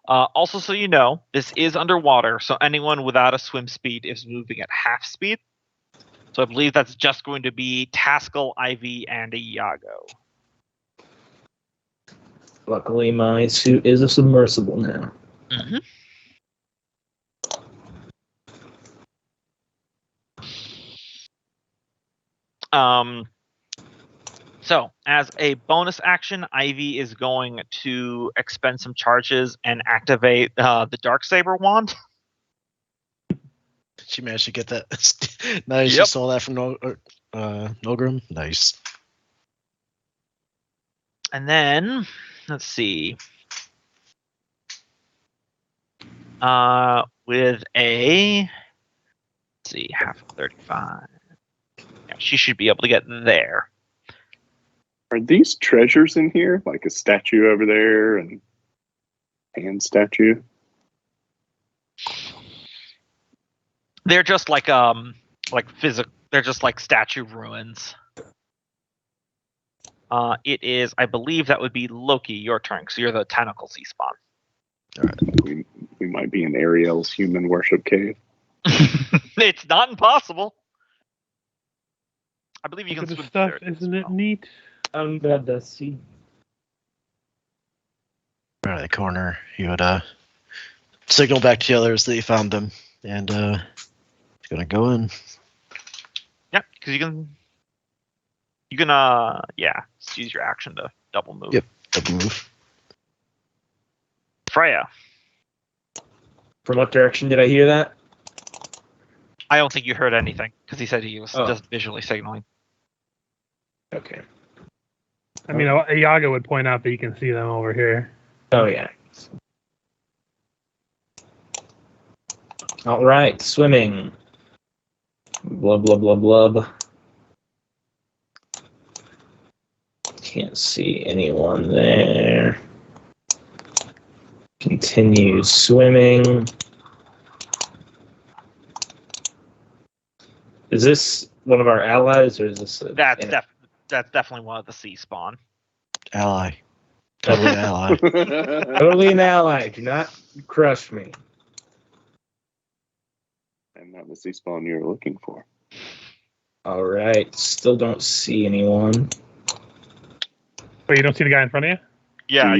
Also, so you know, this is underwater, so anyone without a swim speed is moving at half speed. So I believe that's just going to be Taskell, Ivy, and a Iago. Luckily, my suit is a submersible now. Mm-hmm. So, as a bonus action, Ivy is going to expend some charges and activate the Darksaber wand. She managed to get that. Nice. You Yep. saw that from Nogrim. Nice. And then, let's see. With a, let's see, half of 35. Yeah, she should be able to get there. Are these treasures in here? Like a statue over there and hand statue? They're just like physical. They're just like statue ruins. It is, I believe, that would be Loki. Your turn, because you're the tentacle sea spawn. We might be in Ariel's human worship cave. It's not impossible. I believe you Look can at the swim stuff, there. isn't it neat? I'm glad to see. Right at the corner, he would signal back to the others that he found them, and he's gonna go in. Yeah, because you can just use your action to double move. Yep. Double move. Freya, From what direction did I hear that? I don't think you heard anything because he said he was Oh. just visually signaling. Okay. I mean, Iago would point out that you can see them over here. Oh, yeah. All right, swimming. Blub, blub, blub, blub. Can't see anyone there. Continue swimming. Is this one of our allies, or is this That's definitely one of the sea spawn. Ally. Totally an ally. totally an ally? Do not crush me. And not the sea spawn you're looking for. All right, still don't see anyone. Wait, you don't see the guy in front of you? Yeah.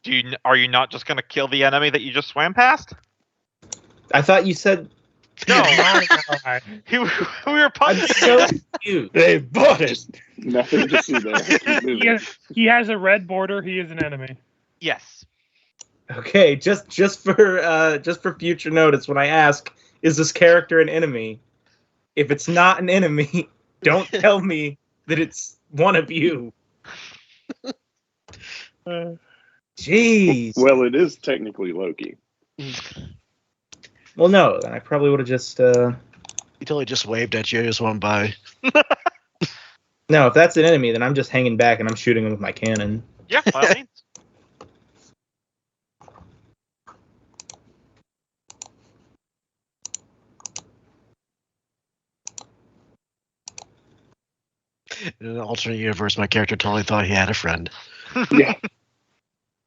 Do you, Are you not just gonna kill the enemy that you just swam past? I thought you said. No. Alright. we were I'm punching. so confused. They bought it. nothing to see there. Keep moving. He has a red border. He is an enemy. Yes. Okay, just for future notice, when I ask, is this character an enemy? If it's not an enemy, don't tell me that it's one of you. Jeez. Well, it is technically Loki. Well, no, then I probably would have just. He totally just waved at you as one by. No, if that's an enemy, then I'm just hanging back and I'm shooting him with my cannon. Yeah, by all means. In an alternate universe, my character totally thought he had a friend. Yeah.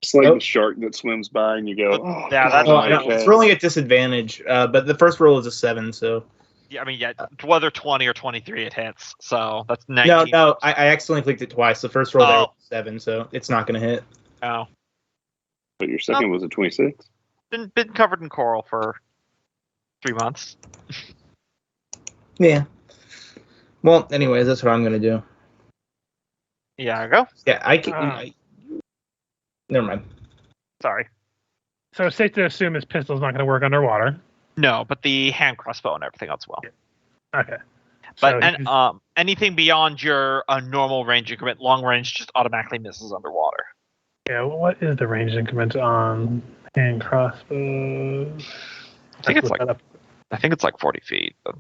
It's like Oh. the shark that swims by and you go, oh, Yeah, God, that's Oh, what no, okay. it's rolling at disadvantage, but the first roll is a 7, so. Yeah, I mean, yeah, whether 20 or 23 it hits, so that's 19. No, I accidentally clicked it twice. The first roll there Oh. was 7, so it's not going to hit. Oh. But your second was a 26. Been covered in coral for 3 months. Yeah. Well, anyways, that's what I'm going to do. Yeah, go. Yeah, I can. Never mind. Sorry. So it's safe to assume his pistol's not going to work underwater. No, but the hand crossbow and everything else will. Okay. But So he's- anything beyond your normal range increment, long range just automatically misses underwater. yeah, what is the range increment on And crossbows. I think it's Look like that up. I think it's like 40 feet. But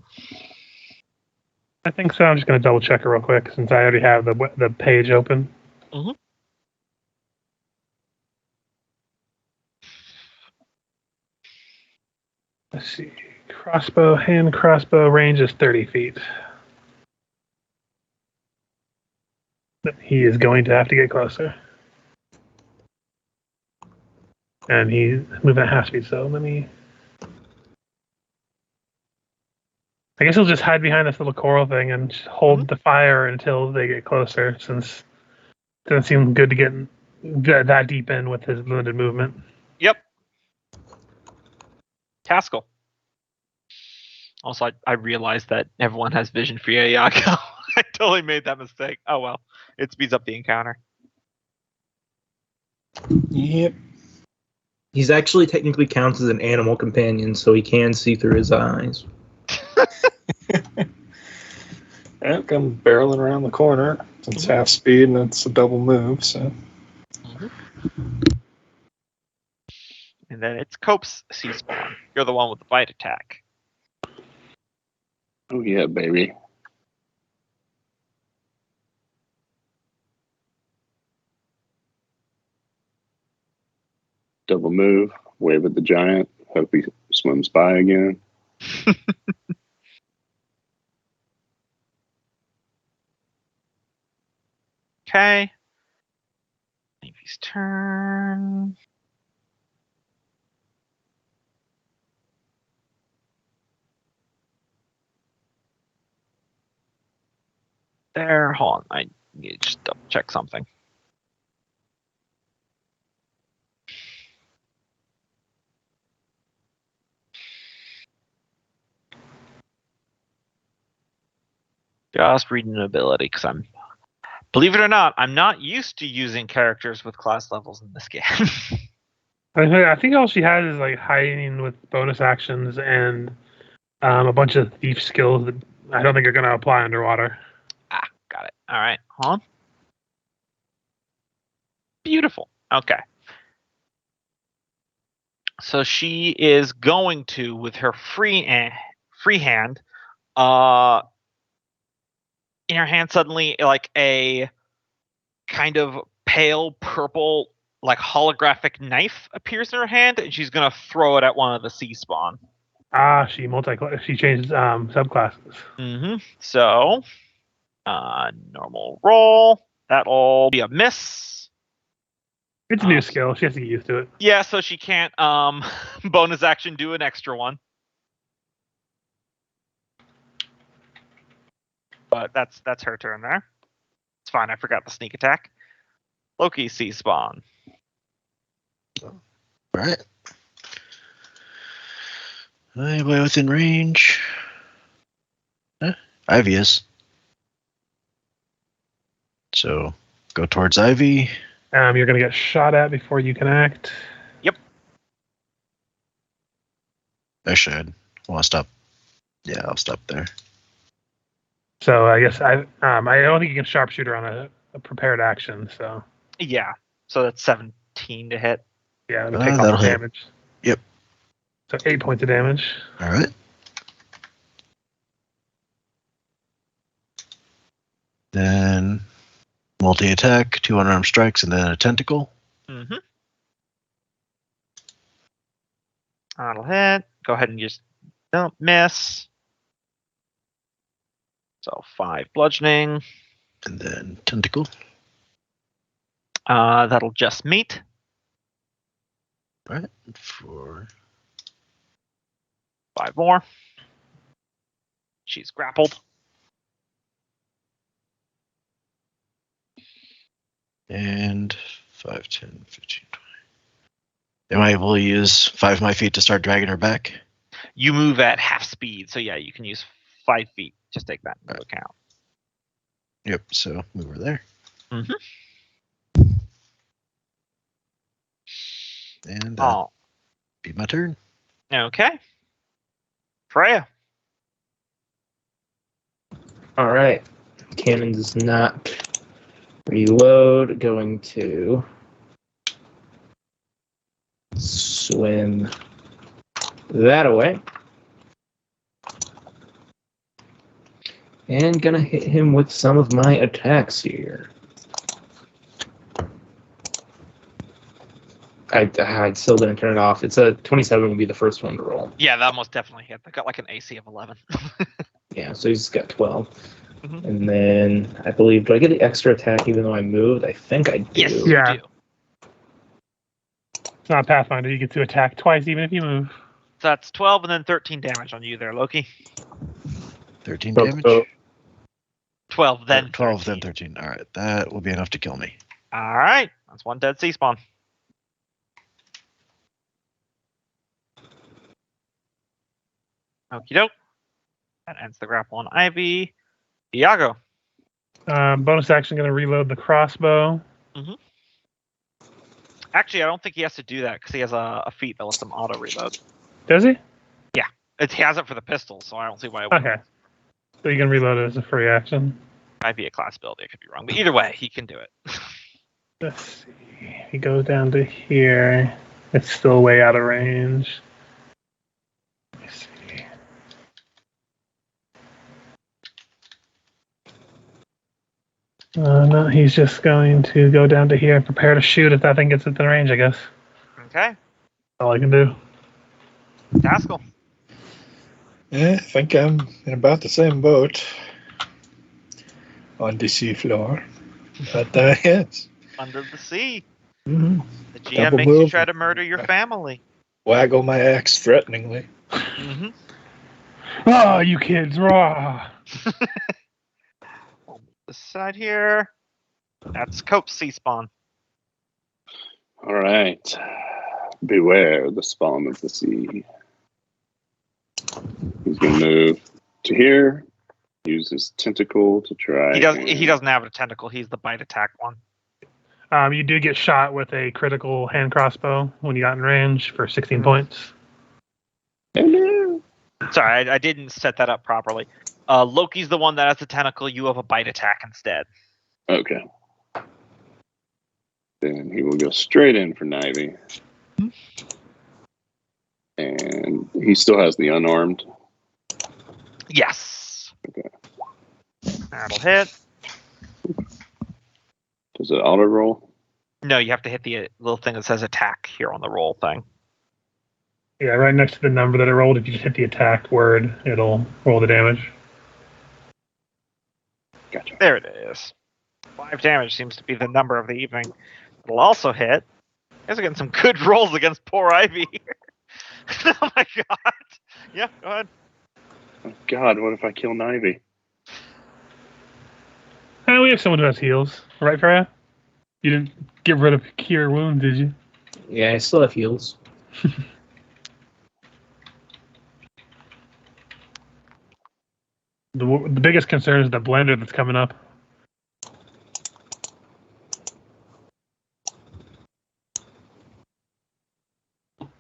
I think so. I'm just going to double check it real quick since I already have the page open. Mhm. Let's see. Hand crossbow range is 30 feet. But he is going to have to get closer. And he's moving at half speed, so let me... I guess he'll just hide behind this little coral thing and just hold the fire until they get closer, since it doesn't seem good to get that deep in with his limited movement. Yep. Taskell. Also, I realized that everyone has vision for Yayago. I totally made that mistake. Oh well. It speeds up the encounter. Yep. He's actually technically counts as an animal companion, so he can see through his eyes. Yep, I'm barreling around the corner. It's half speed and it's a double move, so. And then it's Cope's C-spawn. You're the one with the bite attack. Oh yeah, baby. Double move, wave at the giant, hope he swims by again. Okay. Navy's turn. There, hold on. I need to just double check something. Just reading an ability because believe it or not, I'm not used to using characters with class levels in this game. I think all she has is like hiding with bonus actions and a bunch of thief skills that I don't think are going to apply underwater. Got it. All right, hold on. Beautiful. Okay. So she is going to, with her free hand, in her hand suddenly like a kind of pale purple, like holographic knife appears in her hand, and she's gonna throw it at one of the C-spawn. She changes subclasses. Mm-hmm. So, normal roll. That'll be a miss. It's a new skill. She has to get used to it. Yeah, so she can't bonus action do an extra one. But that's her turn there. It's fine. I forgot the sneak attack. Loki C-spawn. Right. Anybody within range? Ivy is. So go towards Ivy. You're going to get shot at before you can act. Yep. Actually, I want to stop. Yeah, I'll stop there. So I guess I don't think you can sharpshooter on a prepared action. So Yeah. So that's 17 to hit. yeah, I'm gonna take off that'll the hit. damage. Yep. So 8 points of damage. All right. Then multi-attack, 2 unarmed strikes, and then a tentacle. Mm-hmm. That'll hit. Go ahead and just don't miss. So 5 bludgeoning. And then tentacle. That'll just meet. All right. For 5 more. She's grappled. and 5, 10, 15, 20. Am I able to use 5 of my feet to start dragging her back? You move at half speed, so yeah, you can use 5 feet. Just take that into account. Yep, so move her there. Mm-hmm. And be my turn. Okay. Freya. All right. Cannon does not reload. Going to swing that away. And gonna hit him with some of my attacks here. I still didn't turn it off. It's a 27 would be the first one to roll. Yeah, that most definitely hit. They got like an AC of 11. Yeah, so he's got 12. Mhm. And then I believe, do I get the extra attack even though I moved? I think I do. Yes, Yeah. you do. It's not Pathfinder. You get to attack twice even if you move. So that's 12 and then 13 damage on you there, Loki. 13 So- damage? so- 12, then 12, 13. then 13. All right, that will be enough to kill me. All right. That's one dead sea spawn. Okie doke. That ends the grapple on Ivy. Iago. Bonus action, going to reload the crossbow. Actually, I don't think he has to do that because he has a feat that lets him auto reload. Does he? He has it for the pistol, so I don't see why it wouldn't. Okay. So you can reload it as a free action. Might be a class ability. I could be wrong, but either way, he can do it. Let's see. He goes down to here. It's still way out of range. Let me see. No, he's just going to go down to here and prepare to shoot if that thing gets within range, I guess. Okay. That's all I can do. Taskell. I think I'm in about the same boat on the sea floor. But yes. Under the sea. Mm-hmm. The GM Double makes you move. try to murder your family. Waggle my axe threateningly. Mm-hmm. Oh, you kids, raw. This side here. That's Cope's sea spawn. All right. Beware the spawn of the sea. He's going to move to here. Use his tentacle to try. He doesn't have a tentacle. He's the bite attack one. You do get shot with a critical hand crossbow when you got in range for 16 points. Hello. Sorry, I didn't set that up properly. Loki's the one that has the tentacle. You have a bite attack instead. Okay. Then he will go straight in for Nivy. And he still has the unarmed. Yes. Okay. That'll hit. Does it auto roll? No, you have to hit the little thing that says attack here on the roll thing. Yeah, right next to the number that it rolled, if you just hit the attack word, it'll roll the damage. Gotcha. There it is. 5 damage seems to be the number of the evening. It'll also hit. You guys are getting some good rolls against poor Ivy. Oh my god. Yeah, go ahead. Oh God, what if I kill Nivy? We have someone who has heals. Right, Freya? You didn't get rid of cure wounds, did you? Yeah, I still have heals. The biggest concern is the blender that's coming up.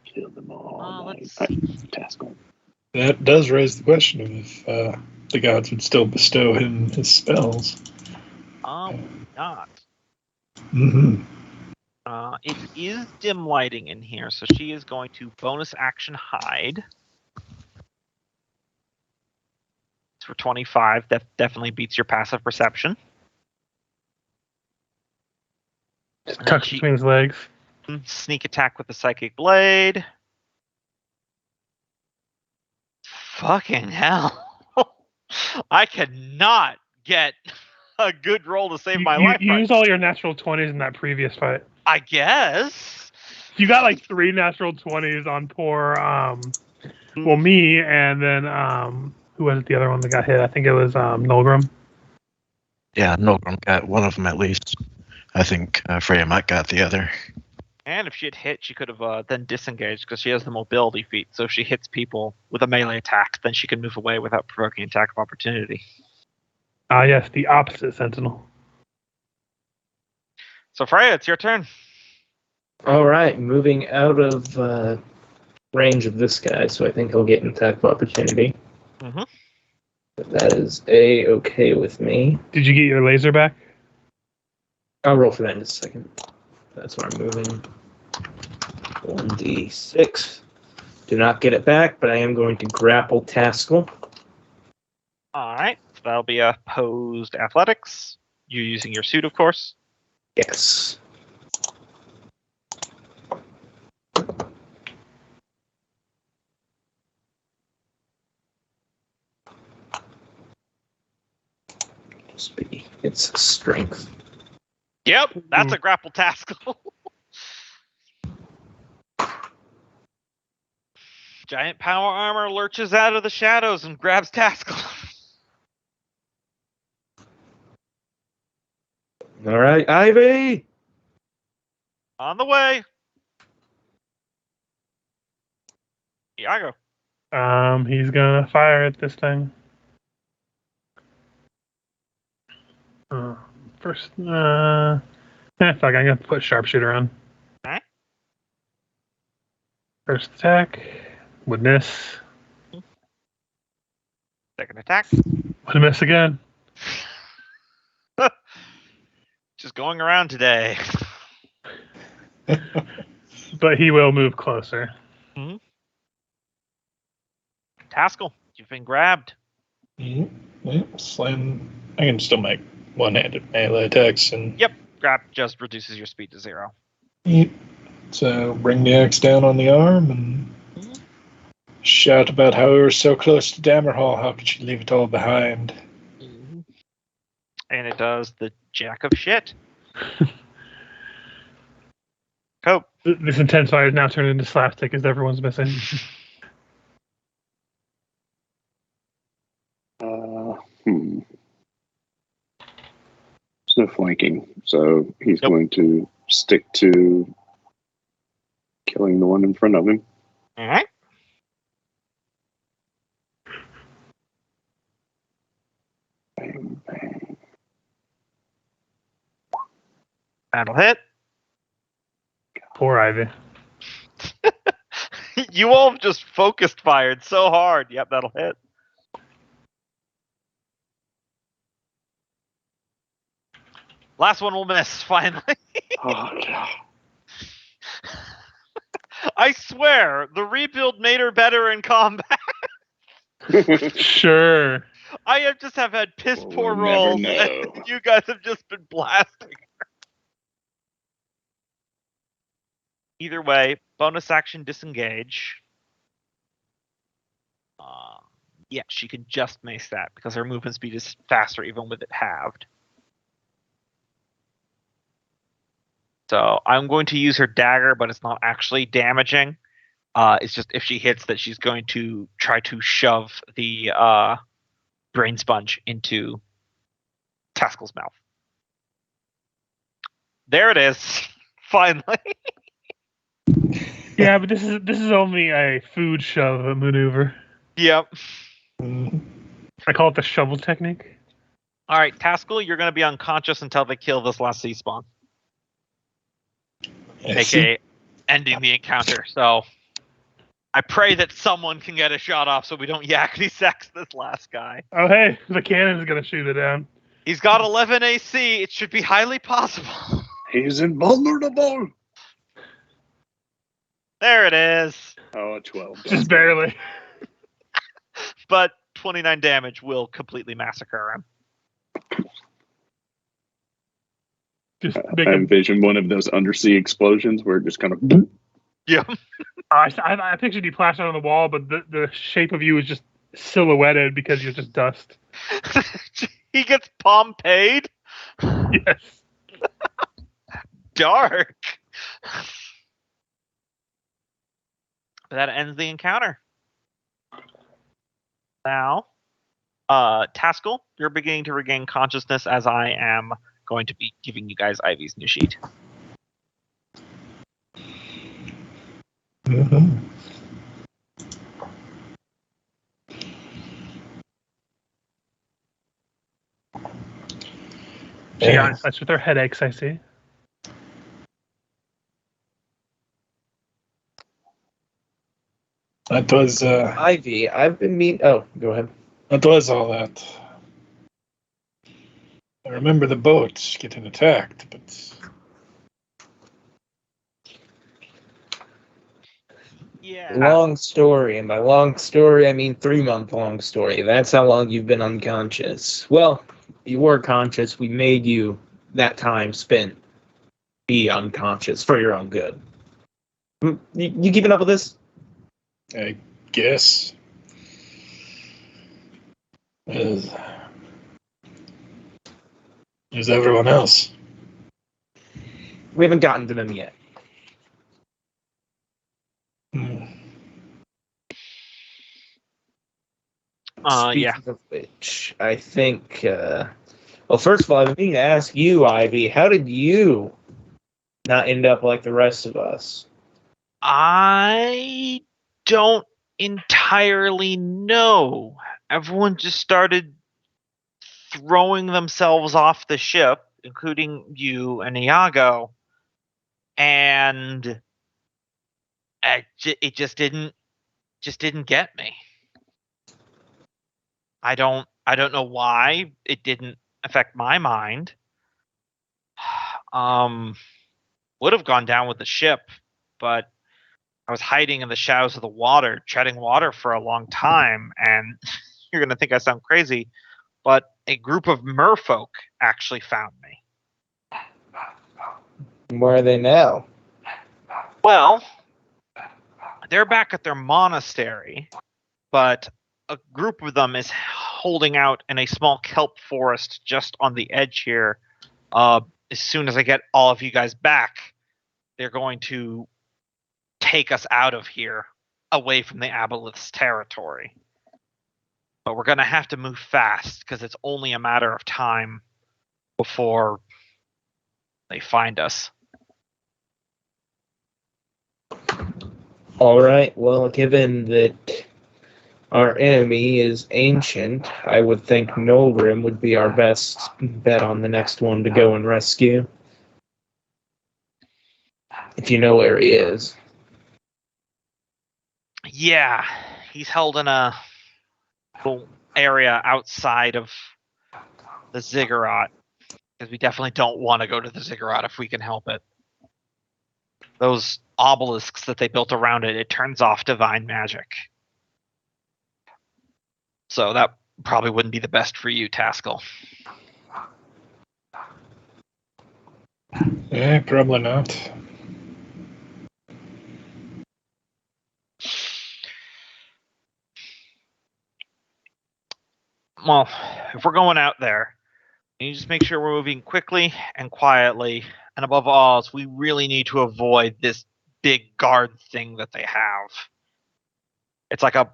Kill them all. Let's Task one. That does raise the question of if the gods would still bestow him his spells. Not. Mm-hmm. It is dim lighting in here, so she is going to bonus action hide. It's for 25. That definitely beats your passive perception. Just tucks between his legs. Sneak attack with the psychic blade. Fucking hell. I cannot get a good roll to save my life. You used all your natural 20s in that previous fight. I guess. You got like 3 natural 20s on poor, me, and then, who was it, the other one that got hit? I think it was Nolgrim. Yeah, Nolgrim got one of them at least. I think Freya might got the other. And if she had hit, she could have then disengaged because she has the mobility feat. So if she hits people with a melee attack, then she can move away without provoking attack of opportunity. Yes, the opposite sentinel. So Freya, it's your turn. All right, moving out of range of this guy, so I think he'll get an attack of opportunity. Mm-hmm. That is okay with me. Did you get your laser back? I'll roll for that in a second. That's where I'm moving. 1d6. Do not get it back, but I am going to grapple Taskell. All right. So that'll be opposed athletics. You're using your suit, of course. Yes. It's strength. Yep, that's a grapple tackle. Giant power armor lurches out of the shadows and grabs Taskell. All right, Ivy. On the way. Iago. He's gonna fire at this thing. First, fuck, I'm gonna put sharpshooter on. Alright. First attack would miss. Second attack. Would miss again. Just going around today. But he will move closer. Mm-hmm. Taskell, you've been grabbed. Slam. I can still make one-handed melee attacks. And Yep, grab just reduces your speed to 0. So bring the axe down on the arm and shout about how we were so close to Dammerhall. How could you leave it all behind? And it does the jack of shit. Cope. This intense fight is now turned into slapstick as everyone's missing. There's no flanking, so he's going to stick to killing the one in front of him. All right. Bang, bang. That'll hit. Poor Ivy. You all have just focused fired so hard. Yep, that'll hit. Last one will miss, finally. Oh, God. I swear, the rebuild made her better in combat. Sure. I have just have had piss Well, poor we'll rolls, never and know. you guys have just been blasting her. Either way, bonus action disengage. Yeah, she can just mace that because her movement speed is faster even with it halved. So I'm going to use her dagger, but it's not actually damaging. It's just if she hits that she's going to try to shove the brain sponge into Taskell's mouth. There it is. Finally. Yeah, but this is only a food shove maneuver. Yep. I call it the shovel technique. All right, Taskell, you're going to be unconscious until they kill this last sea spawn. AKA ending the encounter. So I pray that someone can get a shot off so we don't yakety sax this last guy. Oh, hey, the cannon's gonna shoot it down. He's got 11 AC. It should be highly possible. He's invulnerable. There it is. Oh, 12. Just barely. But 29 damage will completely massacre him. Just I make him. envision one of those undersea explosions where it just kind of. Yeah. I pictured you plastered on the wall, but the shape of you is just silhouetted because you're just dust. He gets Pompeyed. Yes. Dark. That ends the encounter. Now, Taskell, you're beginning to regain consciousness as I am going to be giving you guys Ivy's new sheet. She got in touch with her headaches, I see. That was Ivy, I've been mean. Oh, go ahead. that was all that. I remember the boats getting attacked, but Yeah. Long story, and by long story, I mean 3-month long story. That's how long you've been unconscious. Well, you were conscious. We made you that time spent be unconscious for your own good. You keeping up with this? I guess. Is everyone else? We haven't gotten to them yet. Hmm. Yeah. Speaking of which, I think. Well, first of all, I've been meaning to ask you, Ivy. How did you not end up like the rest of us? I don't entirely know. Everyone just started throwing themselves off the ship, including you and Iago, and it just didn't get me. I don't know why it didn't affect my mind. Would have gone down with the ship, but I was hiding in the shadows of the water, treading water for a long time, and you're gonna think I sound crazy, but a group of merfolk actually found me. Where are they now? Well, they're back at their monastery, but a group of them is holding out in a small kelp forest just on the edge here. As soon as I get all of you guys back, they're going to take us out of here, away from the Aboleth's territory. But we're going to have to move fast, because it's only a matter of time before they find us. All right. Well, given that our enemy is ancient, I would think Nolrim would be our best bet on the next one to go and rescue. If you know where he is. Yeah, he's held in a little area outside of the ziggurat, because we definitely don't want to go to the ziggurat if we can help it. Those obelisks that they built around it, it turns off divine magic. So that probably wouldn't be the best for you, Taskell. Yeah, probably not. Well, if we're going out there, you just make sure we're moving quickly and quietly, and above all, we really need to avoid this big guard thing that they have. It's like a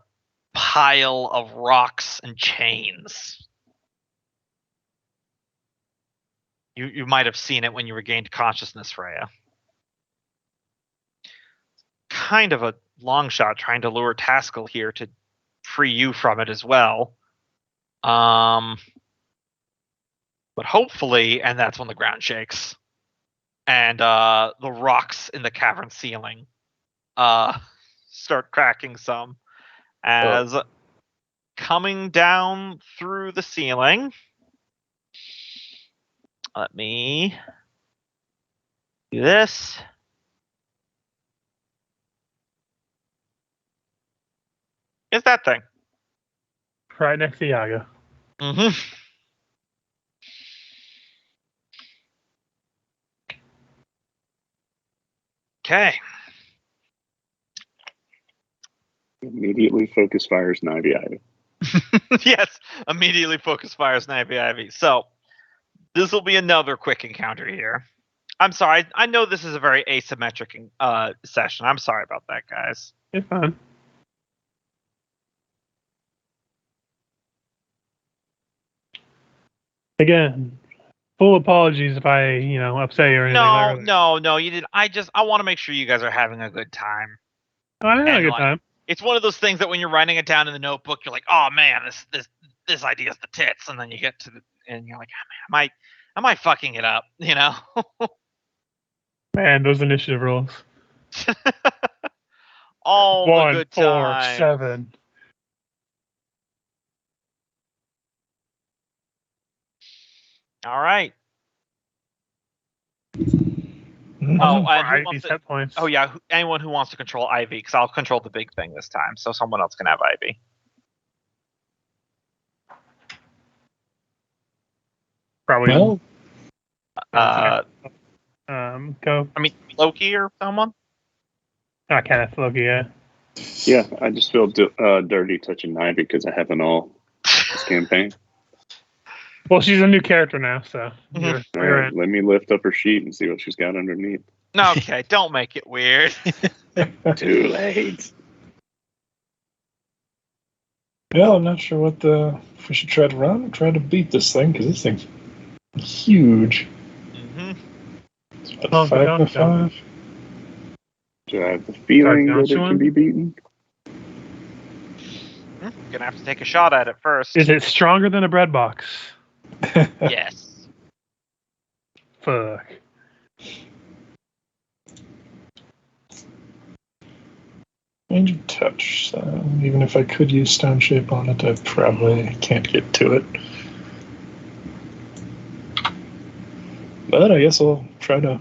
pile of rocks and chains. You might have seen it when you regained consciousness, Freya. Kind of a long shot trying to lure Taskell here to free you from it as well. But hopefully, and that's when the ground shakes, and the rocks in the cavern ceiling start cracking some as coming down through the ceiling. Let me do this. Is that thing. Right next to Iago. Mm-hmm. Okay. Immediately focus fires Ivy Ivy. Yes, immediately focus fires Ivy Ivy. So this will be another quick encounter here. I'm sorry. I know this is a very asymmetric session. I'm sorry about that, guys. It's fine. Again, full apologies if I, upset you or anything. No, you didn't. I want to make sure you guys are having a good time. I had a And, good like, time. It's one of those things that when you're writing it down in the notebook, you're like, "Oh man, this idea is the tits," and then you get to and you're like, "Oh, man, am I fucking it up?" You know. Man, those initiative rolls. All the 1, good 4, times. 7. All right. Oh, For and who Ivy's wants to, hit points. oh yeah, anyone who wants to control Ivy, because I'll control the big thing this time, so someone else can have Ivy. Probably. Well, Go. I mean, Loki or someone. Kenneth Loki, yeah. Yeah, I just feel dirty touching Ivy because I haven't all this campaign. Well, she's a new character now, so Mhm. All you're right, in. let me lift up her sheet and see what she's got underneath. Okay, don't make it weird. Too late. yeah, I'm not sure if we should try to run or try to beat this thing, because this thing's huge. hmm It's about Oh, 5 by don't. 5. Do I have the feeling that it Gargantuan? can be beaten? Gonna have to take a shot at it first. Is it stronger than a bread box? Yes. Fuck. Range of touch. So even if I could use stone shape on it, I probably can't get to it. But I guess I'll try to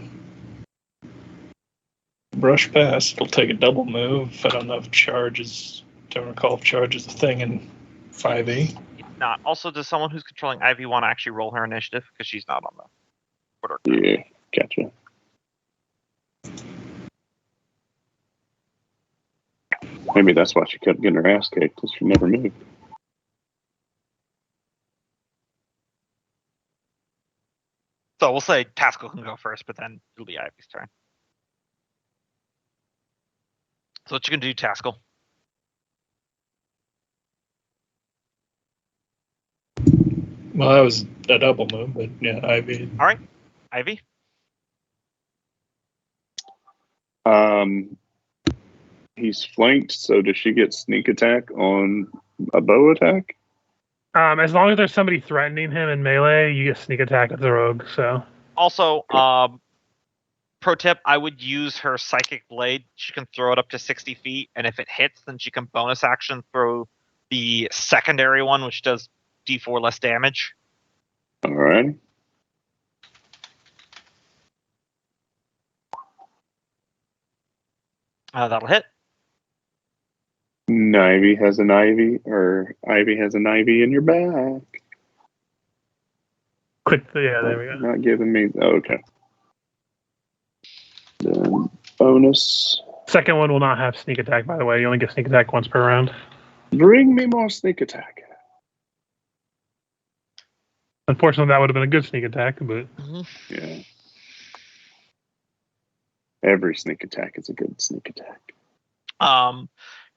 brush past. It'll take a double move. I don't know if charge is. Don't recall if charge is a thing in 5e. It's not. Also, does someone who's controlling Ivy want to actually roll her initiative? Because she's not on the order. Yeah, gotcha. Maybe that's why she kept getting her ass kicked, because she never moved. So we'll say Pascal can go first, but then it'll be Ivy's turn. So what you can do, Taskell? Well, that was a double move, but yeah, Ivy. All right, Ivy. He's flanked, so does she get sneak attack on a bow attack? As long as there's somebody threatening him in melee, you get sneak attack as a rogue. So Also, pro tip: I would use her psychic blade. She can throw it up to 60 feet, and if it hits, then she can bonus action throw the secondary one, which does D4 less damage. All right. That'll hit. Ivy has an ivy, or Ivy has an ivy in your back. quick, yeah, there we go. Not giving me. Oh, okay. Then bonus. Second one will not have sneak attack, by the way. You only get sneak attack once per round. Bring me more sneak attack. Unfortunately, that would have been a good sneak attack, but Yeah. Every sneak attack is a good sneak attack.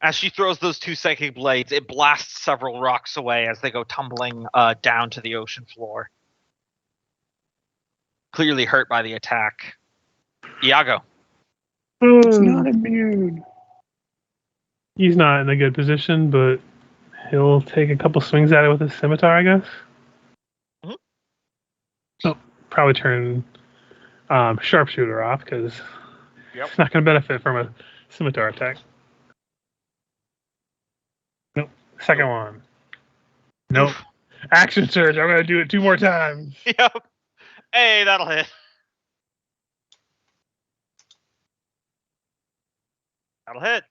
As she throws those two psychic blades, it blasts several rocks away as they go tumbling down to the ocean floor. Clearly hurt by the attack. Iago. It's not immune. He's not in a good position, but he'll take a couple swings at it with his scimitar, I guess. Mhm. So probably turn sharpshooter off because Yep. it's not going to benefit from a scimitar attack. Nope. Second one. Nope. Action surge. I'm going to do it 2 more times. Yep. Hey, that'll hit. That'll hit.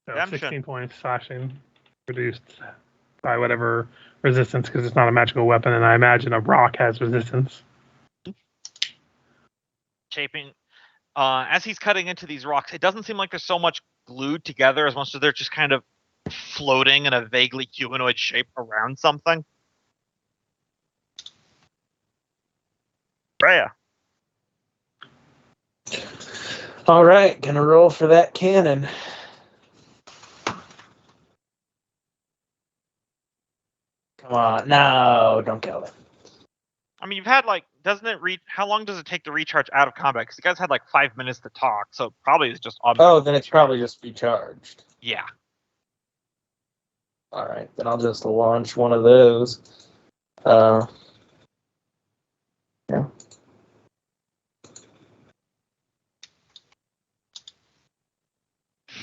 So Redemption. 16 points slashing, reduced by whatever resistance because it's not a magical weapon, and I imagine a rock has resistance. Shaping. As he's cutting into these rocks, it doesn't seem like there's so much glued together as much as they're just kind of floating in a vaguely humanoid shape around something. Freya. All right, gonna roll for that cannon. Come on, no, don't kill it. I mean, you've had doesn't it reach? How long does it take to recharge out of combat? Because you guys had 5 minutes to talk, so it probably is just on. Oh, then it's probably just recharged. Yeah. All right, then I'll just launch one of those. Yeah.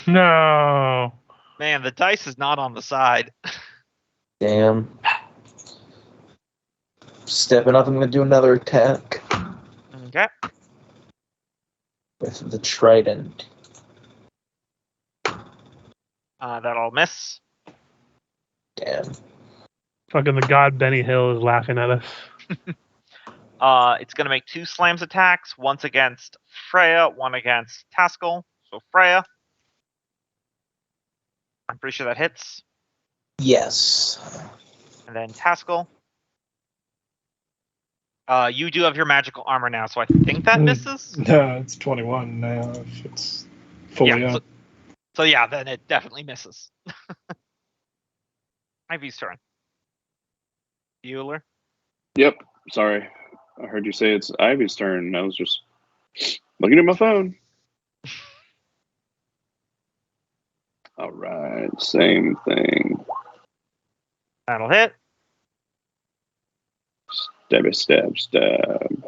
No. Man, the dice is not on the side. Damn. Stepping up, I'm gonna do another attack. Okay. with the trident. That'll miss. Damn. Fucking the god Benny Hill is laughing at us. It's going to make 2 slams attacks, once against Freya, one against Taskell. So Freya. I'm pretty sure that hits. Yes. And then Taskell. You do have your magical armor now, so I think that misses. No, it's 21 now. If it's fully Yeah, up. So yeah, then it definitely misses. Ivy's turn. Bueller. Yep. Sorry. I heard you say it's Ivy's turn, and I was just looking at my phone. All right. Same thing. That'll hit. Stabby stab stab.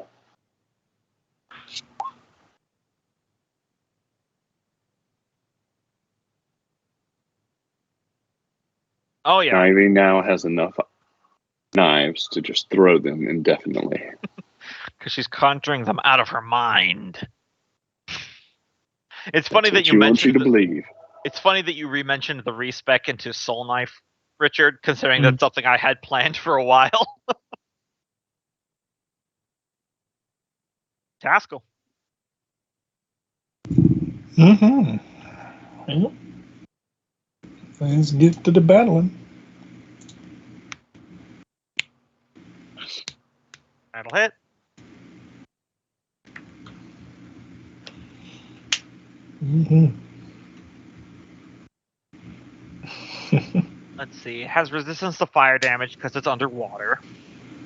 Oh yeah. Ivy now has enough knives to just throw them indefinitely. Because she's conjuring them out of her mind. It's funny That's that what you want you mentioned. to believe. It's funny that you re-mentioned the respec into Soul Knife, Richard, considering Mm. that's something I had planned for a while. Taskell. Mm-hmm. Well, let's get to the battling. That'll hit. Mm-hmm. Let's see. It has resistance to fire damage because it's underwater.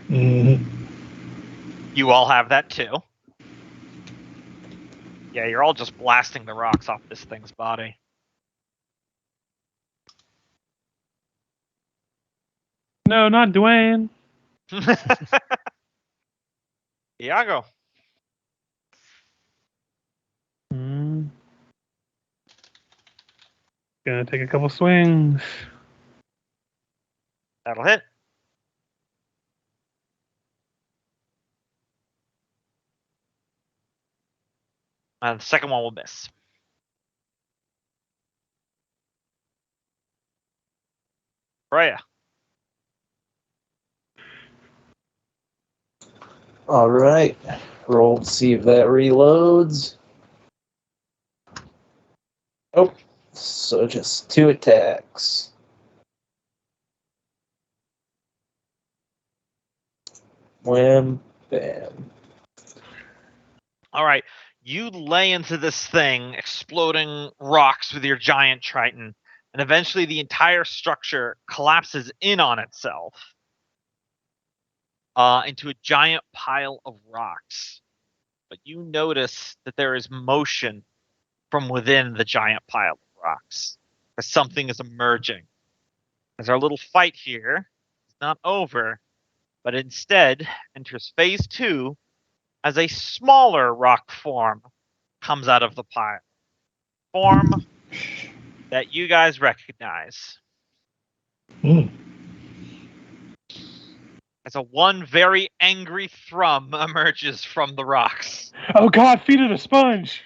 Mm-hmm. You all have that too. Yeah, you're all just blasting the rocks off this thing's body. No, not Dwayne. Iago. Gonna take a couple swings. That'll hit. And the second one will miss. Freya. All right. Roll to see if that reloads. Oh, so just 2 attacks. Wham, bam. All right. You lay into this thing, exploding rocks with your giant Triton, and eventually the entire structure collapses in on itself into a giant pile of rocks. But you notice that there is motion from within the giant pile of rocks, as something is emerging. As our little fight here is not over, but instead enters phase 2 as a smaller rock form comes out of the pile. Form that you guys recognize. Mm. As a one very angry thrum emerges from the rocks. Oh god, feed it a sponge.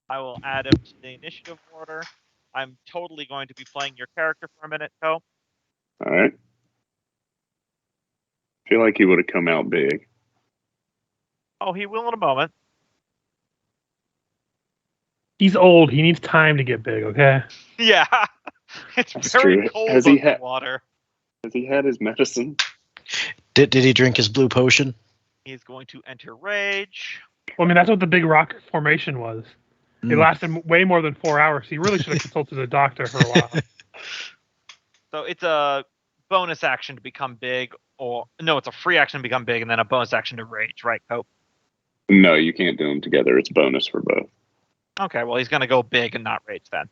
I will add him to the initiative order. I'm totally going to be playing your character for a minute, Ko. All right. Feel like he would have come out big. Oh, he will in a moment. He's old. He needs time to get big, okay? Yeah. It's That's very true. cold Has he underwater. Has he had his medicine? Did he drink his blue potion? He's going to enter rage. Well, I mean, that's what the big rock formation was. It Mm. lasted way more than 4 hours. He really should have consulted a doctor for a while. So it's a bonus action to become big, or no, it's a free action to become big, and then a bonus action to rage, right, Cope? No, you can't do them together. It's bonus for both. Okay, well, he's going to go big and not rage then.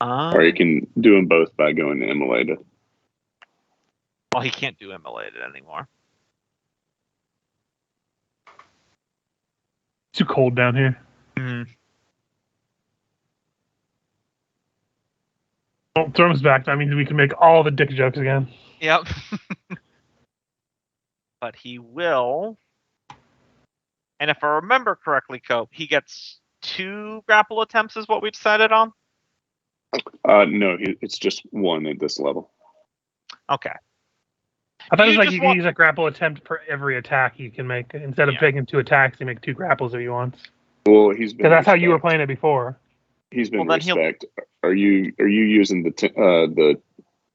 Or you can do them both by going to immolated. Well, he can't do immolated anymore. It's too cold down here. Hmm. Well, Thrum's back. That means we can make all the dick jokes again. Yep. But he will. And if I remember correctly, Cope, he gets 2 grapple attempts is what we decided on? No, it's just 1 at this level. Okay. I thought it was You like just you can want- use a grapple attempt for every attack you can make. Instead of Yeah. taking 2 attacks, you make 2 grapples if you want. Well, he's been. Because that's how you were respect. playing it before. He's been Well, then he'll- respect. Are you using the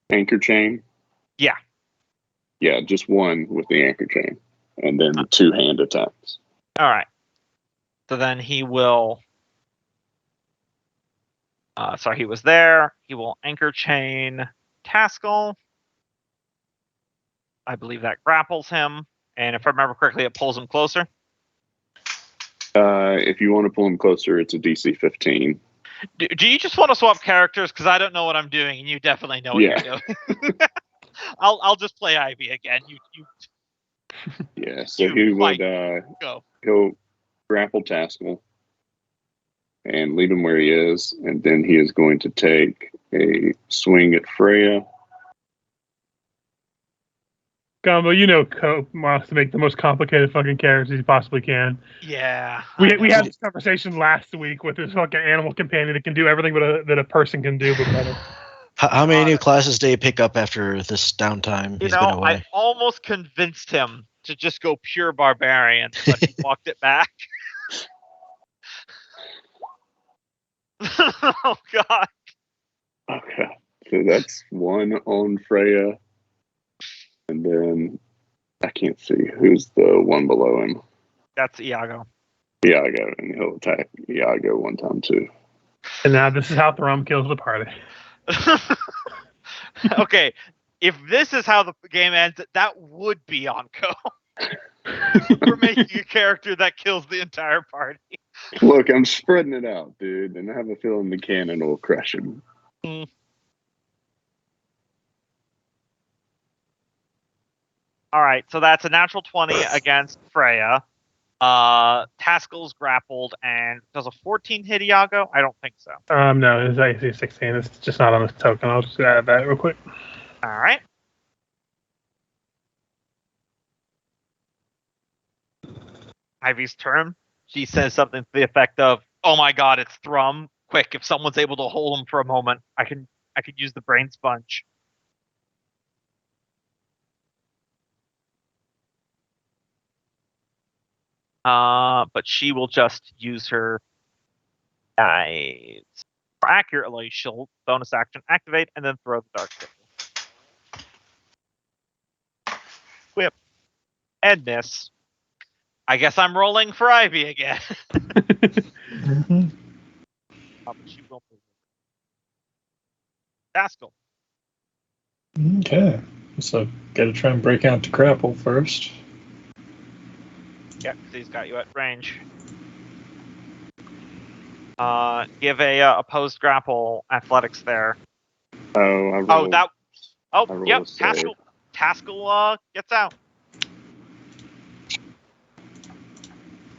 anchor chain? Yeah. Yeah, just 1 with the anchor chain, and then 2 hand attacks. All right. So then he will. Sorry, he was there. He will anchor chain Taskell. I believe that grapples him, and if I remember correctly, it pulls him closer. If you want to pull him closer, it's a DC 15. Do you just want to swap characters? Because I don't know what I'm doing, and you definitely know what you're doing. I'll just play Ivy again. You Yeah, so You he fight. would go. he'll grapple Taskell and leave him where he is, and then he is going to take a swing at Freya. Gumbo, you know Cope wants to make the most complicated fucking characters he possibly can. Yeah. We had this conversation last week with this fucking animal companion that can do everything that a person can do, but better. How many new classes did he pick up after this downtime he's been away? I almost convinced him to just go pure barbarian, but he walked it back. Oh God. Okay, so that's 1 on Freya, and then I can't see who's the one below him. That's Iago. Iago, and he'll attack Iago 1 time too. And now this is how Thrum kills the party. Okay, if this is how the game ends, that would be on Ko. We're making a character that kills the entire party. Look, I'm spreading it out, dude, and I have a feeling the cannon will crush him. All right, so that's a natural 20 against Freya. Taskell's grappled, and does a 14 hit Iago? I don't think so. No, it's AC 16. It's just not on this token. I'll just add that real quick. All right. Ivy's turn. She says something to the effect of, "Oh my God, it's Thrum! Quick, if someone's able to hold him for a moment, I could use the brain sponge." But she will just use her guides. More accurately, she'll bonus action activate and then throw the dark sickle. Whip. And miss. I guess I'm rolling for Ivy again. She won't move. Taskell. Okay. So, gotta try and break out to grapple first. Yep, he's got you at range. Give a opposed grapple athletics there. I rolled Yep, a save. Taskell gets out.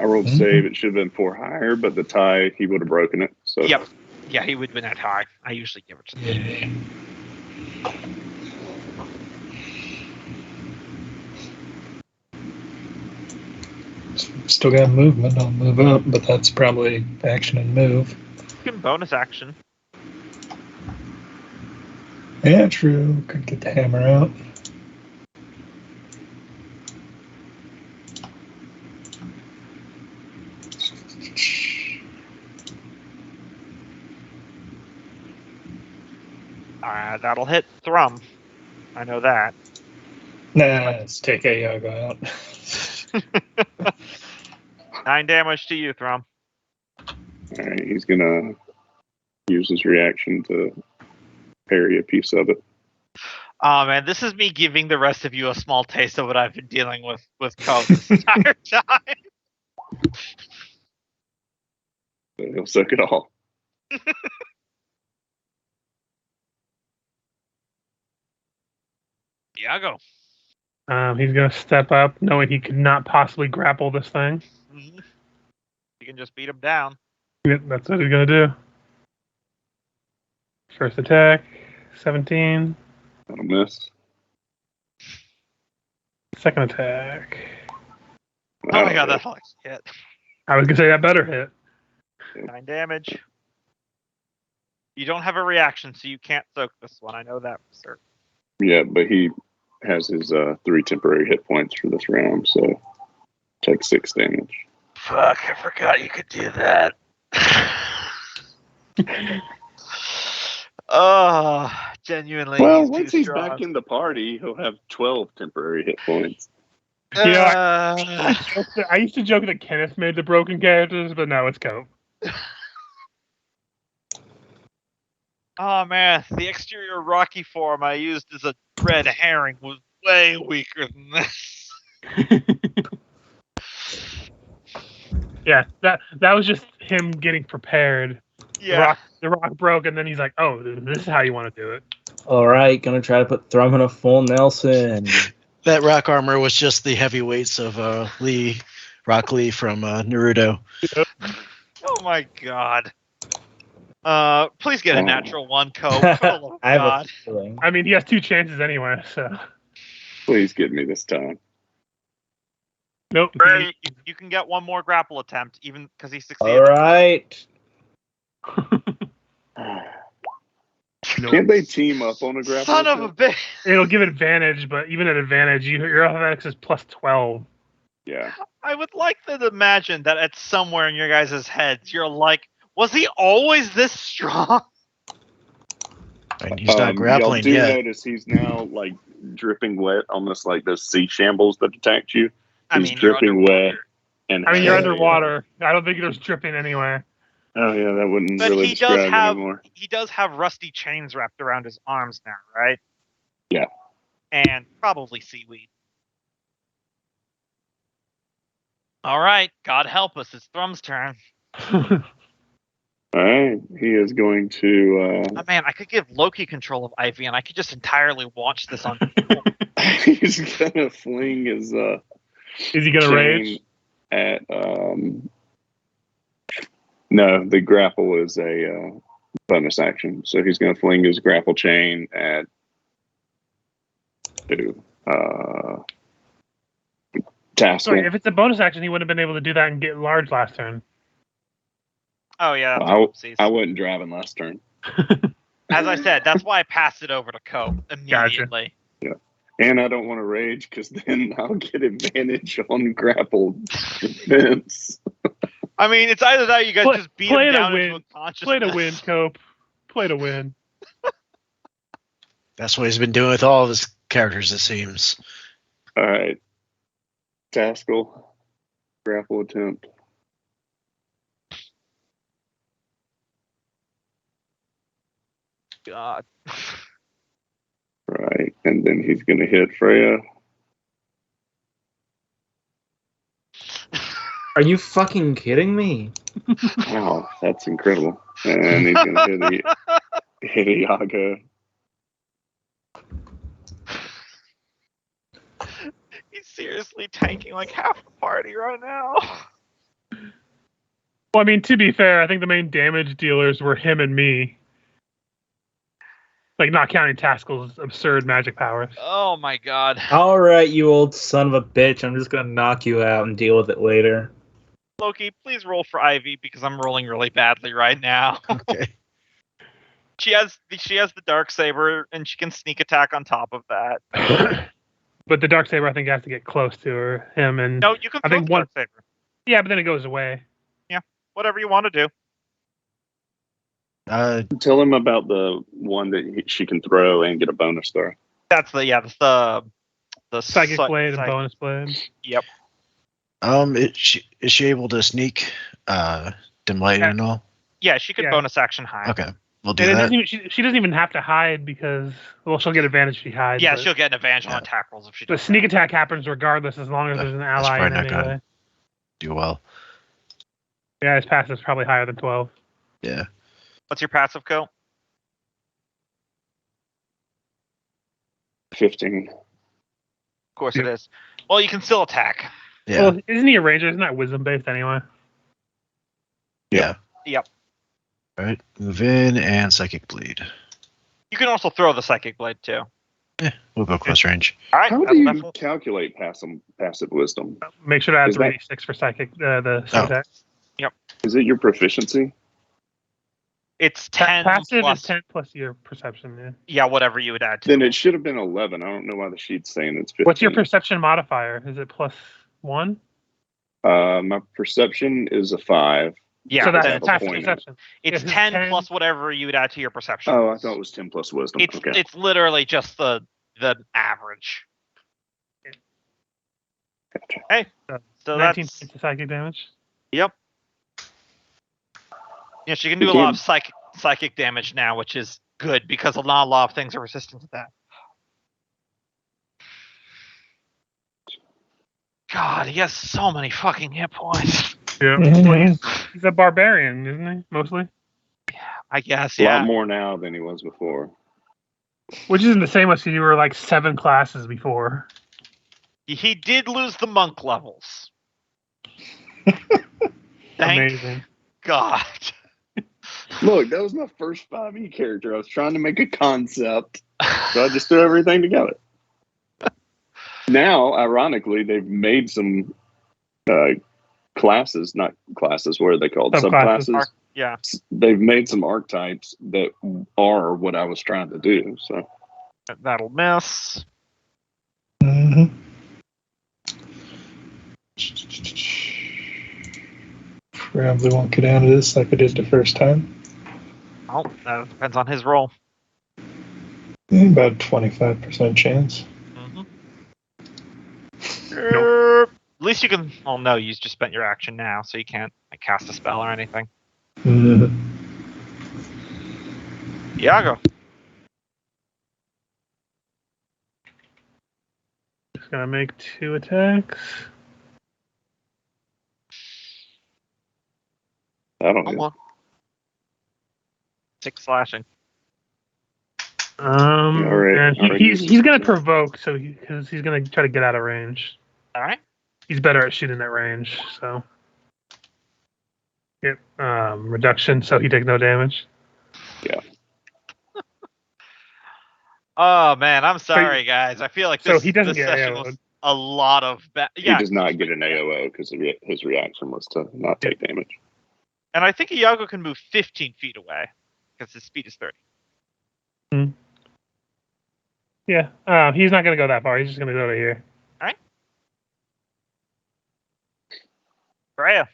I rolled save. It should have been 4 higher, but the tie, he would have broken it. So Yep. Yeah, he would have been at high. I usually give it to him. Yeah. Still got movement. I'll move up, but that's probably action and move. You can bonus action. Yeah, true. Could get the hammer out. That'll hit Thrum. I know that. Nah, let's take Iago out. 9 damage to you, Thrum. all right, he's gonna use his reaction to parry a piece of it. Oh man, this is me giving the rest of you a small taste of what I've been dealing with Coke this entire time. So he'll suck it all. Iago. He's gonna step up, knowing he could not possibly grapple this thing. You can just beat him down. Yep, that's what he's gonna do. First attack. 17. That'll miss. Second attack. Oh my god, that like hit. I was gonna say that better hit. 9 damage. You don't have a reaction, so you can't soak this one. I know that for certain. Yeah, but he has his 3 temporary hit points for this round, so take 6 damage. Fuck, I forgot you could do that. Oh, genuinely. Well, he's once too he's strong. back in the party, he'll have 12 temporary hit points. You know, I used to joke that Kenneth made the broken characters, but now it's Cope. Oh man, the exterior Rocky form I used as a red herring was way weaker than this. Yeah, that was just him getting prepared. Yeah. The rock broke, and then he's like, "Oh, this is how you want to do it." All right, gonna try to put Thrum in a full Nelson. That rock armor was just the heavyweights of Rock Lee from Naruto. Oh my god. Please get a natural 1, Cope. For the love of I have God. a feeling. I mean, he has 2 chances anyway, so Please get me this time. nope. Ray, you can get 1 more grapple attempt, even because he succeeded. All right. Can't they team up on a grapple? Son of a bitch. It'll give advantage, but even at advantage, your athletics is plus 12. Yeah. I would like to imagine that at somewhere in your guys' heads, you're like, was he always this strong? And he's not grappling y'all do yet. notice he's now like dripping wet, almost like those sea shambles that attacked you. He's you're dripping wet. And I mean, you're underwater. I don't think there's dripping anywhere. Oh yeah, that wouldn't But really he does describe have anymore. he does have rusty chains wrapped around his arms now, right? Yeah. And probably seaweed. All right, God help us, it's Thrum's turn. All right, he is going to. Oh man, I could give Loki control of Ivy, and I could just entirely watch this on. He's gonna fling his. Is he gonna chain rage? At no, the grapple is a bonus action, so he's going to fling his grapple chain at Taskle. Sorry, if it's a bonus action, he wouldn't have been able to do that and get large last turn. Oh yeah, that's oopsies. I wasn't driving last turn. As I said, that's why I passed it over to Cope immediately. Gotcha. Yeah, and I don't want to rage because then I'll get advantage on grapple defense. I mean, it's either that or you guys just beat him down into unconsciousness. Play to win, Cope. Play to win. That's what he's been doing with all of his characters, it seems. All right. Taskle. Grapple attempt. God. Right. And then he's going to hit Freya. Are you fucking kidding me? Wow, that's incredible. And he's going to hit Iago. He's seriously tanking like half the party right now. Well, I mean, to be fair, I think the main damage dealers were him and me. Like, not counting Taskle's absurd magic powers. Oh my god. All right, you old son of a bitch. I'm just gonna knock you out and deal with it later. Loki, please roll for Ivy because I'm rolling really badly right now. Okay. She has the dark saber and she can sneak attack on top of that. But the Darksaber, I think, has to get close to him. And No, you can I throw think the one. dark saber. Yeah, but then it goes away. Whatever you want to do. Tell him about the one that she can throw and get a bonus throw. That's the Psychic blade and bonus blade. Yep. Is she able to sneak dim light and all? Yeah, she could bonus action hide. Okay, we'll do And it that. doesn't even, she doesn't even have to hide because, well, she'll get advantage if she hides. Yeah, but she'll get an advantage on attack rolls if she the does. sneak attack happens regardless as long as there's an That's ally in probably it not anyway. gonna do well. Yeah, his passive's probably higher than 12. Yeah. What's your passive, Co? 15. Of course it is. Well, you can still attack. Yeah. Well, isn't he a ranger? Isn't that wisdom based anyway? Yeah. Yep. All right. Move in and psychic bleed. You can also throw the psychic blade too. We'll go close range. All right. How that's do you definitely- calculate passive wisdom? Make sure to add Is that- 3d6 for psychic. The Oh. attack. Is it your proficiency? It's 10 Passive plus. is 10 plus your perception. Yeah. Yeah, whatever you would add to. Then it should have been 11. I don't know why the sheet's saying it's 15. What's your perception modifier? Is it +1? My perception is a 5. Yeah, so that's then have a passive point. perception. it's If it's 10 plus whatever you would add to your perception. Oh, I thought it was 10 plus wisdom. It's Okay. it's literally just the average. Gotcha. Hey, So so 19 that's points of psychic damage. yep. Yeah, she can do You a lot can- of psychic damage now, which is good because not a lot of things are resistant to that. God, he has so many fucking hit points. Yeah. Mhm. He's a barbarian, isn't he? Mostly. I guess, A yeah. lot more now than he was before. Which isn't the same as you were like 7 classes before. He did lose the monk levels. Thank Amazing. God. Look, that was my first 5e character. I was trying to make a concept, so I just threw everything together. Now, ironically, they've made some classes, not classes, what are they called? Subclasses. Subclasses. Yeah. They've made some archetypes that are what I was trying to do. So That'll miss. Mhm. Probably won't get out of this like I did the first time. Oh, that depends on his roll. About a 25% chance. At least you can. Oh no, you just spent your action now, so you can't cast a spell or anything. Mhm. Iago. Just gonna make 2 attacks. I don't Oh, know. well. 6 slashing. Alright, and he's gonna provoke, so because he's gonna try to get out of range. All right. He's better at shooting at range, so. Yep. Reduction, so he takes no damage. Oh man, I'm sorry, guys. I feel like So this, he doesn't this get session AO'd. was a lot of He yeah, does not get an AOO because his reaction was to not take damage. and I think Iago can move 15 feet away because his speed is 30. Yeah. He's not gonna go that far. He's just gonna go to here. Freya.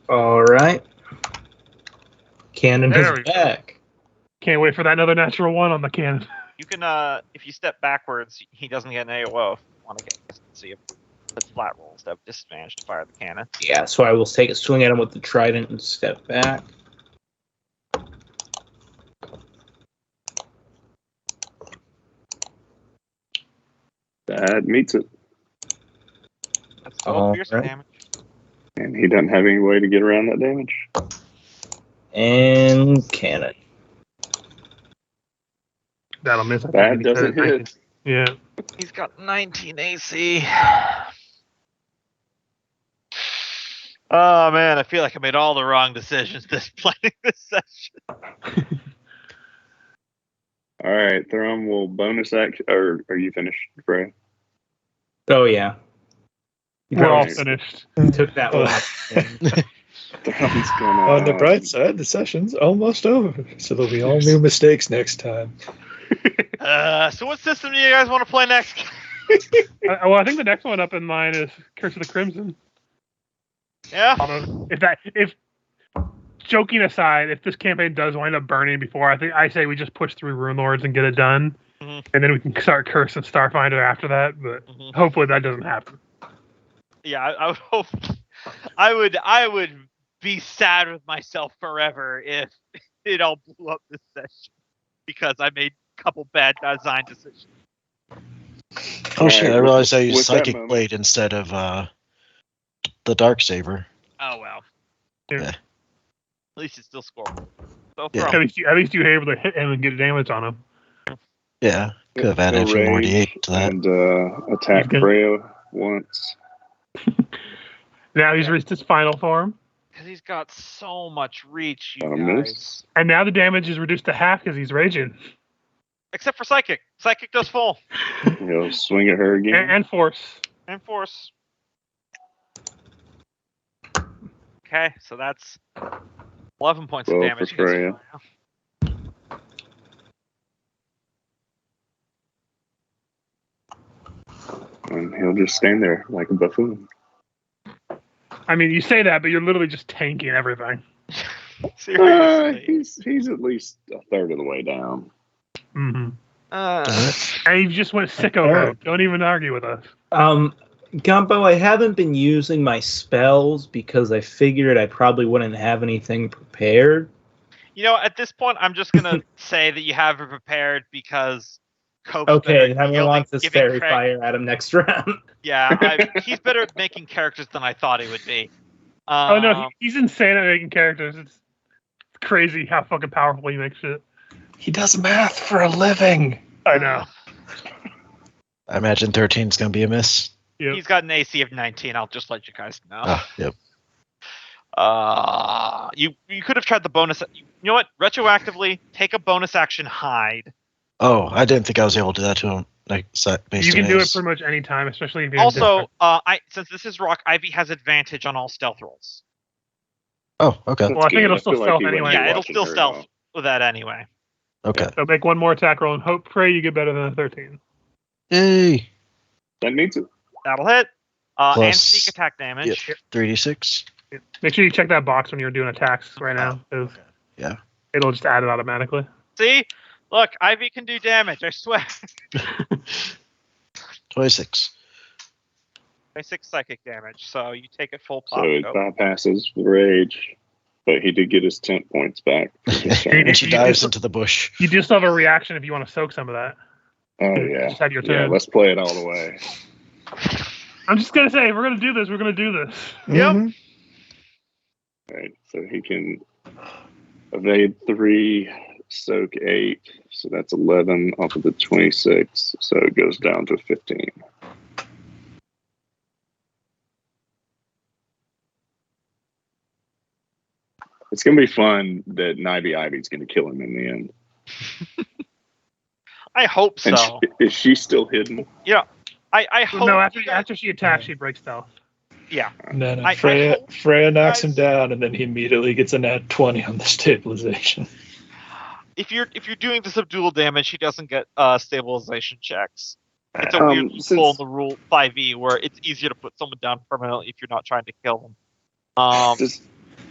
All right. Cannon There is we go. back. Can't wait for that another natural 1 on the cannon. You can if you step backwards, he doesn't get an AOO if you want to get so you put flat rolls to have disadvantage to fire the cannon. Yeah, so I will take a swing at him with the trident and step back. That meets it. That's 12 piercing Alright. damage. And he doesn't have any way to get around that damage. And cannon. That'll miss. I think That he doesn't said hit. Yeah. He's got 19 AC. Oh man, I feel like I made all the wrong decisions this playing this session. All right, Thrum will bonus action. Or are you finished, Freya? Oh, yeah. We're all Nice. finished. Took that one. Thrum's gonna. On the bright side, the session's almost over, so there'll be all new mistakes next time. So what system do you guys want to play next? Well, I think the next one up in line is Curse of the Crimson. Yeah. Although, if joking aside, if this campaign does wind up burning before, I say we just push through Rune Lords and get it done, Mhm. and then we can start Curse and Starfinder after that. But Mhm. hopefully that doesn't happen. Yeah, I would hope. I would be sad with myself forever if it all blew up this session because I made a couple bad design decisions. Oh shit! Alright, I realized I with used that Psychic moment- Blade instead of the Dark Saber. Oh well. Yeah. At least it's still scoreable. So Yeah. Thrum. At least you were able to hit him and get damage on him. Yeah, could have added a few more D8 to that. And attack He's good. Freya once. Now he's reached his final form. Because he's got so much reach, you Got a guys. miss. And now the damage is reduced to half because he's raging. Except for Psychic. Psychic does full. He'll swing at her again. And force. And Force. Okay, so that's 11 points of 12 damage. for Freya. And he'll just stand there like a buffoon. I mean, you say that, but you're literally just tanking everything. Seriously. He's at least a third of the way down. Mm-hmm. Uh, And you just went sicko mode. Don't even argue with us. Gumbo, I haven't been using my spells because I figured I probably wouldn't have anything prepared. you know, at this point, I'm just going to say that you have it prepared because Cope's Okay, better I'm gonna launch this giving fairy fire at him next round. Yeah, he's better at making characters than I thought he would be. Oh no, he's insane at making characters. It's crazy how fucking powerful he makes shit. He does math for a living. I know. I imagine 13 is going to be a miss. Yep. He's got an AC of 19. I'll just let you guys know. Yep. You could have tried the bonus. You know what? Retroactively, take a bonus action hide. Oh, I didn't think I was able to do that to him. Like, based You can on do it his- pretty much any time, especially if you're Also, since this is rock, Ivy has advantage on all stealth rolls. Oh, okay. Well, I think it'll I still feel like stealth he wouldn't anyway. be Yeah, it'll watching still her at stealth all. with that anyway. Okay. So make one more attack roll and hope, pray you get better than a 13. Yay. That needs it. That'll hit. And Plus- sneak attack damage. Yep. 3d6. Make sure you check that box when you're doing attacks right now, because Yeah. it'll just add it automatically. See? Look, Ivy can do damage, I swear. 26. 26 psychic damage, so you take it full So pop. it Go. bypasses the rage. But he did get his 10 points back. And she dives into the bush. You do still have a reaction if you want to soak some of that. Oh, yeah. Just have your Yeah, turn. let's play it all the way. I'm just going to say, if we're going to do this, we're going to do this. Yep. Right, so he can evade 3, soak 8. So that's 11 off of the 26. So it goes down to 15. It's going to be fun that Ivy's going to kill him in the end. I hope so. And is she still hidden? I hope. No, after she attacks, she breaks stealth. Yeah. And then I Freya hope knocks guys- him down, and then he immediately gets a nat 20 on the stabilization. If you're doing the subdual damage, he doesn't get stabilization checks. It's a weird since- loophole in the rule 5e where it's easier to put someone down permanently if you're not trying to kill them.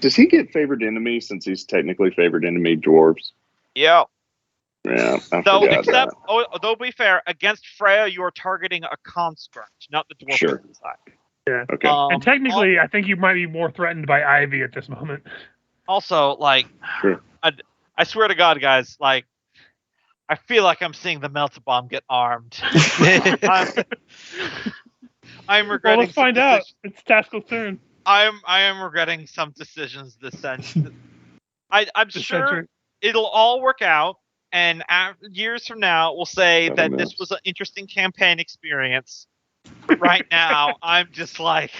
Does he get favored enemy since he's technically favored enemy dwarves? Yeah. Yeah, I Though, forgot except, that. though, be fair, against Freya, you are targeting a construct, not the dwarf Sure. inside. Okay. And technically, I think you might be more threatened by Ivy at this moment. Also, like, Sure. I swear to God, guys, like, I feel like I'm seeing the Melta Bomb get armed. I'm Well, regretting. let's find out. It's Taskel's turn. I am regretting some decisions this century. I'm This sure century. it'll all work out, and years from now, we'll say That'll that miss. this was an interesting campaign experience. But right now, I'm just like,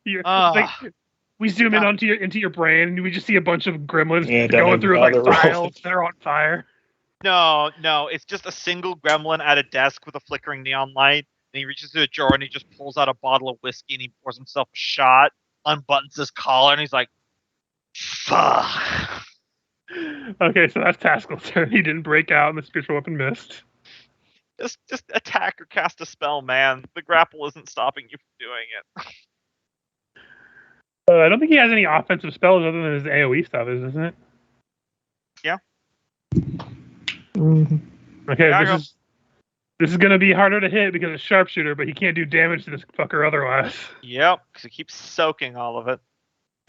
You're- Ah. like, we zoom in onto into your brain, and we just see a bunch of gremlins Yeah, don't going even through like bother rolling. files that are on fire. no, it's just a single gremlin at a desk with a flickering neon light. And he reaches to a drawer and he just pulls out a bottle of whiskey and he pours himself a shot, unbuttons his collar, and he's like, fuck. Okay, so that's Taskel's turn. He didn't break out, and the spiritual weapon missed. Just attack or cast a spell, man. The grapple isn't stopping you from doing it. I don't think he has any offensive spells other than his AoE stuff, isn't it? Yeah. Okay, Yeah, this is gonna be harder to hit because it's sharpshooter, but he can't do damage to this fucker otherwise. Yep, because he keeps soaking all of it.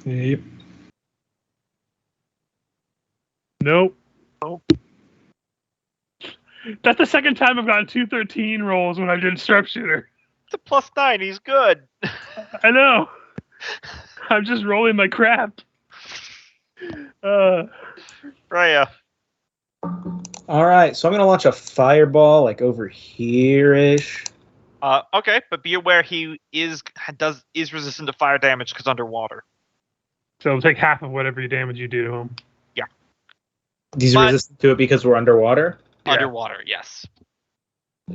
Yep. Nope. That's the second time I've gotten 213 rolls when I did sharpshooter. It's a +9. He's good. I know. I'm just rolling my crap. Freya. All right, so I'm gonna launch a fireball like over here-ish. Okay, but be aware he is resistant to fire damage because underwater. So it'll take half of whatever damage you do to him. He's But- resistant to it because we're underwater. Yeah. Underwater, yes.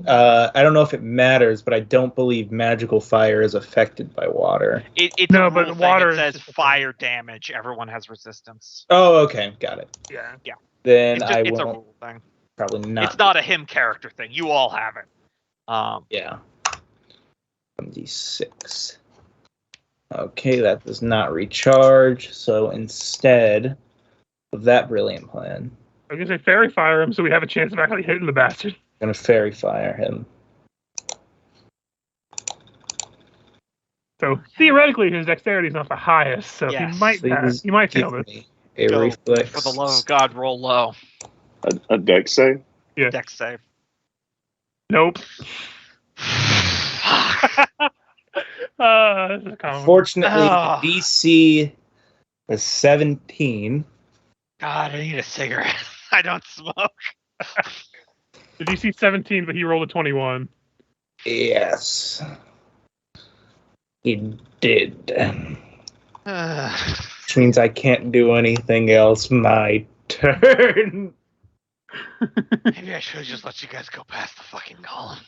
I don't know if it matters, but I don't believe magical fire is affected by water. It's No, a but rule water thing. is It says just a fire damage. Everyone has resistance. Oh, okay, got it. Yeah. Then It's, I it's a will rule thing. probably not. It's not a him character thing. You all have it. Yeah. 1d6. Okay, that does not recharge. So instead of that brilliant plan, I was gonna say fairy fire him, so we have a chance of actually hitting the bastard. I'm gonna fairy fire him. So theoretically, his dexterity is not the highest, so Yes. he might Please fail give this. me a Go, reflex. for the love of God, roll low. A deck save? Yeah. Dex save. Nope. Fuck. This is a common one. Unfortunately, Ah. DC was 17. God, I need a cigarette. I don't smoke. The DC 17, but he rolled a 21. Yes. He did. Which means I can't do anything else my turn. Maybe I should have just let you guys go past the fucking column.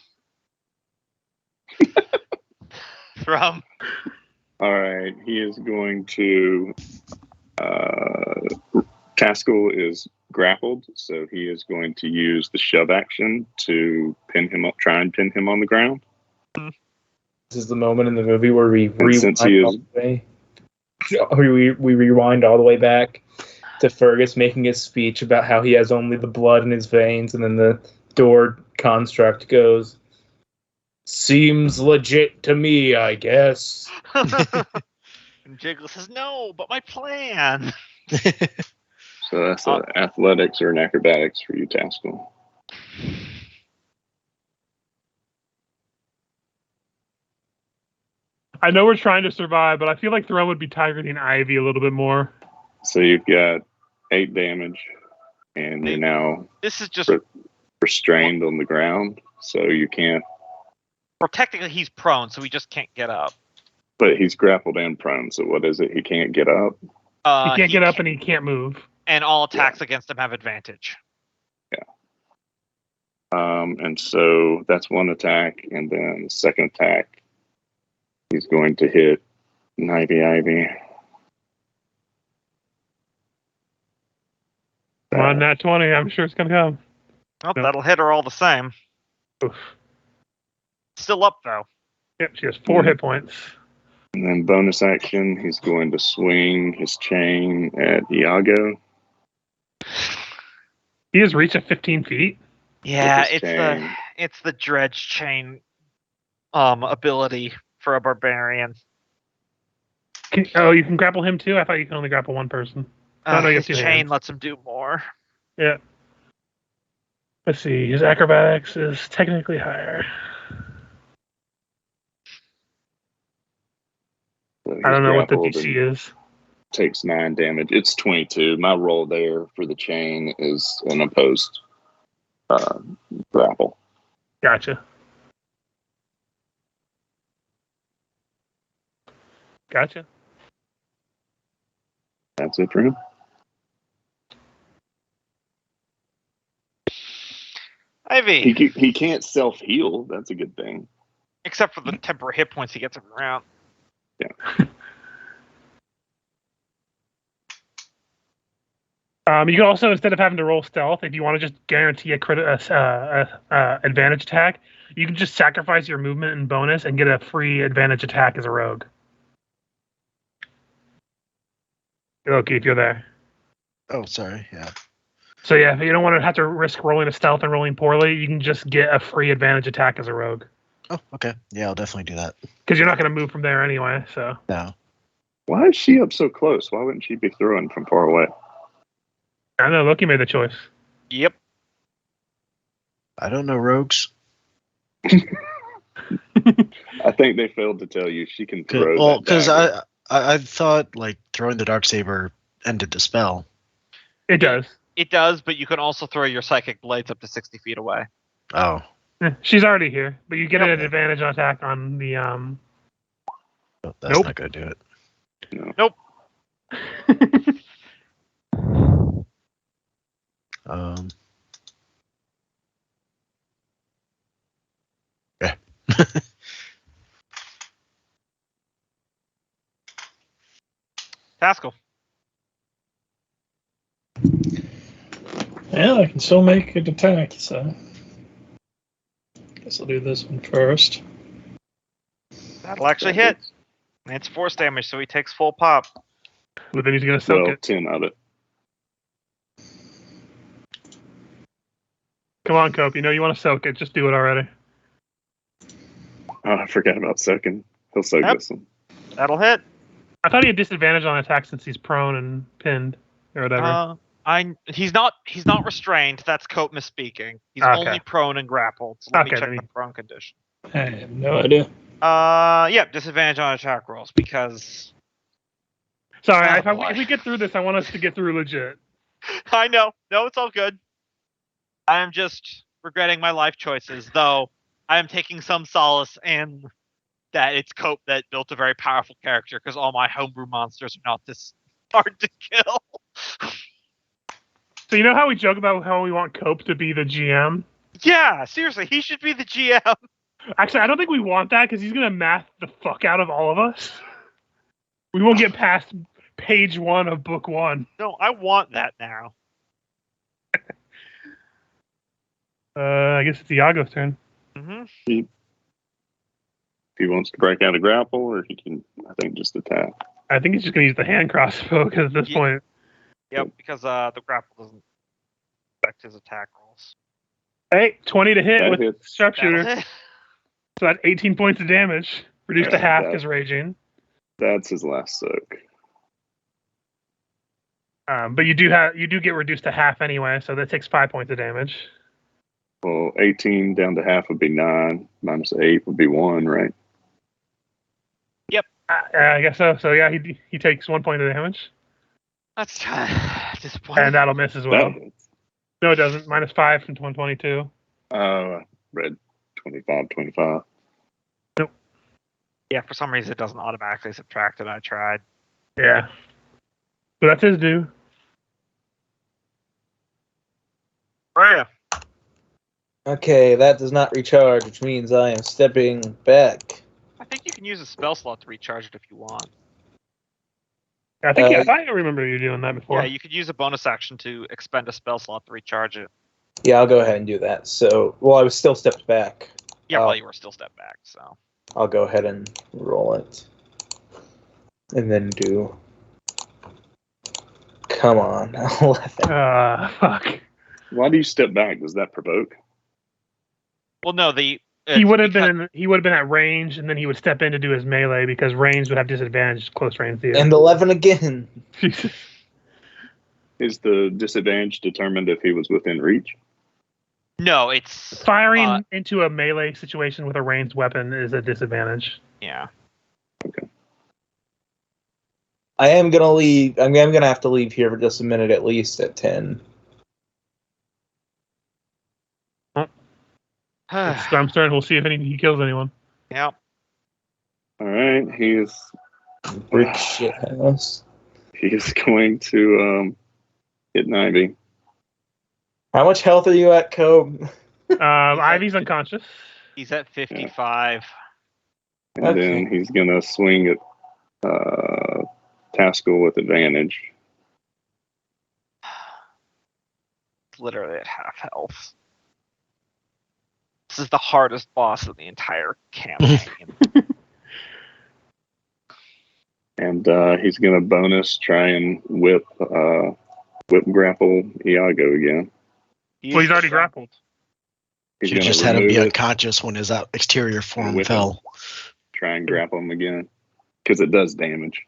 From All right, he is going to. Taskell is grappled, so he is going to use the shove action to pin him up, try and pin him on the ground. This is the moment in the movie where we And since he rewind all the way. We rewind all the way back to Fergus making his speech about how he has only the blood in his veins, and then the door construct goes, "Seems legit to me, I guess." and Jiggle says, "No, but my plan." So that's athletics or an acrobatics for you, Taskell. I know we're trying to survive, but I feel like Throne would be targeting Ivy a little bit more. So you've got 8 damage, and you're now This is just. restrained on the ground, so you can't. Well, technically, he's prone, so he just can't get up. But he's grappled and prone, so what is it? He can't get up? He can't get up and he can't move. And all attacks against him have advantage. And so that's one attack, and then the second attack, he's going to hit Ivy. Come on, nat 20. I'm sure it's going to come. Well, No. that'll hit her all the same. Oof. Still up, though. Yep, she has 4 hit points. And then bonus action, he's going to swing his chain at Iago. He has reached at 15 feet. Yeah, his chain. it's the dredge chain ability for a barbarian. You can grapple him too? I thought you could only grapple one person. Oh, no, you have His 2 chain hands. lets him do more. Yeah. Let's see. His acrobatics is technically higher. So I don't know what the grappled DC and is. takes 9 damage. It's 22. My roll there for the chain is an opposed grapple. Gotcha. Gotcha. That's it for him. Ivy, He can't self heal. That's a good thing. except for the temporary hit points he gets every round. You can also, instead of having to roll stealth, if you want to just guarantee a credit advantage attack, you can just sacrifice your movement and bonus and get a free advantage attack as a rogue. Okay, if you're there. Oh, sorry. Yeah. So yeah, if you don't want to have to risk rolling a stealth and rolling poorly, you can just get a free advantage attack as a rogue. Oh, okay. Yeah, I'll definitely do that. Because you're not going to move from there anyway, so. No. Why is she up so close? Why wouldn't she be throwing from far away? I don't know, Loki made the choice. Yep. I don't know, rogues. I think they failed to tell you she can throw. Well, that because dagger. I thought like throwing the dark saber ended the spell. It does. It does, but you can also throw your psychic blades up to 60 feet away. Oh. She's already here, but you get Yep. an advantage on attack on the That's Nope. not gonna do it. No. Nope. Um, yeah. Pascal. Yeah, I can still make an attack, so guess I'll do this one first. That'll actually hit. And it's force damage, so he takes full pop. But then he's gonna soak Well, it. 10 of it. Come on, Cope. You know you want to soak it. Just do it already. Oh, I forgot about soaking. He'll soak Yep. this one. That'll hit. I thought he had disadvantage on attack since he's prone and pinned or whatever. He's not restrained. That's Cope misspeaking. He's Okay. only prone and grappled. So let me Okay, check then the prone condition. I have no idea. Yeah, disadvantage on attack rolls because Sorry, Oh, if boy. we get through this, I want us to get through legit. I know. No, it's all good. I am just regretting my life choices, though I am taking some solace in that it's Cope that built a very powerful character because all my homebrew monsters are not this hard to kill. So you know how we joke about how we want Cope to be the GM? Yeah, seriously, he should be the GM. Actually, I don't think we want that because he's gonna math the fuck out of all of us. We won't get past page 1 of book 1. No, I want that now. I guess it's Iago's turn. Mm-hmm. If he wants to break out a grapple, or he can, I think, just attack. I think he's just gonna use the hand crossbow because at this Yeah. point, Yep, because the grapple doesn't affect his attack rolls. hey, 20 to hit That with hits. sharpshooter. That'll hit. So that's 18 points of damage, reduced to Yeah, half that- because raging. That's his last soak. But you do get reduced to half anyway, so that takes 5 points of damage. Well, 18 down to half would be 9. Minus 8 would be 1, right? I guess so. So yeah, he takes 1 point of damage, That's disappointing. and that'll miss as well. That hits. No, it doesn't. Minus 5 from 122. Red 25, 25. Yeah, for some reason it doesn't automatically subtract it. I tried. Yeah. So that's his due. Freya. Okay, that does not recharge, which means I am stepping back. I think you can use a spell slot to recharge it if you want. I think I thought I remember you doing that before. Yeah, you could use a bonus action to expend a spell slot to recharge it. Yeah, I'll go ahead and do that. So, well, I was still stepped back. Yeah, well, you were still stepped back, so. I'll go ahead and roll it. And then do... Come on. 11. Fuck. Why do you step back? Does that provoke? Well, no, He would have been at range, and then he would step in to do his melee because range would have disadvantage close range to you. And 11 again. Jesus. Is the disadvantage determined if he was within reach? No, it's Firing into a melee situation with a ranged weapon is a disadvantage. yeah. I am going to leave. I'm going to have to leave here for just a minute at least at 10. It's Storm's turn. We'll see if he kills anyone. Yeah. All right, he is Brick shit house. going to hit Ivy. How much health are you at, Cobe? Ivy's unconscious. He's at 55. And Okay. then he's going to swing at Taskell with advantage. Literally at half health. This is the hardest boss of the entire campaign. And he's going to bonus try and whip grapple Iago again. Well, he's already grappled. He's You gonna just had him be remove it, unconscious when his exterior form Whip fell. try and grapple him again. Because it does damage.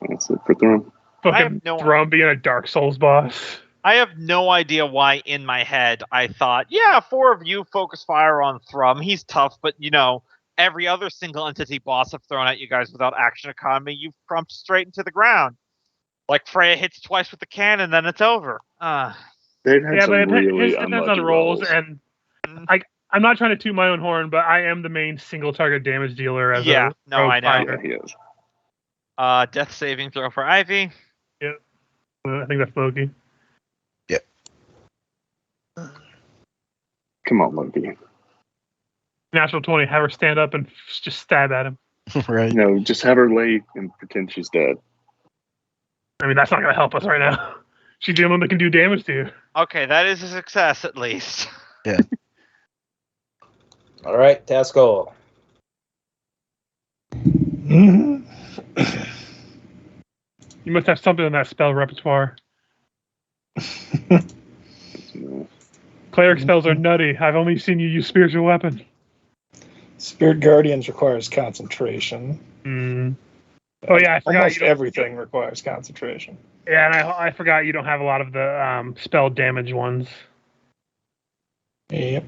That's it for Thrum. I have Fucking no- Thrum being a Dark Souls boss. I have no idea why in my head I thought, yeah, 4 of you focus fire on Thrum. He's tough, but every other single entity boss I've thrown at you guys without action economy, you've crumped straight into the ground. Like Freya hits twice with the cannon, then it's over. They've had Yeah, some but really his depends unlucky on rolls, rolls. and Mhm. I'm not trying to toot my own horn, but I am the main single target damage dealer as Yeah, a no, rogue I know. fighter. Yeah, he is. Death saving throw for Ivy. I think that's Loki. Come on, Loki. Natural 20. Have her stand up and just stab at him. Right. No, just have her lay and pretend she's dead. I mean, that's not going to help us right now. She's the only one that can do damage to you. Okay, that is a success at least. All right, Tascal. Mhm. You must have something in that spell repertoire. Cleric spells are nutty. I've only seen you use spiritual weapon. Spirit Guardians requires concentration. Oh yeah, I forgot. Almost everything requires concentration. Yeah, and I forgot you don't have a lot of the spell damage ones. Yep.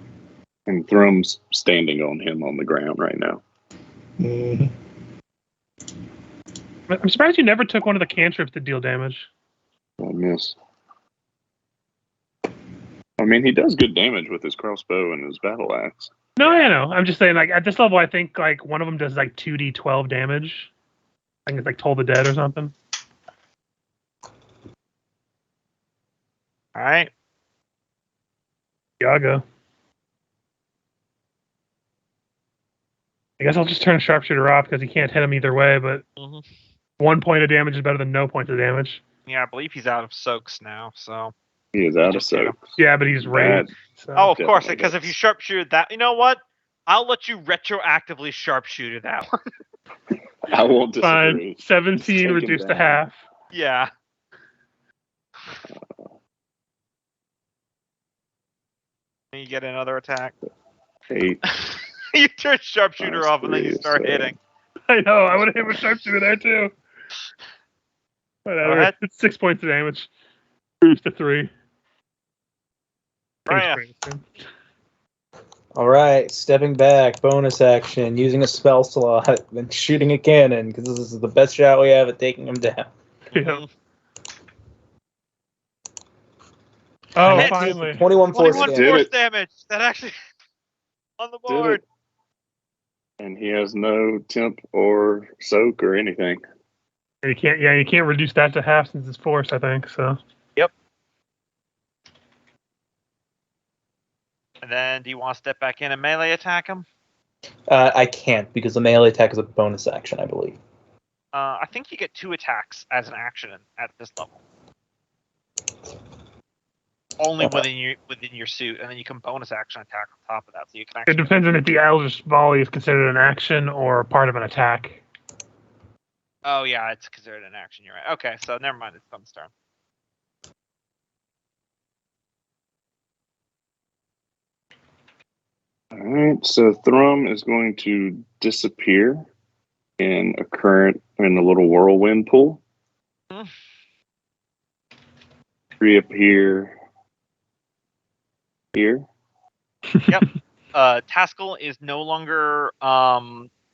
And Thrum's standing on him on the ground right now. Mhm. I'm surprised you never took one of the cantrips to deal damage. I miss. I mean, he does good damage with his crossbow and his battle axe. No, I know. I'm just saying, like at this level, I think like one of them does like 2d12 damage. I think it's like Toll the Dead or something. All right. Yago. I guess I'll just turn Sharpshooter off because he can't hit him either way, but Mhm. 1 point of damage is better than no points of damage. Yeah, I believe he's out of soaks now. So. He is out of Just hit him. soak. Yeah, but he's Bad. raised. So. Oh, of course, Definitely because if does. you sharpshoot that, you know what? I'll let you retroactively sharpshooter that one. I won't Fine. disagree. 17 Take him reduced to down. half. Yeah. You get another attack. 8. You turn sharpshooter Minus off and then you 3, start so- hitting. I know. I would have hit with Sharpshooter there too. Whatever. ahead. It's 6 points of damage. Reduced to 3. Raya. All right, stepping back, bonus action, using a spell slot, then shooting a cannon because this is the best shot we have at taking him down. Yeah. Mhm. Oh, Hit. finally. 21 force 21 Did damage. force it. damage. That actually on the Did board. it. And he has no temp or soak or anything. You can't. Yeah, you can't reduce that to half since it's force. I think so. And then do you want to step back in and melee attack him? I can't because the melee attack is a bonus action, I believe. I think you get 2 attacks as an action at this level. Only Okay. within your suit, and then you can bonus action attack on top of that, so you can It actually. depends on if the Eldritch Volley is considered an action or part of an attack. Oh yeah, it's considered an action. You're right. Okay, so never mind. It's Thumb's turn. All right, so Thrum is going to disappear in a little whirlwind pool. Hmm. Reappear here. Taskell is no longer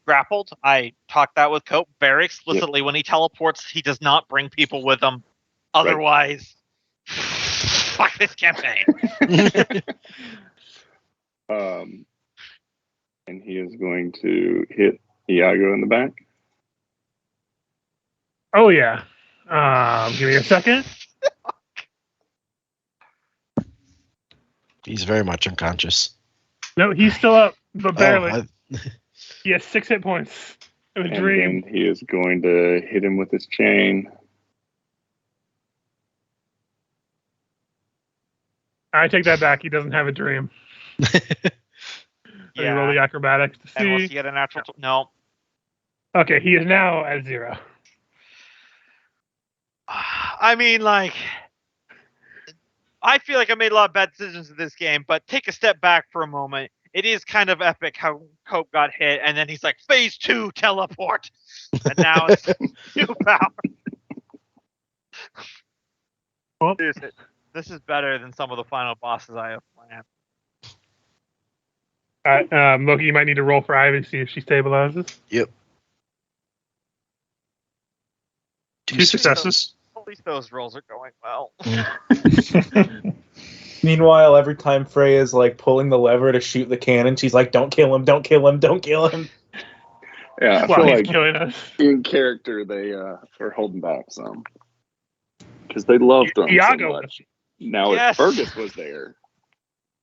grappled. I talked that with Cope very explicitly. When he teleports, he does not bring people with him. Otherwise, fuck this campaign. And he is going to hit Iago in the back. Oh yeah. Give me a second. He's very much unconscious. No, he's still up, but barely. Oh, He has 6 hit points. In a And dream. then he is going to hit him with his chain. I take that back. He doesn't have a dream. Let me roll the Yeah. acrobatics to Unless you see. get a natural. No. Okay, he is now at 0. I mean, like, I feel like I made a lot of bad decisions in this game, but take a step back for a moment. It is kind of epic how Cope got hit, and then he's like, phase 2, teleport. And now it's new power. Well, This is better than some of the final bosses I have planned. Loki, you might need to roll for Ivy to see if she stabilizes. Yep. 2 successes. At least those rolls are going well. Meanwhile, every time Freya's like pulling the lever to shoot the cannon, she's like, "Don't kill him! Don't kill him! Don't kill him!" Yeah, I Well, feel he's like killing us. in character they are holding back some because they loved them so Iago. much. Now Yes. if Fergus was there,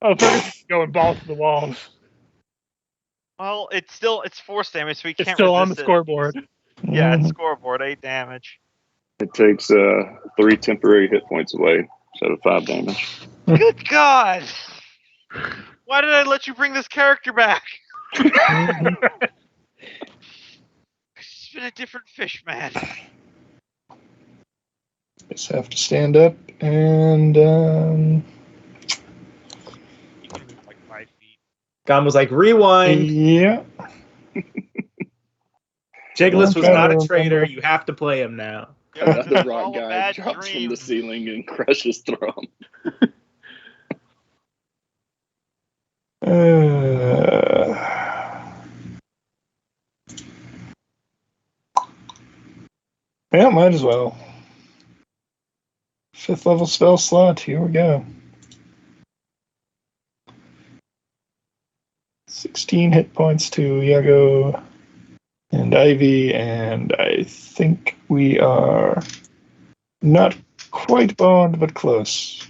Oh, Fergus is going balls to the walls. Well, it's force damage, so he It's can't still on the resist it. scoreboard. Yeah, it's scoreboard, 8 damage. it takes 3 temporary hit points away instead of 5 damage. Good God! Why did I let you bring this character back? It's been a different fish, man. Just have to stand up and You can move like 5 feet. Gom was like, "Rewind." yeah. Jiggles was Okay. not a traitor. You have to play him now. Yep, Another this is rock all a guy bad drops from dream. the ceiling and crushes Thrum. Yeah, might as well. 5th level spell slot. Here we go. 16 hit points to Iago and Ivy, and I think we are not quite boned, but close.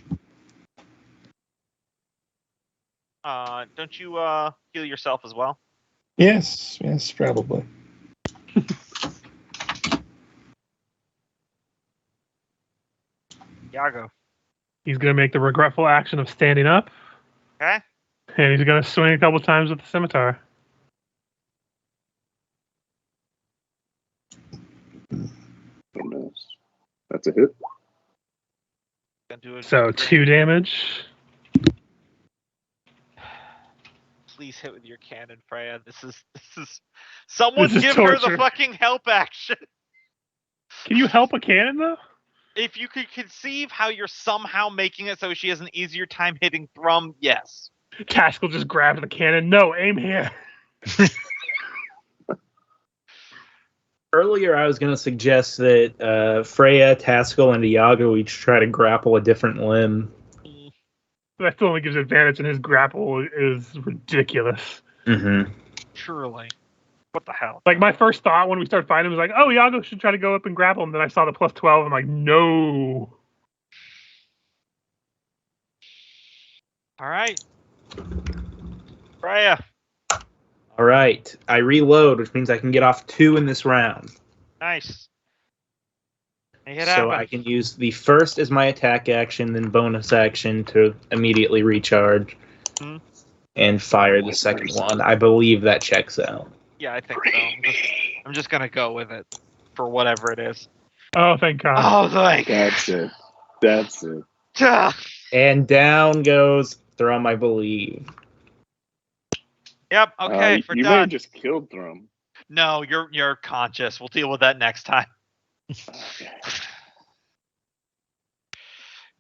Don't you heal yourself as well? Yes, probably. Iago. He's going to make the regretful action of standing up, Okay. and he's going to swing a couple times with the scimitar. That's a hit. Gonna do it. So 2 damage. Please hit with your cannon, Freya. This is. Someone This is give her torture. the fucking help action. Can you help a cannon, though? If you could conceive how you're somehow making it so she has an easier time hitting Thrum, yes. Taskell just grabs the cannon. No, aim here. Earlier, I was going to suggest that Freya, Taskell, and Iago each try to grapple a different limb. That still only gives advantage, and his grapple is ridiculous. Mm-hmm. Truly. What the hell? Like, my first thought when we started fighting was like, oh, Iago should try to go up and grapple him. Then I saw the plus 12. I'm like, no. All right. Freya. All right, I reload, which means I can get off 2 in this round. Nice. Make it So happen. I can use the first as my attack action, then bonus action to immediately recharge, and fire the second one. I believe that checks out. Yeah, I think so. I'm just gonna go with it for whatever it is. Oh, thank God. Oh, thank. That's it. Ah. And down goes Thrum, I believe. Yep. Okay. You may done. have just killed Thrum. No, you're conscious. We'll deal with that next time. Okay.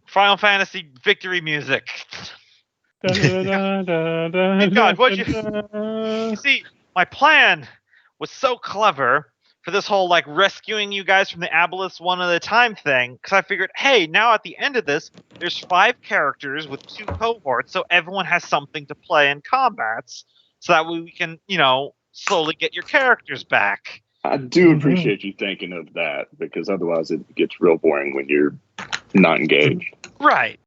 Final Fantasy victory music. Thank God, what'd You see, my plan was so clever for this whole like rescuing you guys from the Aboleths one at a time thing, because I figured, hey, now at the end of this, there's 5 characters with 2 cohorts, so everyone has something to play in combats, so that way we can, slowly get your characters back. I do appreciate you thinking of that, because otherwise it gets real boring when you're not engaged. Right.